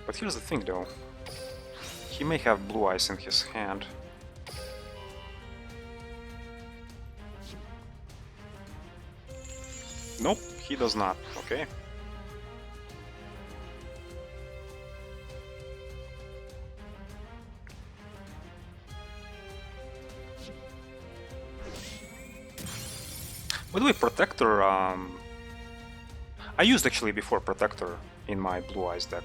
But here's the thing though. He may have blue eyes in his hand. Nope, he does not. Okay. By the way, Protector, I used actually before Protector in my Blue Eyes deck.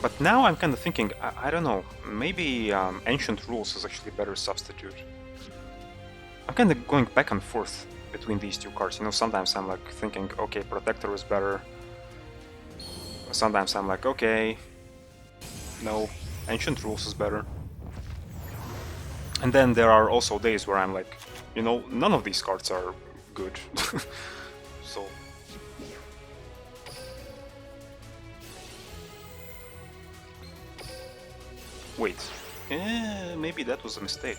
But now I'm kind of thinking, I don't know, maybe Ancient Rules is actually a better substitute. I'm kind of going back and forth between these two cards, you know, sometimes I'm like thinking, okay, Protector is better. Sometimes I'm like, okay, no, Ancient Rules is better. And then there are also days where I'm like, you know, none of these cards are good. So... Wait, maybe that was a mistake.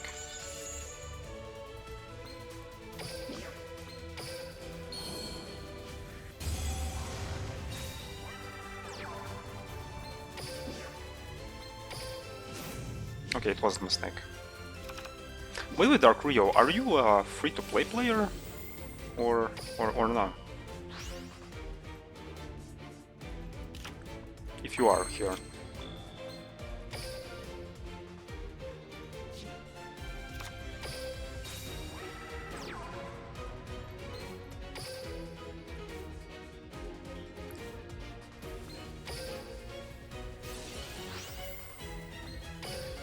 Okay, it was a mistake. By the way, Dark Rio, are you a free-to-play player? Or not? If you are here.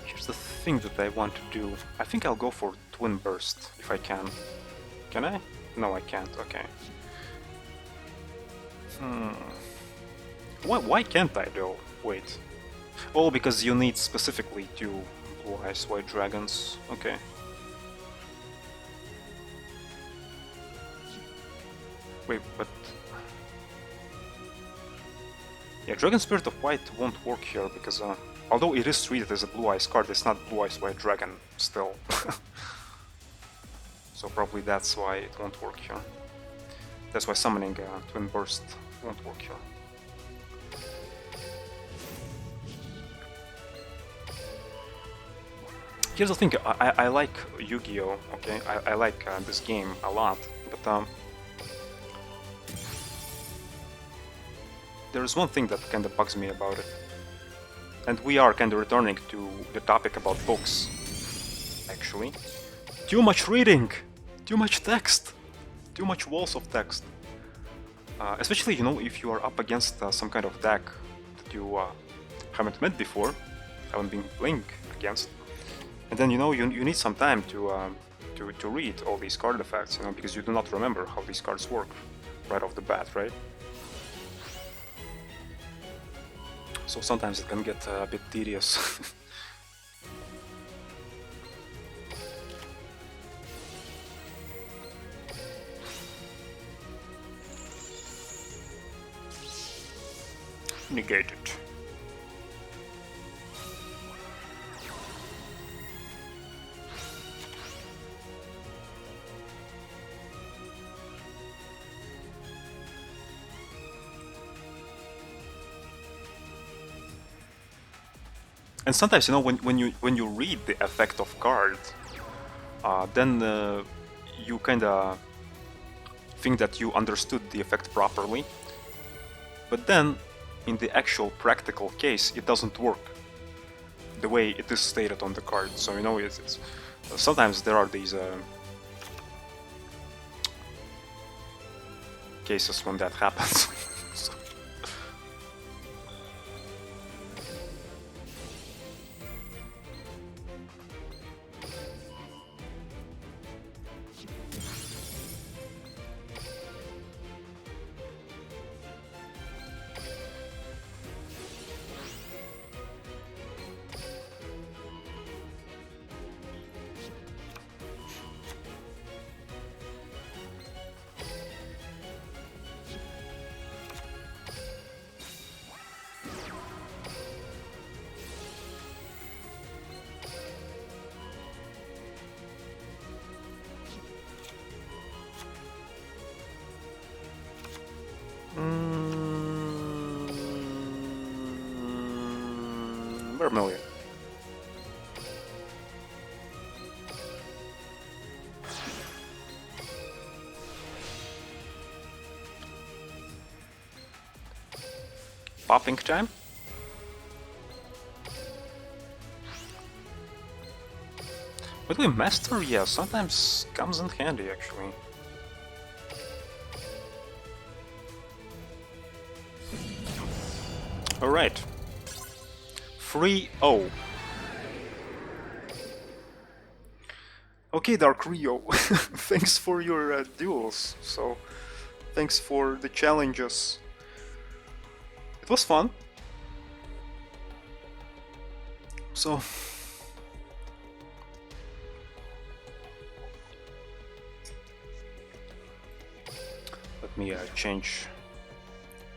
Here's the thing that I want to do. I think I'll go for Twin Burst, if I can. Can I? No, I can't. Okay. Why can't I, though? Wait. Oh, because you need specifically two Blue Eyes White Dragons. Okay. Wait, but... Yeah, Dragon Spirit of White won't work here, because although it is treated as a Blue Eyes card, it's not Blue Eyes White Dragon still. So probably that's why it won't work here. That's why summoning Twin Burst won't work here. Here's the thing, I like Yu-Gi-Oh! Okay, I like this game a lot, but there's one thing that kinda bugs me about it. And we are kinda returning to the topic about books, actually. Too much reading! Too much text! Too much walls of text. Especially, you know, if you are up against some kind of deck that you haven't met before, haven't been playing against. And then, you know, you need some time to read all these card effects, you know, because you do not remember how these cards work right off the bat, right? So sometimes it can get a bit tedious. Negated. And sometimes, you know, when you read the effect of card, then you kinda think that you understood the effect properly, but then in the actual practical case, it doesn't work the way it is stated on the card. So, you know, it's sometimes there are these cases when that happens. So. Vermilion. Popping time. But we master, yeah, sometimes comes in handy actually. Alright. 3-0. Okay, Dark Rio, thanks for your duels, so thanks for the challenges. It was fun. So... let me change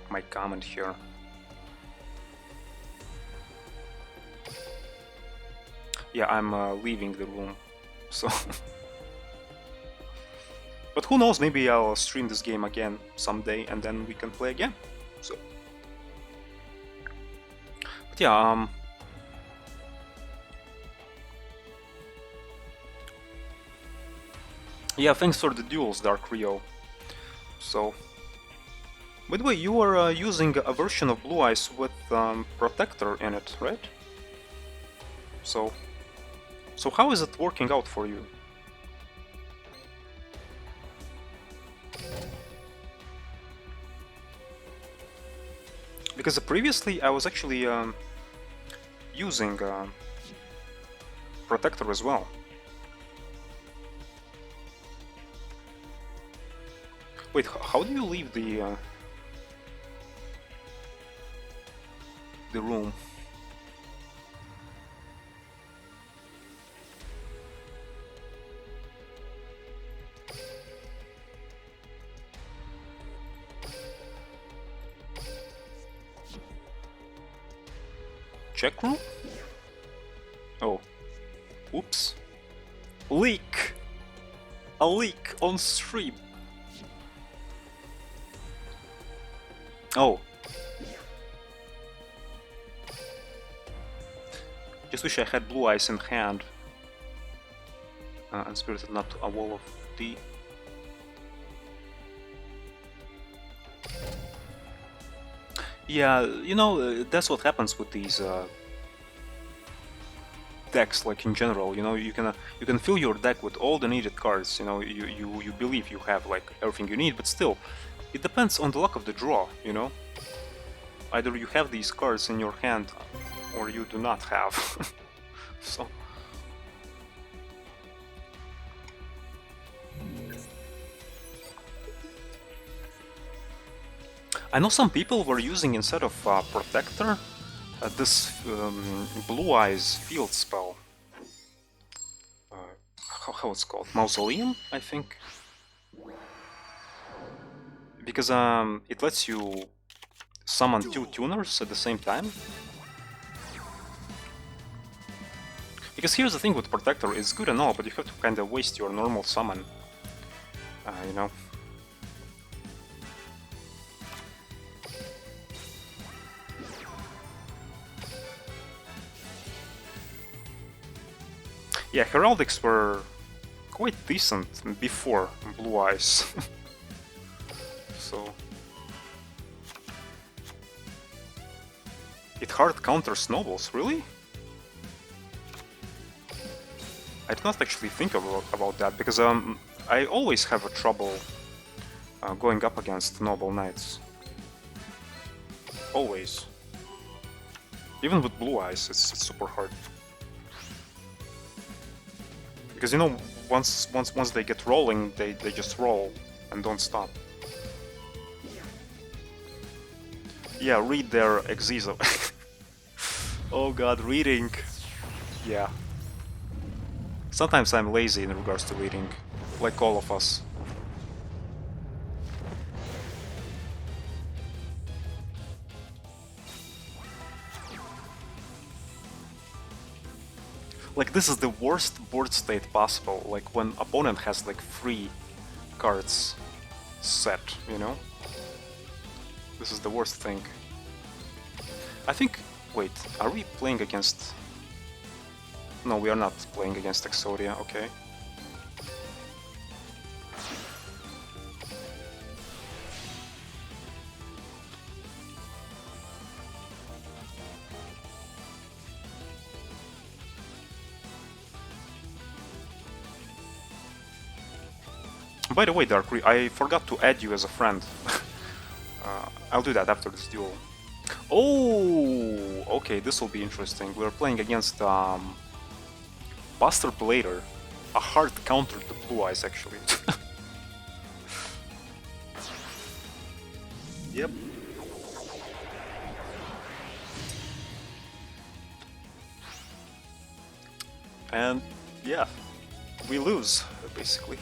my comment here. Yeah, I'm leaving the room, so... but who knows, maybe I'll stream this game again someday and then we can play again, so... but yeah, yeah, thanks for the duels, Dark Rio. So... by the way, you are using a version of Blue Eyes with Protector in it, right? So how is it working out for you? Because previously I was actually using Protector as well. Wait, how do you leave the room? Check room? Oh. Oops. Leak! A leak on stream. Oh. Just wish I had Blue Eyes in hand. And Spirited not a wall of D. Yeah, you know, that's what happens with these decks, like in general. You know, you can fill your deck with all the needed cards. You know, you believe you have like everything you need, but still, it depends on the luck of the draw. You know, either you have these cards in your hand, or you do not have. So. I know some people were using, instead of Protector, this Blue Eyes field spell. How it's called? Mausoleum, I think? Because it lets you summon 2 tuners at the same time. Because here's the thing with Protector, it's good and all, but you have to kind of waste your normal summon. You know? Yeah, Heraldics were quite decent before Blue Eyes. So... it hard counters nobles, really? I did not actually think about that, because I always have a trouble going up against noble knights. Always. Even with Blue Eyes, it's super hard. Because, you know, once they get rolling, they just roll and don't stop. Yeah, read their Exizo. Oh god, reading. Yeah. Sometimes I'm lazy in regards to reading, like all of us. Like, this is the worst board state possible, like when opponent has like 3 cards set, you know? This is the worst thing. I think Wait, are we playing against... No, we are not playing against Exodia, okay. By the way, Darkry, I forgot to add you as a friend. I'll do that after this duel. Oh, okay, this will be interesting. We're playing against Buster Blader, a hard counter to Blue Eyes, actually. Yep. And yeah, we lose, basically.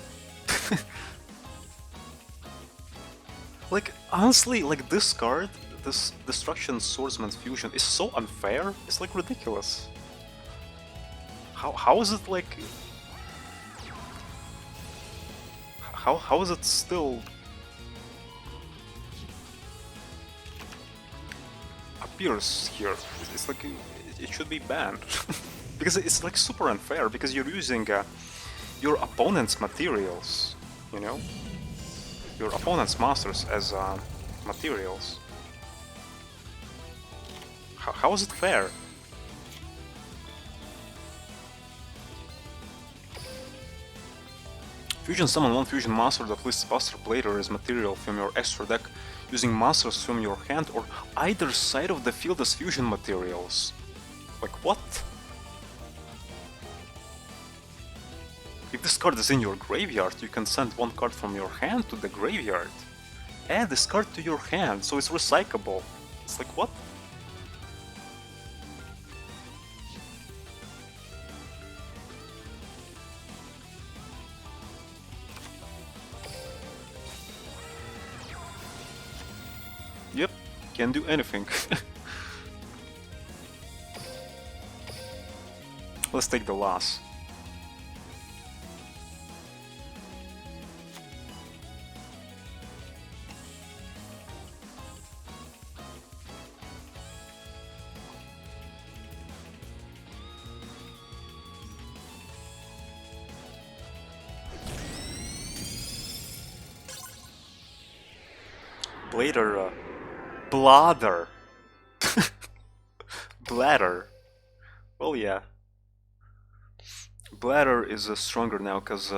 Like, honestly, like this card, this Destruction Swordsman's Fusion is so unfair, it's like ridiculous. How is it like... How is it still... appears here? It's like, it should be banned. Because it's like super unfair, because you're using your opponent's materials, you know? Your opponent's masters as materials. How is it fair? Fusion summon one fusion master that lists Buster Blader as material from your extra deck using monsters from your hand or either side of the field as fusion materials. Like what? If this card is in your graveyard, you can send one card from your hand to the graveyard. Add this card to your hand, so it's recyclable. It's like, what? Yep, can do anything. Let's take the loss. Blader, Bladder. Bladder. Well, yeah. Bladder is stronger now because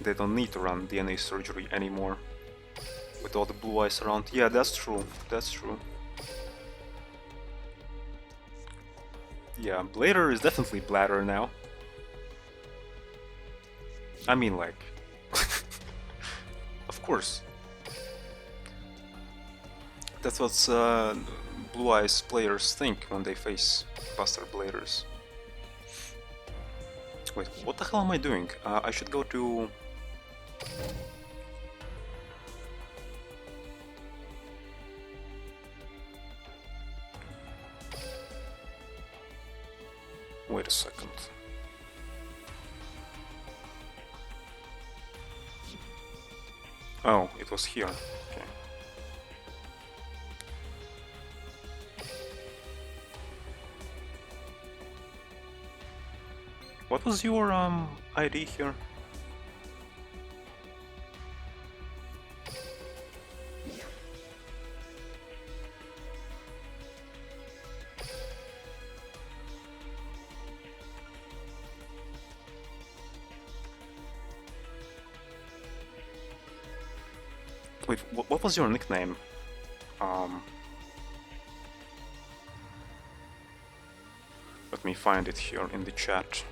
they don't need to run DNA surgery anymore. With all the blue eyes around. Yeah, that's true. That's true. Yeah, Blader is definitely Bladder now. I mean, like... of course. That's what Blue Eyes players think when they face Buster Bladers. Wait, what the hell am I doing? I should go to... Wait a second. Oh, it was here. Okay. What was your ID here? Wait, what was your nickname? Let me find it here in the chat.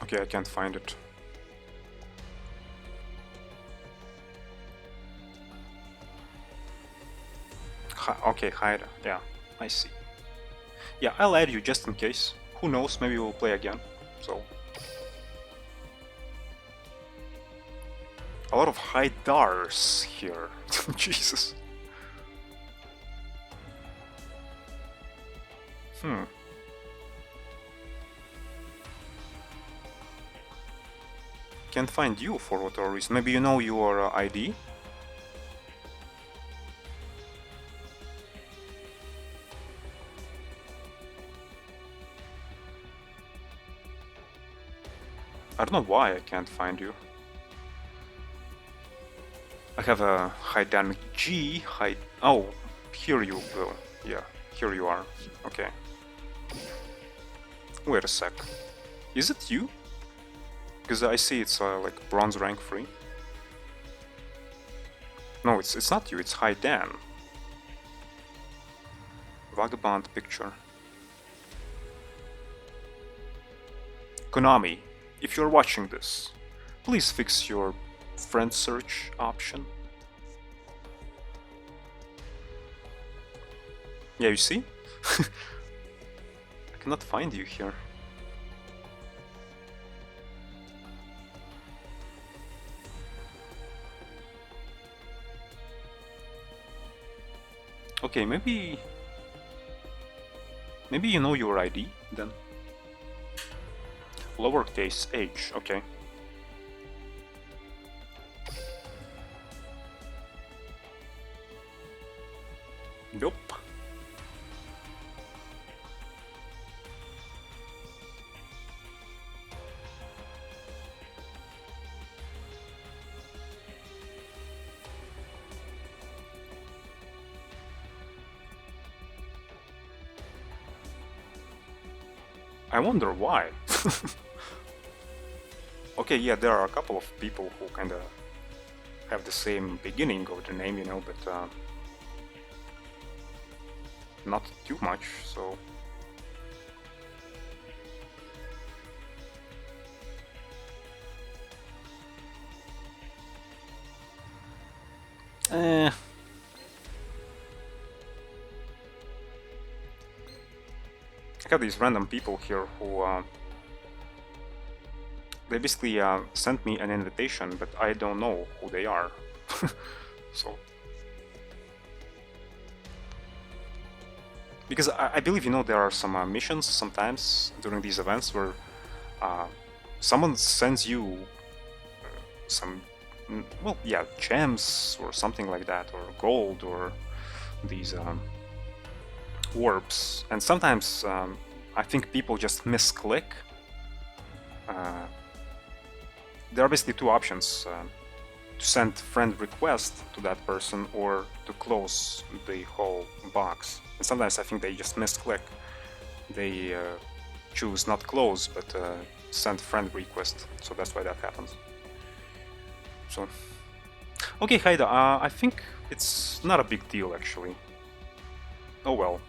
Okay, I can't find it. Okay, hide. Yeah, I see. Yeah, I'll add you just in case. Who knows, maybe we'll play again. So... a lot of Hydars here. Jesus. can't find you for whatever reason. Maybe you know your ID? I don't know why I can't find you. I have a high dynamic G, high... Oh, here you go. Yeah, here you are. Okay. Wait a sec. Is it you? Because I see it's like bronze rank 3. No, it's not you, it's High Dan. Vagabond picture. Konami, if you're watching this, please fix your friend search option. Yeah, you see? I cannot find you here. Okay, maybe you know your ID then. Lowercase h, okay. Yup. I wonder why. Okay, yeah, there are a couple of people who kinda have the same beginning of the name, you know, but not too much, so... I have these random people here who they basically sent me an invitation, but I don't know who they are. So, because I believe, you know, there are some missions sometimes during these events where someone sends you some, well, yeah, gems or something like that, or gold, or these orbs, and sometimes I think people just misclick. There are basically two options: to send friend request to that person or to close the whole box. And sometimes I think they just misclick. They choose not close, but send friend request. So that's why that happens. So, okay, Haida, I think it's not a big deal actually. Oh well.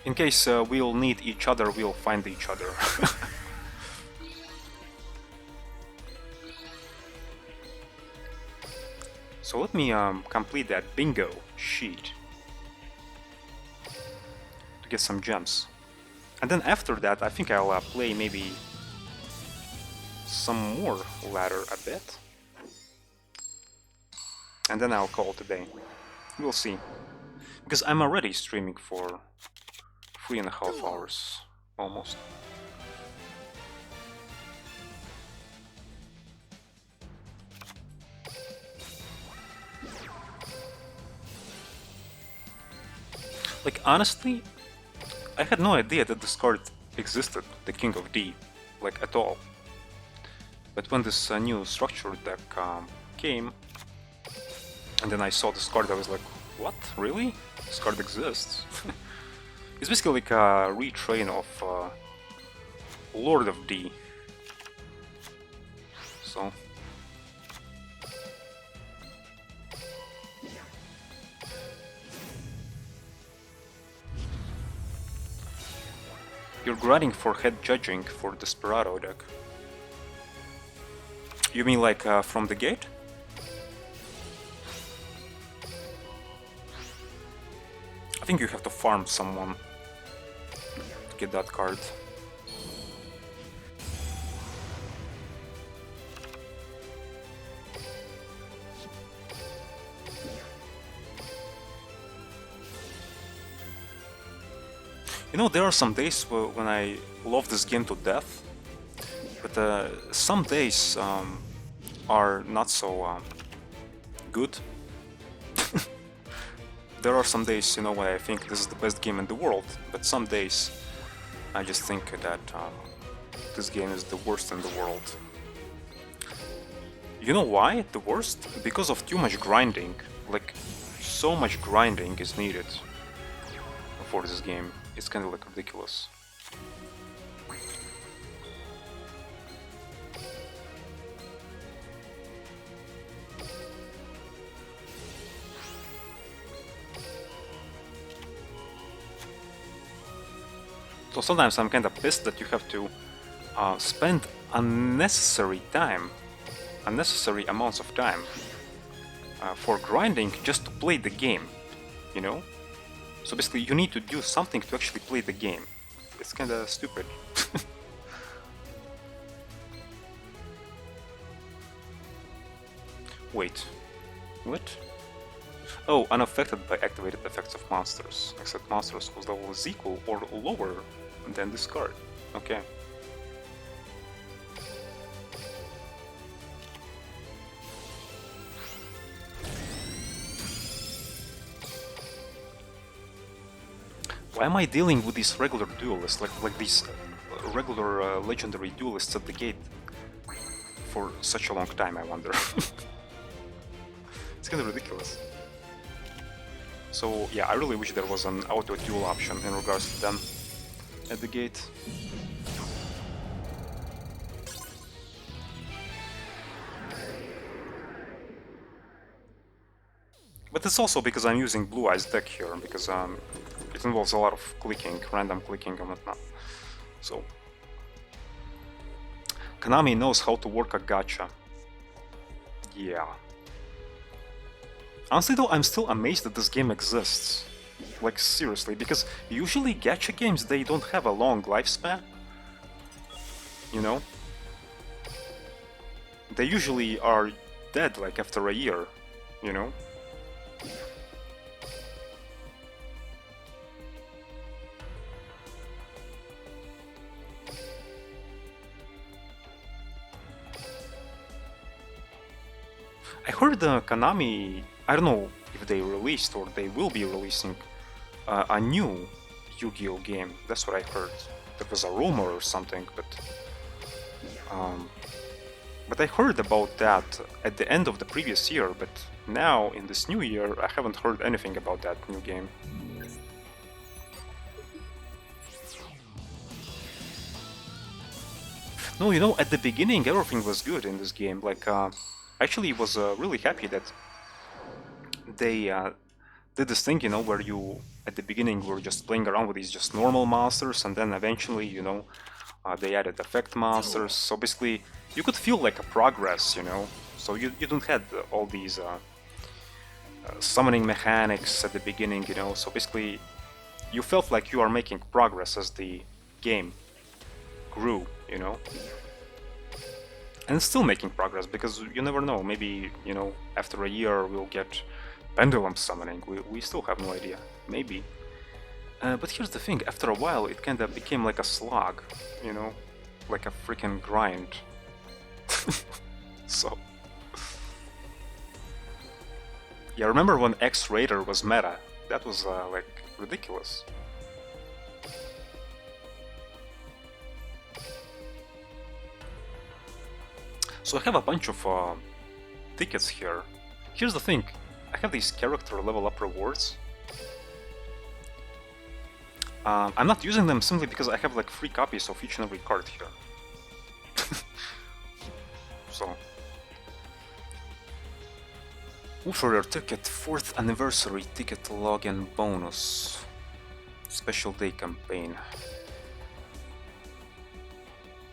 In case we'll need each other, we'll find each other. So let me complete that bingo sheet to get some gems. And then after that, I think I'll play maybe some more ladder a bit. And then I'll call it a day. We'll see. Because I'm already streaming for 3.5 hours, almost. Like, honestly, I had no idea that this card existed, the King of D, like, at all. But when this new structured deck came, and then I saw this card, I was like, what? Really? This card exists? It's basically like a retrain of Lord of D. So... You're grinding for head judging for Desperado deck. You mean like from the gate? I think you have to farm someone to get that card. You know, there are some days when I love this game to death, but some days are not so good. There are some days, you know, when I think this is the best game in the world, but some days I just think that this game is the worst in the world. You know why the worst? Because of too much grinding. Like, so much grinding is needed for this game. It's kind of like ridiculous. So sometimes I'm kind of pissed that you have to spend unnecessary time, unnecessary amounts of time for grinding just to play the game, you know? So basically you need to do something to actually play the game. It's kind of stupid. Wait, what? Oh, unaffected by activated effects of monsters, except monsters whose level is equal or lower than this card. Okay. Why am I dealing with these regular duelists, like these regular legendary duelists at the gate for such a long time, I wonder? It's kind of ridiculous. So yeah, I really wish there was an auto duel option in regards to them at the gate. But it's also because I'm using Blue Eyes deck here, because it involves a lot of clicking, random clicking and whatnot. So Konami knows how to work a gacha. Yeah. Honestly though, I'm still amazed that this game exists. Like seriously, because usually gacha games, they don't have a long lifespan. You know? They usually are dead like after a year, you know? I heard Konami, I don't know if they released or they will be releasing a new Yu-Gi-Oh game. That's what I heard. There was a rumor or something, but I heard about that at the end of the previous year, but now in this new year I haven't heard anything about that new game. No, you know, at the beginning everything was good in this game. Like, actually was really happy that they did this thing, you know, where you at the beginning were just playing around with these just normal monsters, and then eventually, you know, they added effect monsters. So basically, you could feel like a progress, you know. So you don't had all these summoning mechanics at the beginning, you know. So basically, you felt like you are making progress as the game grew, you know. And it's still making progress, because you never know, maybe, you know, after a year we'll get pendulum summoning, we still have no idea, maybe. But here's the thing, after a while it kinda became like a slog, you know, like a freaking grind. So... yeah, remember when X-Raider was meta? That was, like, ridiculous. So I have a bunch of tickets here. Here's the thing, I have these character level up rewards. I'm not using them simply because I have like 3 copies of each and every card here. So... Woofer ticket, 4th anniversary ticket login bonus. Special day campaign.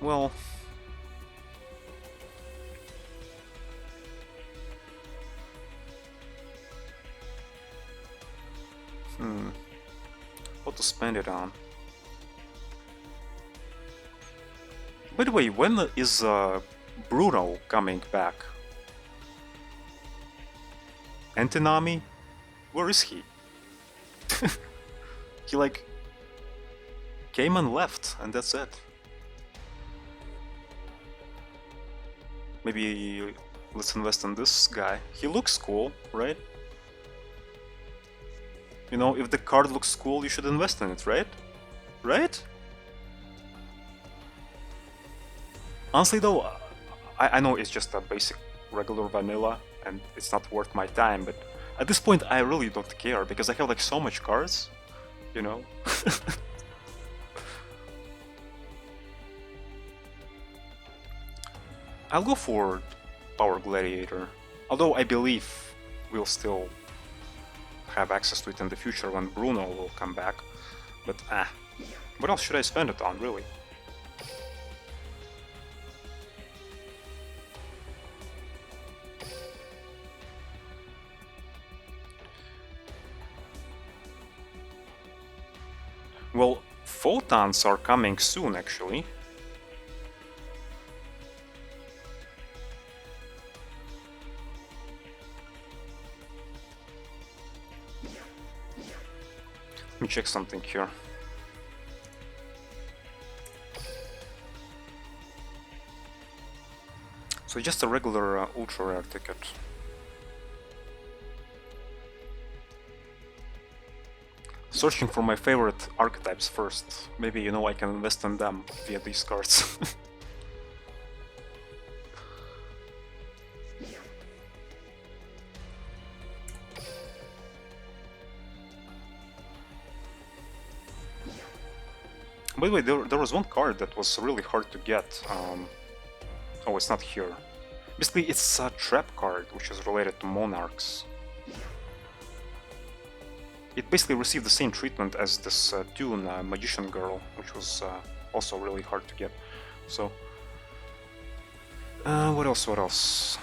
Well... what to spend it on? By the way, when is Bruno coming back? Antinami? Where is he? He like... came and left, and that's it. Maybe let's invest in this guy. He looks cool, right? You know, if the card looks cool, you should invest in it, right? Right? Honestly though, I know it's just a basic regular vanilla and it's not worth my time, but at this point I really don't care because I have like so much cards, you know? I'll go for Power Gladiator, although I believe we'll still have access to it in the future when Bruno will come back, but what else should I spend it on, really? Well, photons are coming soon, actually. Let me check something here. So just a regular ultra rare ticket. Searching for my favorite archetypes first. Maybe, you know, I can invest in them via these cards. By the way, there was one card that was really hard to get. Oh, it's not here. Basically, it's a trap card, which is related to monarchs. It basically received the same treatment as this Dune Magician Girl, which was also really hard to get. So, what else? What else?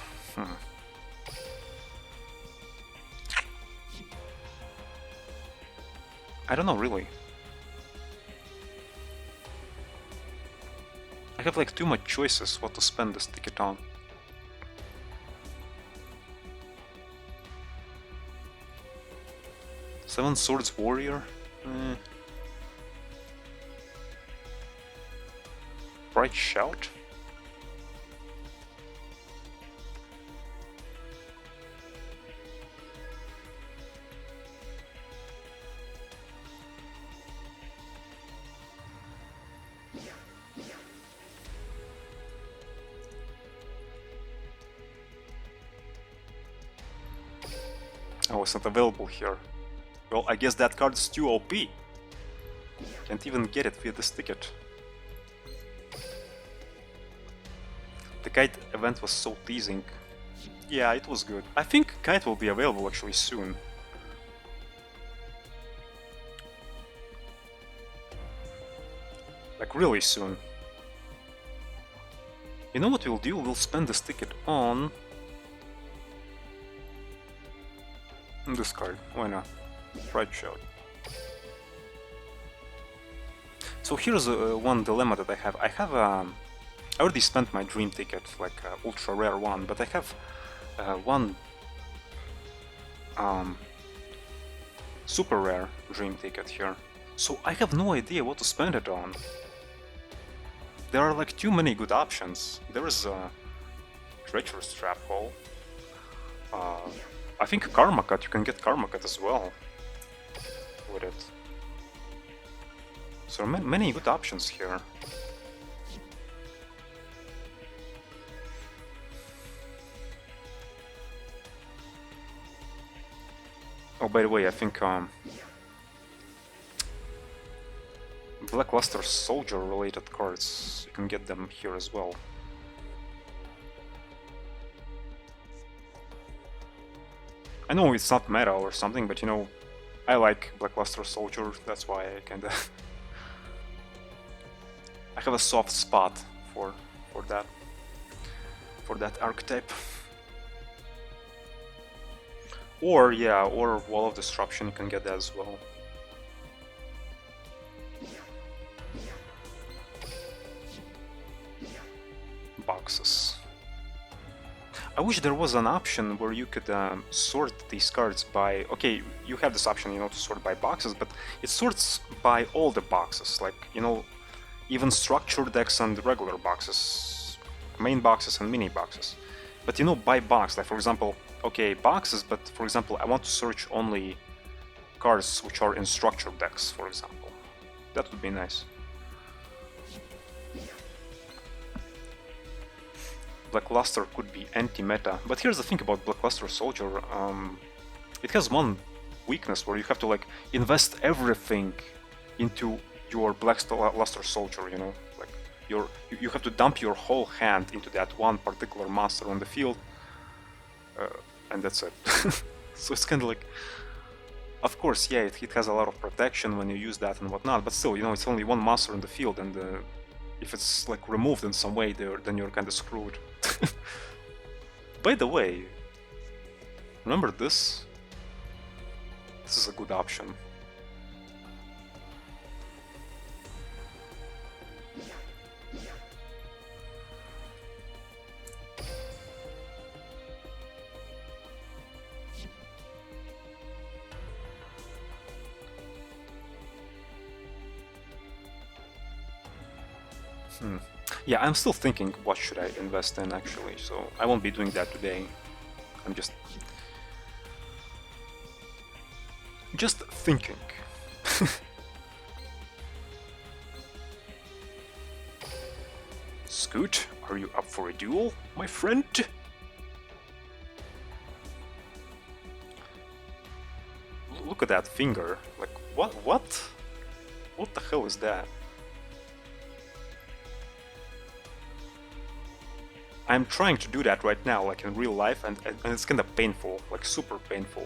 I don't know, really. I have like too much choices what to spend this ticket on. Seven Swords Warrior? Bright Shout? Oh, it's not available here. Well, I guess that card is too OP. Can't even get it via this ticket. The Kite event was so teasing. Yeah, it was good. I think Kite will be available actually soon. Like really soon. You know what we'll do? We'll spend this ticket on this card. Why not? Right shot. So here's one dilemma that I have. I already spent my dream ticket, like ultra rare one, but I have one super rare dream ticket here. So I have no idea what to spend it on. There are like too many good options. There is a treacherous trap hole. I think Karma Cut, you can get Karma Cut as well with it. So many good options here. Oh, by the way, I think Blackluster Soldier related cards, you can get them here as well. I know it's not meta or something, but you know, I like Blackluster Soldier, that's why I kinda I have a soft spot for that archetype. Or yeah, or Wall of Disruption, you can get that as well. Boxes. I wish there was an option where you could sort these cards by... Okay, you have this option, you know, to sort by boxes, but it sorts by all the boxes, like, you know, even structured decks and regular boxes, main boxes and mini boxes. But, you know, by box, like, for example, okay, boxes, but, for example, I want to search only cards which are in structured decks, for example. That would be nice. Blackluster could be anti-meta, but here's the thing about Blackluster Soldier. It has one weakness where you have to like invest everything into your Blackluster Soldier. You know, like you have to dump your whole hand into that one particular monster on the field, and that's it. So it's kind of like, of course, yeah, it has a lot of protection when you use that and whatnot, but still, you know, it's only one monster in the field, and if it's like removed in some way, then you're kind of screwed. By the way, remember this? This is a good option. Yeah, I'm still thinking what should I invest in actually, so I won't be doing that today. I'm just thinking. Scoot, are you up for a duel, my friend? Look at that finger. Like, what? What the hell is that? I'm trying to do that right now, like in real life, and it's kind of painful, like super painful.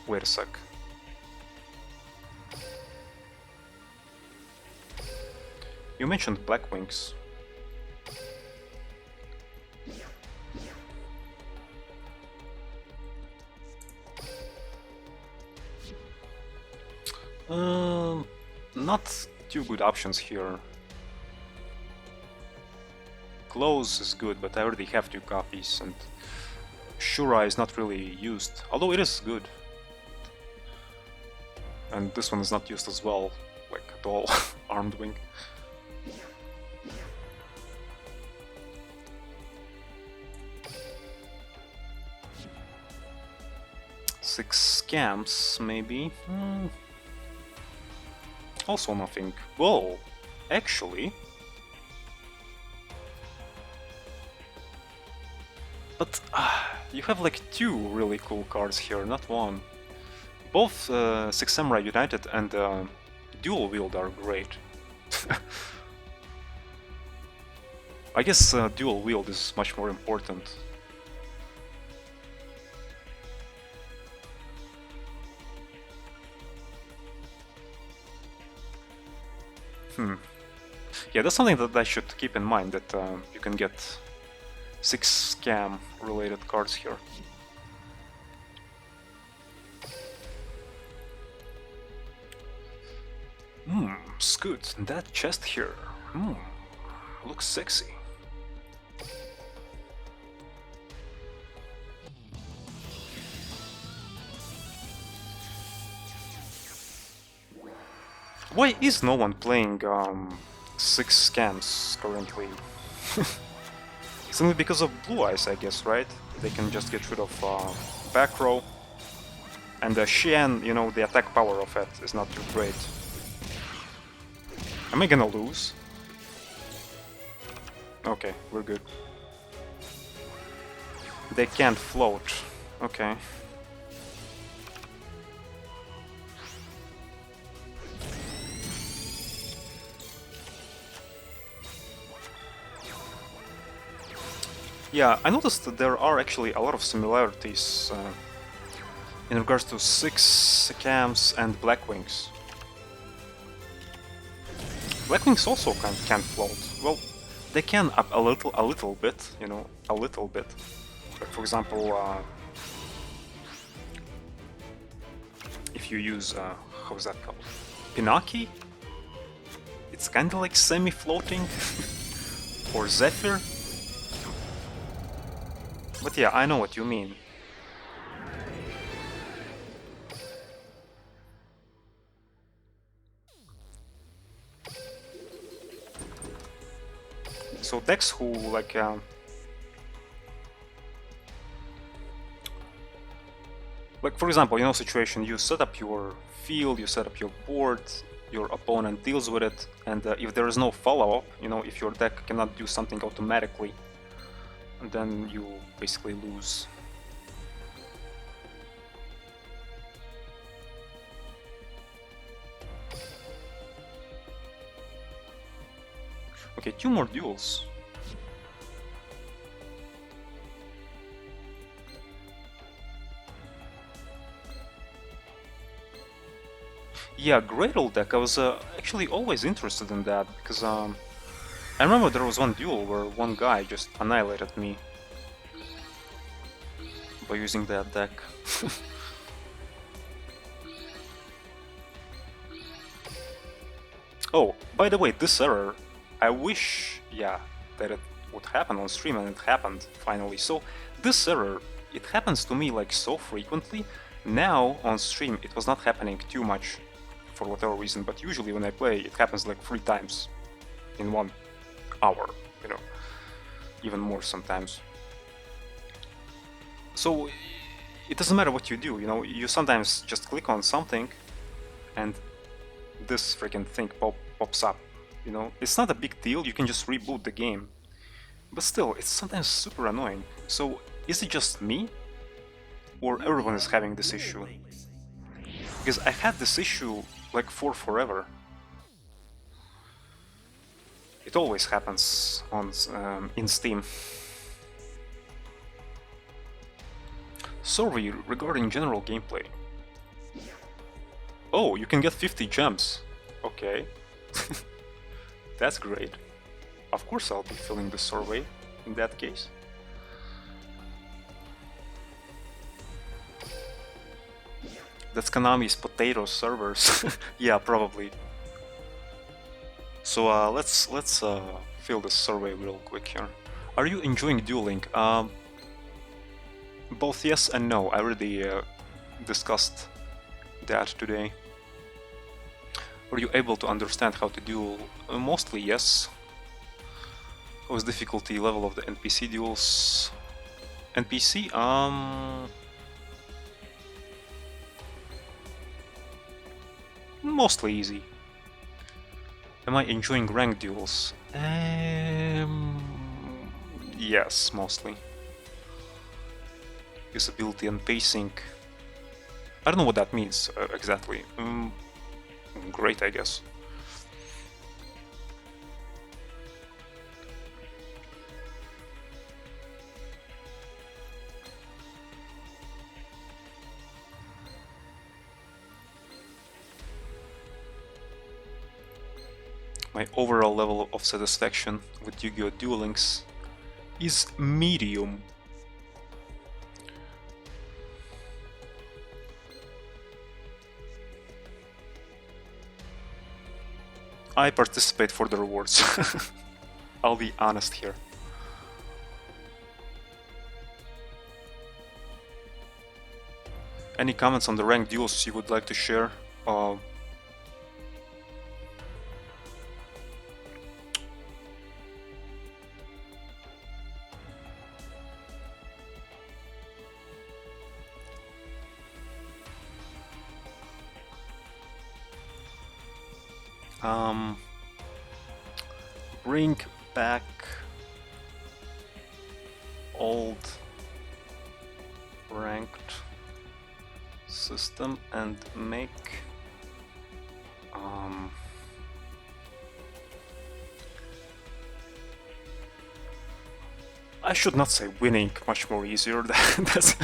Wait a sec. You mentioned Black Wings. Not two good options here. Close is good, but I already have 2 copies, and Shura is not really used, although it is good. And this one is not used as well, like at all. Armed Wing. Six scams, maybe. Also nothing. Well, actually... But you have like 2 really cool cards here, not one. Both Six Samurai United and Dual Wield are great. I guess Dual Wield is much more important. Yeah, that's something that I should keep in mind, that you can get 6 scam related cards here. Scoot, that chest here. Looks sexy. Why is no one playing 6 scams currently? It's only because of Blue Eyes, I guess, right? They can just get rid of back row. And the Xian, you know, the attack power of it is not too great. Am I gonna lose? Okay, we're good. They can't float. Okay. Yeah, I noticed that there are actually a lot of similarities in regards to 6 cams and Black Wings. Black Wings also can't float. Well, they can up a little bit, you know, a little bit. But for example, if you use how's that called? Pinaki? It's kind of like semi-floating. Or Zephyr? But yeah, I know what you mean. So decks who like for example, you know, situation, you set up your field, you set up your board, your opponent deals with it, and if there is no follow-up, you know, if your deck cannot do something automatically, then you basically lose. Okay, 2 more duels. Yeah, great old deck. I was actually always interested in that because I remember there was one duel where one guy just annihilated me by using that deck. Oh, by the way, this error, I wish, yeah, that it would happen on stream, and it happened finally. So this error, it happens to me like so frequently. Now on stream it was not happening too much for whatever reason, but usually when I play it happens like 3 times in 1 hour, you know, even more sometimes. So it doesn't matter what you do, you know, you sometimes just click on something and this freaking thing pops up, you know. It's not a big deal, you can just reboot the game, but still, it's sometimes super annoying. So is it just me, or everyone is having this issue? Because I had this issue like for forever. It always happens on in Steam. Survey regarding general gameplay. Oh, you can get 50 gems. Okay. That's great. Of course I'll be filling the survey in that case. That's Konami's potato servers. Yeah, probably. So let's fill the survey real quick here. Are you enjoying dueling? Both yes and no. I already discussed that today. Were you able to understand how to duel? Mostly yes. What was difficulty level of the NPC duels? NPC? Mostly easy. Am I enjoying ranked duels? Yes, mostly. Usability and pacing. I don't know what that means exactly. Great, I guess. My overall level of satisfaction with Yu-Gi-Oh! Duel Links is medium. I participate for the rewards. I'll be honest here. Any comments on the ranked duels you would like to share? Bring back old ranked system and make I should not say winning much more easier. That's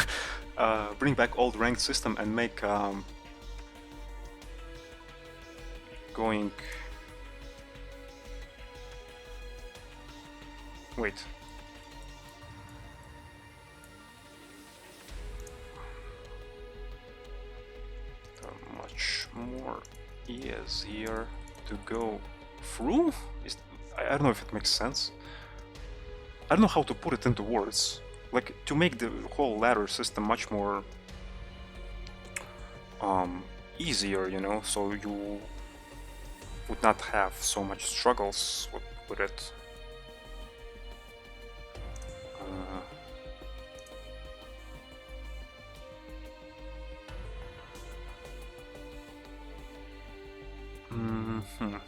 bring back old ranked system and make going. Wait. Much more easier to go through? I don't know if it makes sense. I don't know how to put it into words. Like, to make the whole ladder system much more easier, you know, so you would not have so much struggles with it. Mhm.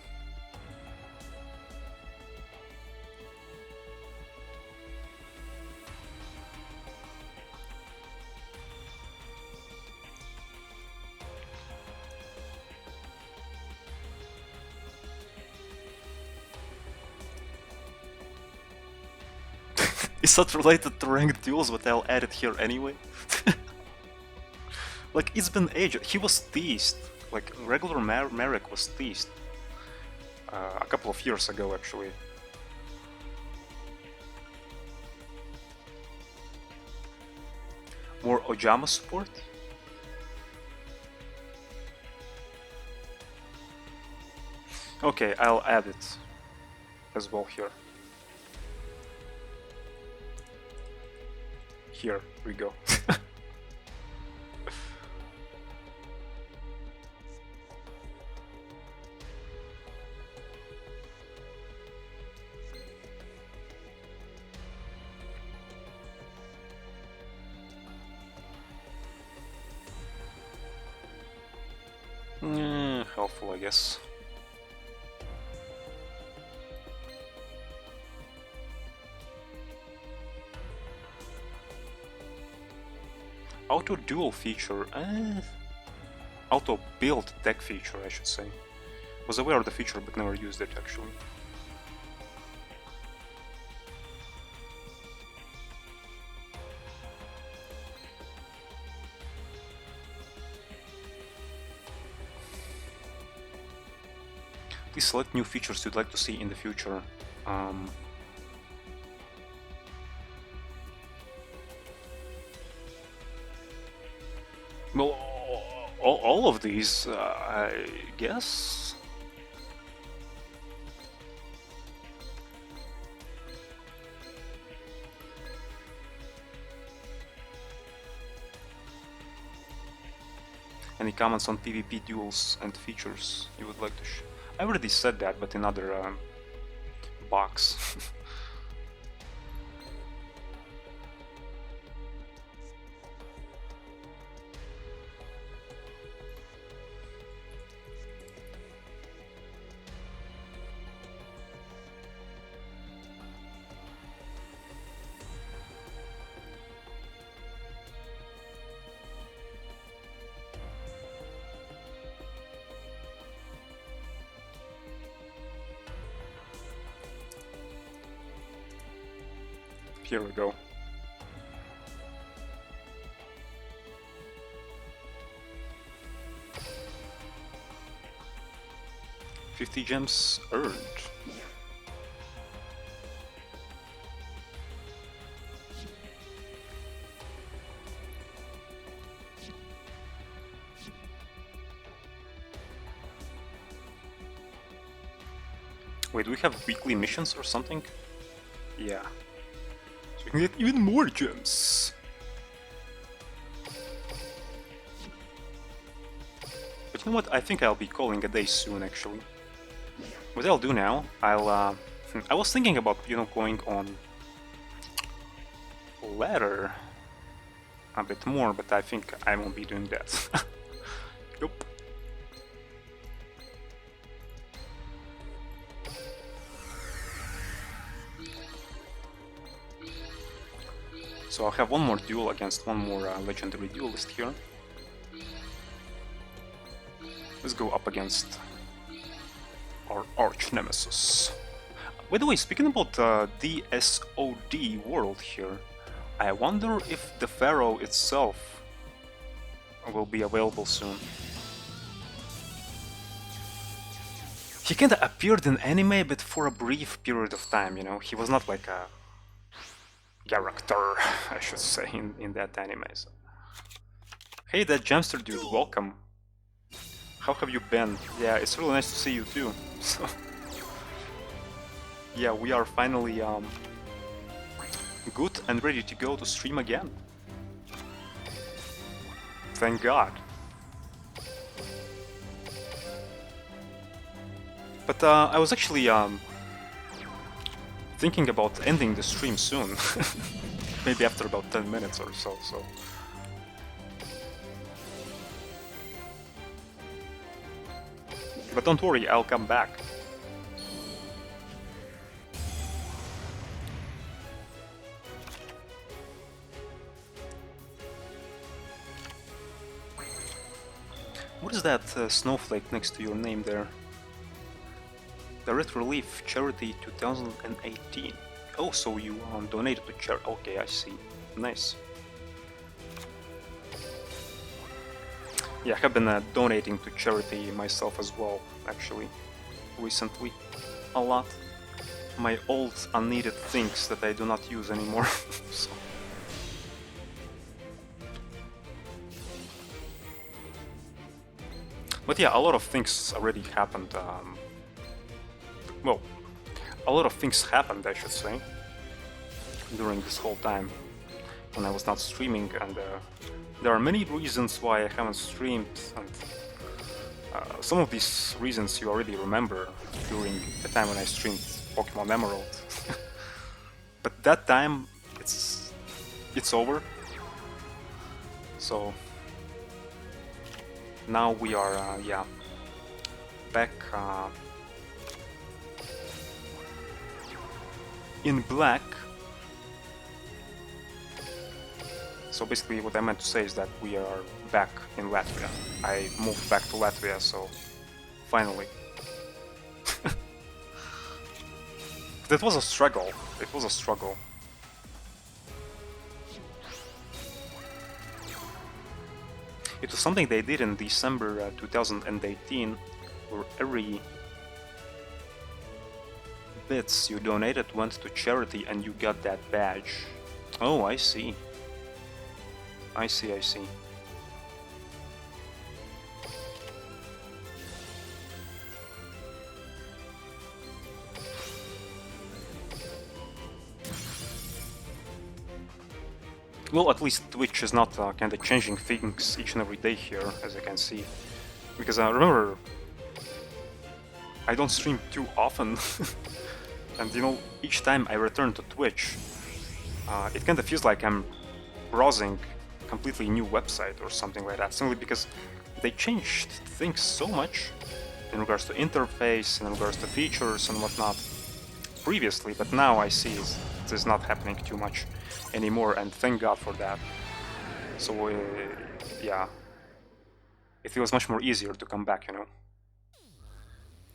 Is that related to ranked duels, but I'll add it here anyway? Like, it's been ages. He was teased. Like, regular Merrick was teased. A couple of years ago, actually. More Ojama support? Okay, I'll add it as well here. Here we go. Helpful, I guess. Auto duel feature, auto build deck feature, I should say. Was aware of the feature but never used it actually. Please select new features you'd like to see in the future. Well, all of these, I guess. Any comments on PvP duels and features you would like to I already said that, but in other box. Here we go. $50 gems earned. Wait, do we have weekly missions or something? Yeah. So we can get even more gems. But you know what? I think I'll be calling a day soon, actually. What I'll do now, I was thinking about, you know, going on ladder a bit more, but I think I won't be doing that. Nope. So I'll have one more duel against one more legendary duelist here. Let's go up against our arch nemesis. By the way, speaking about the DSOD world here, I wonder if the Pharaoh itself will be available soon. He kinda appeared in anime, but for a brief period of time, you know? He was not like a character, I should say, in that anime. So. Hey, that Gemster dude, welcome. How have you been? Yeah, it's really nice to see you too. So, yeah, we are finally and ready to go to stream again. Thank God. But I was actually thinking about ending the stream soon. Maybe after about 10 minutes or so. But don't worry, I'll come back. What is that snowflake next to your name there? Direct Relief Charity 2018. Oh, so you donated to charity. Okay, I see. Nice. Yeah, I have been donating to charity myself as well, actually, recently. A lot. My old unneeded things that I do not use anymore. So. But yeah, a lot of things already happened. Well, a lot of things happened, I should say, during this whole time when I was not streaming, and there are many reasons why I haven't streamed, and some of these reasons you already remember during the time when I streamed Pokemon Emerald. But that time, it's over. So now we are, yeah, back in black. So basically what I meant to say is that we are back in Latvia. I moved back to Latvia, so finally. That was a struggle. It was a struggle. It was something they did in December 2018, where every bits you donated went to charity and you got that badge. Oh, I see. I see. Well, at least Twitch is not kind of changing things each and every day here, as you can see. Because remember, I don't stream too often. And you know, each time I return to Twitch, it kind of feels like I'm browsing a completely new website or something like that, simply because they changed things so much in regards to interface, in regards to features and whatnot previously, but now I see it is not happening too much anymore, and thank God for that. So yeah, it feels much more easier to come back, you know.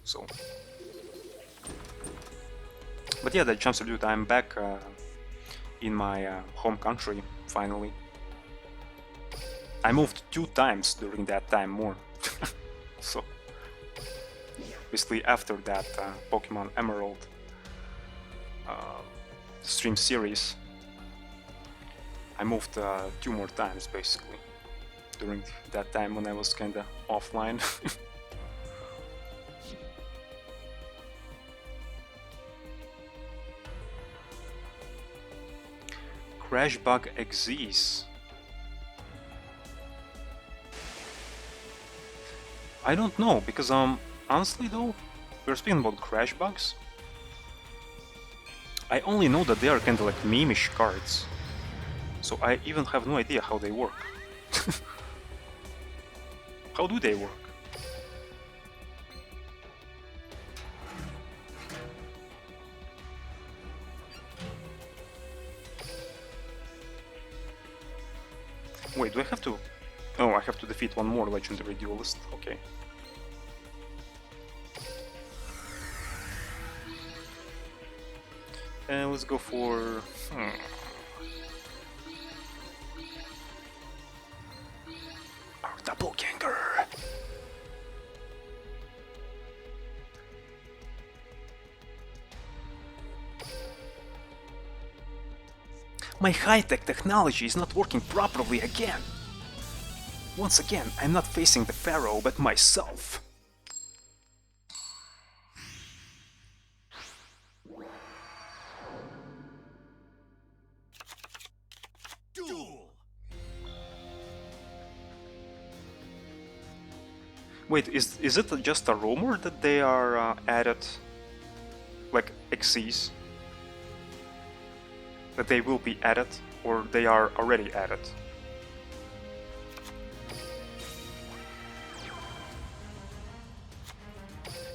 So, but yeah, that jumps to do it. I'm back in my home country finally. I moved 2 times during that time more. So basically after that Pokemon Emerald stream series, I moved 2 more times basically during that time when I was kinda offline. Crash bug exists. I don't know, because honestly though, we're speaking about crash bugs. I only know that they are kinda like meme-ish cards. So I even have no idea how they work. How do they work? Wait, do I have to... Oh, I have to defeat one more legendary duelist. Okay. And let's go for... Our doppelganger! My high-tech technology is not working properly again. Once again, I'm not facing the Pharaoh, but myself. Wait, is it just a rumor that they are added, like XCs? That they will be added, or they are already added?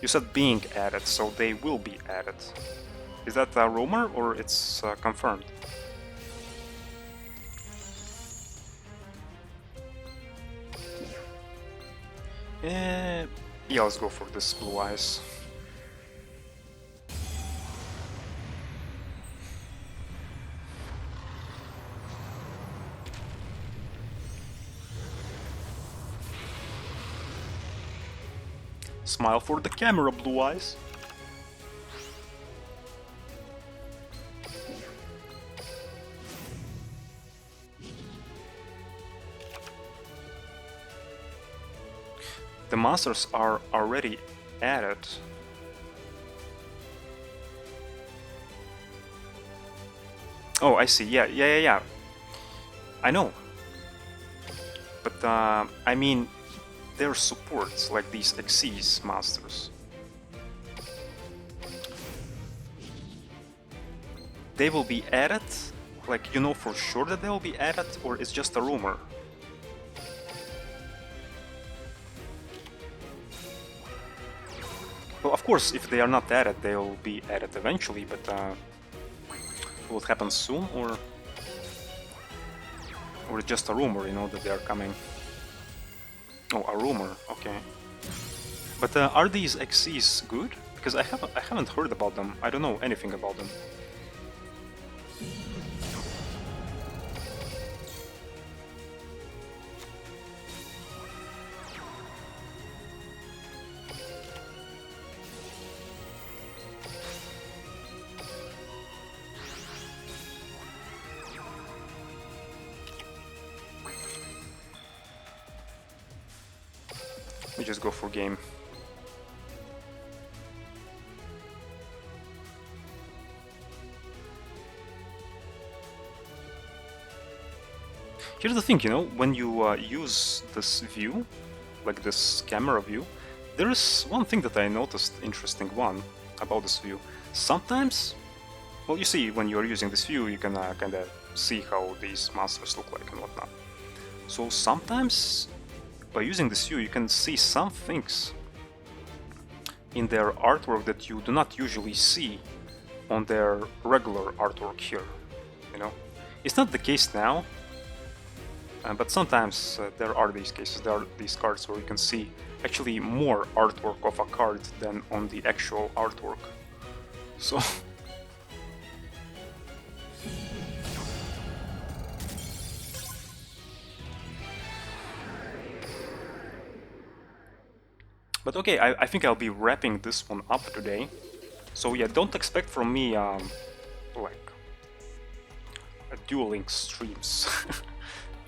You said being added, so they will be added. Is that a rumor, or it's confirmed? Yeah, let's go for this blue eyes. Smile for the camera, blue eyes. The monsters are already added. Oh, I see. Yeah. I know. But I mean, their supports, like these Xyz monsters. They will be added? Like, you know for sure that they will be added, or it's just a rumor? Well, of course, if they are not added, they'll be added eventually, but will it happen soon, or it's just a rumor, you know, that they are coming? Oh, a rumor, okay. But are these XCs good? Because I haven't heard about them. I don't know anything about them. We just go for game. Here's the thing, you know, when you use this view, like this camera view, there is one thing that I noticed interesting one about this view. Sometimes, well, you see, when you're using this view, you can kind of see how these monsters look like and whatnot. So sometimes, by using this view, you can see some things in their artwork that you do not usually see on their regular artwork here, you know? It's not the case now, but sometimes there are these cases, there are these cards where you can see actually more artwork of a card than on the actual artwork. So... But okay, I think I'll be wrapping this one up today. So yeah, don't expect from me, like, dueling streams.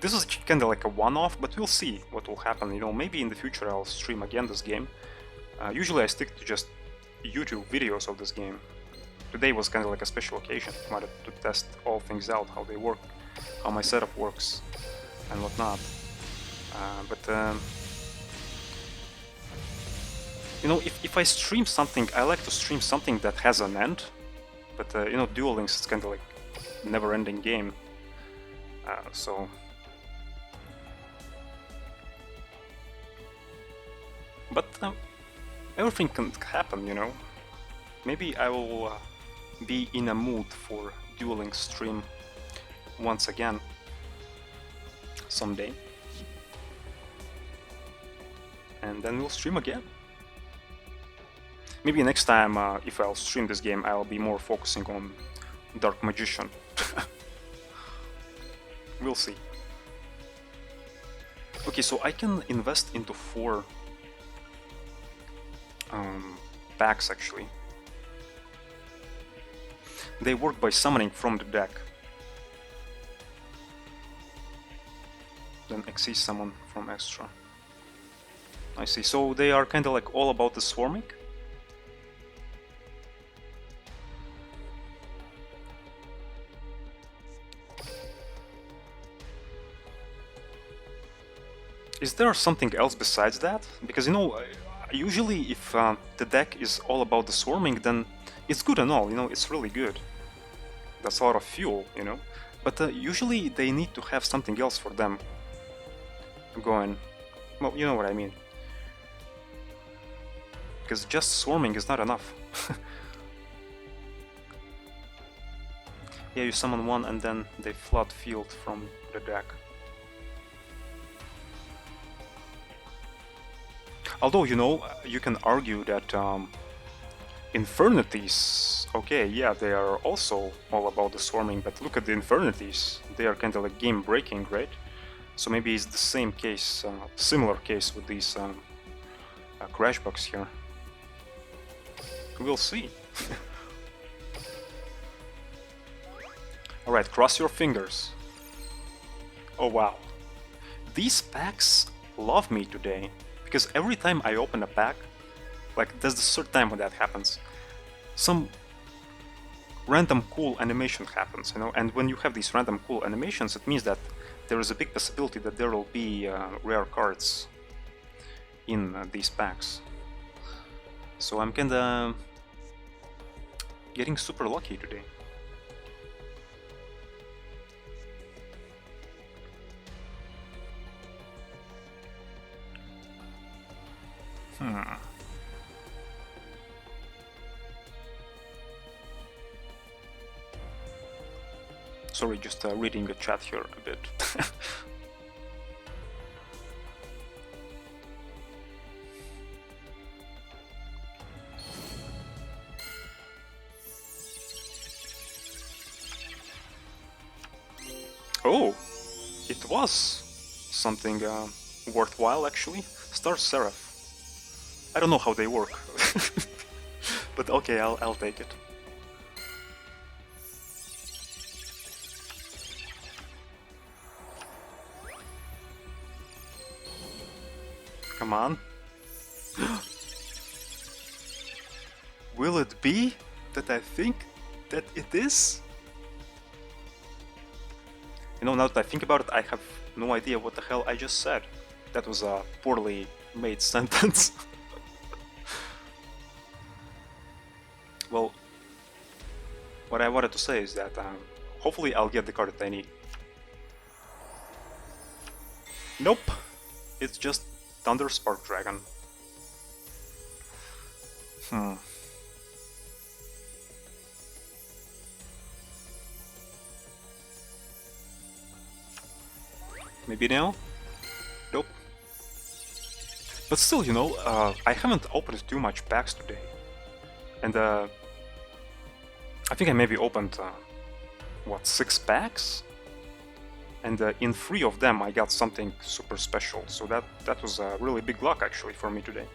This is kinda like a one-off, but we'll see what will happen. You know, maybe in the future I'll stream again this game. Usually I stick to just YouTube videos of this game. Today was kinda like a special occasion. I wanted to test all things out, how they work, how my setup works, and whatnot. You know, if I stream something, I like to stream something that has an end. But, you know, Duel Links is kind of like never-ending game. So... But everything can happen, you know. Maybe I will be in a mood for Duel Links stream once again someday. And then we'll stream again. Maybe next time, if I'll stream this game, I'll be more focusing on Dark Magician. We'll see. Okay, so I can invest into 4 packs, actually. They work by summoning from the deck. Then XC summon from extra. I see, so they are kinda like all about the swarming? Is there something else besides that? Because, you know, usually if the deck is all about the swarming, then it's good and all, you know, it's really good. That's a lot of fuel, you know. But usually they need to have something else for them going. Well, you know what I mean. Because just swarming is not enough. Yeah, you summon one and then they flood field from the deck. Although, you know, you can argue that Infernities, okay, yeah, they are also all about the swarming, but look at the Infernities. They are kind of like game breaking, right? So maybe it's the same case, similar case with these crash bugs here. We'll see. Alright, cross your fingers. Oh wow. These packs love me today, because every time I open a pack, like that's the third time when that happens, some random cool animation happens, you know, and when you have these random cool animations, it means that there is a big possibility that there will be rare cards in these packs. So I'm kinda getting super lucky today. Sorry, just reading the chat here a bit. Oh, it was something worthwhile actually. Star Seraph. I don't know how they work, but okay, I'll take it. Come on. Will it be that I think that it is? You know, now that I think about it, I have no idea what the hell I just said. That was a poorly made sentence. Well, what I wanted to say is that hopefully I'll get the card that I need. Nope, it's just Thunder Spark Dragon. Maybe now? Nope. But still, you know, I haven't opened too much packs today. And I think I maybe opened, what, 6 packs? And in 3 of them I got something super special, so that was really big luck actually for me today.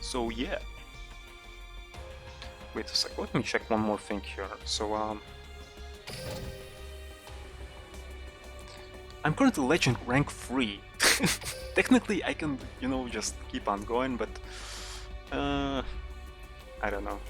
So yeah. Wait a sec, let me check one more thing here. So I'm currently Legend rank 3. Technically I can, you know, just keep on going, but I don't know.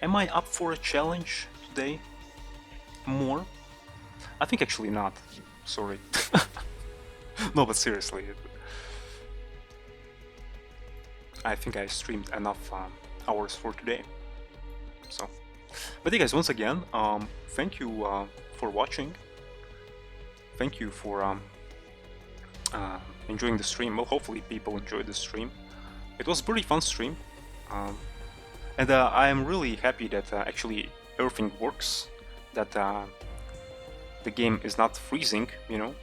Am I up for a challenge today? More? I think actually not. Sorry. No, but seriously. I think I streamed enough hours for today. So, but yeah, guys, once again, thank you for watching. Thank you for enjoying the stream. Well, hopefully people enjoyed the stream. It was a pretty fun stream. And I am really happy that actually everything works, that the game is not freezing, you know.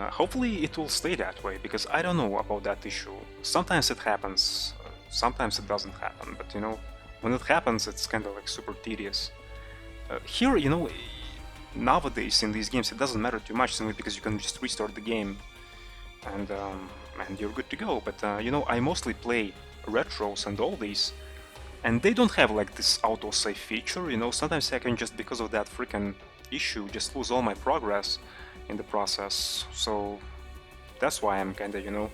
Hopefully it will stay that way, because I don't know about that issue. Sometimes it happens, sometimes it doesn't happen, but you know, when it happens it's kind of like super tedious. Here, you know, nowadays in these games it doesn't matter too much, simply because you can just restart the game and you're good to go. But you know, I mostly play retros and all these, And they don't have like this autosave feature, you know. Sometimes I can just, because of that freaking issue, just lose all my progress in the process. So that's why I'm kinda, you know,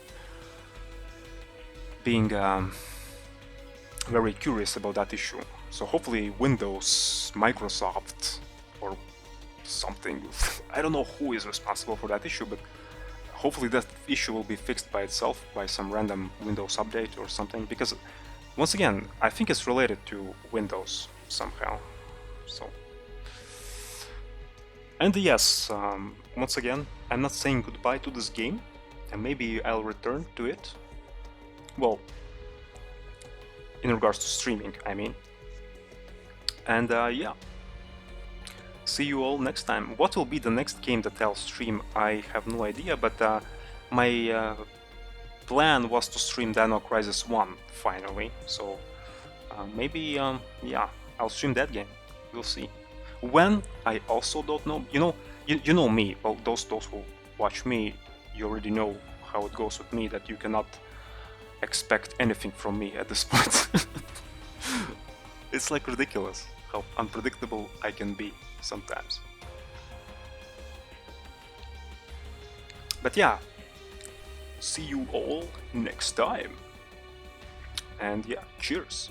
being very curious about that issue. So hopefully Windows, Microsoft, or something, I don't know who is responsible for that issue, but hopefully that issue will be fixed by itself by some random Windows update or something, because once again, I think it's related to Windows somehow. So, and yes, once again, I'm not saying goodbye to this game, and maybe I'll return to it. Well, in regards to streaming, I mean. And yeah, see you all next time. What will be the next game that I'll stream? I have no idea, but my plan was to stream Dino Crisis 1 finally. So maybe, yeah, I'll stream that game. We'll see. When, I also don't know. You know me. Well, those who watch me, you already know how it goes with me. That you cannot expect anything from me at this point. It's like ridiculous how unpredictable I can be sometimes. But yeah, see you all next time. And yeah, cheers.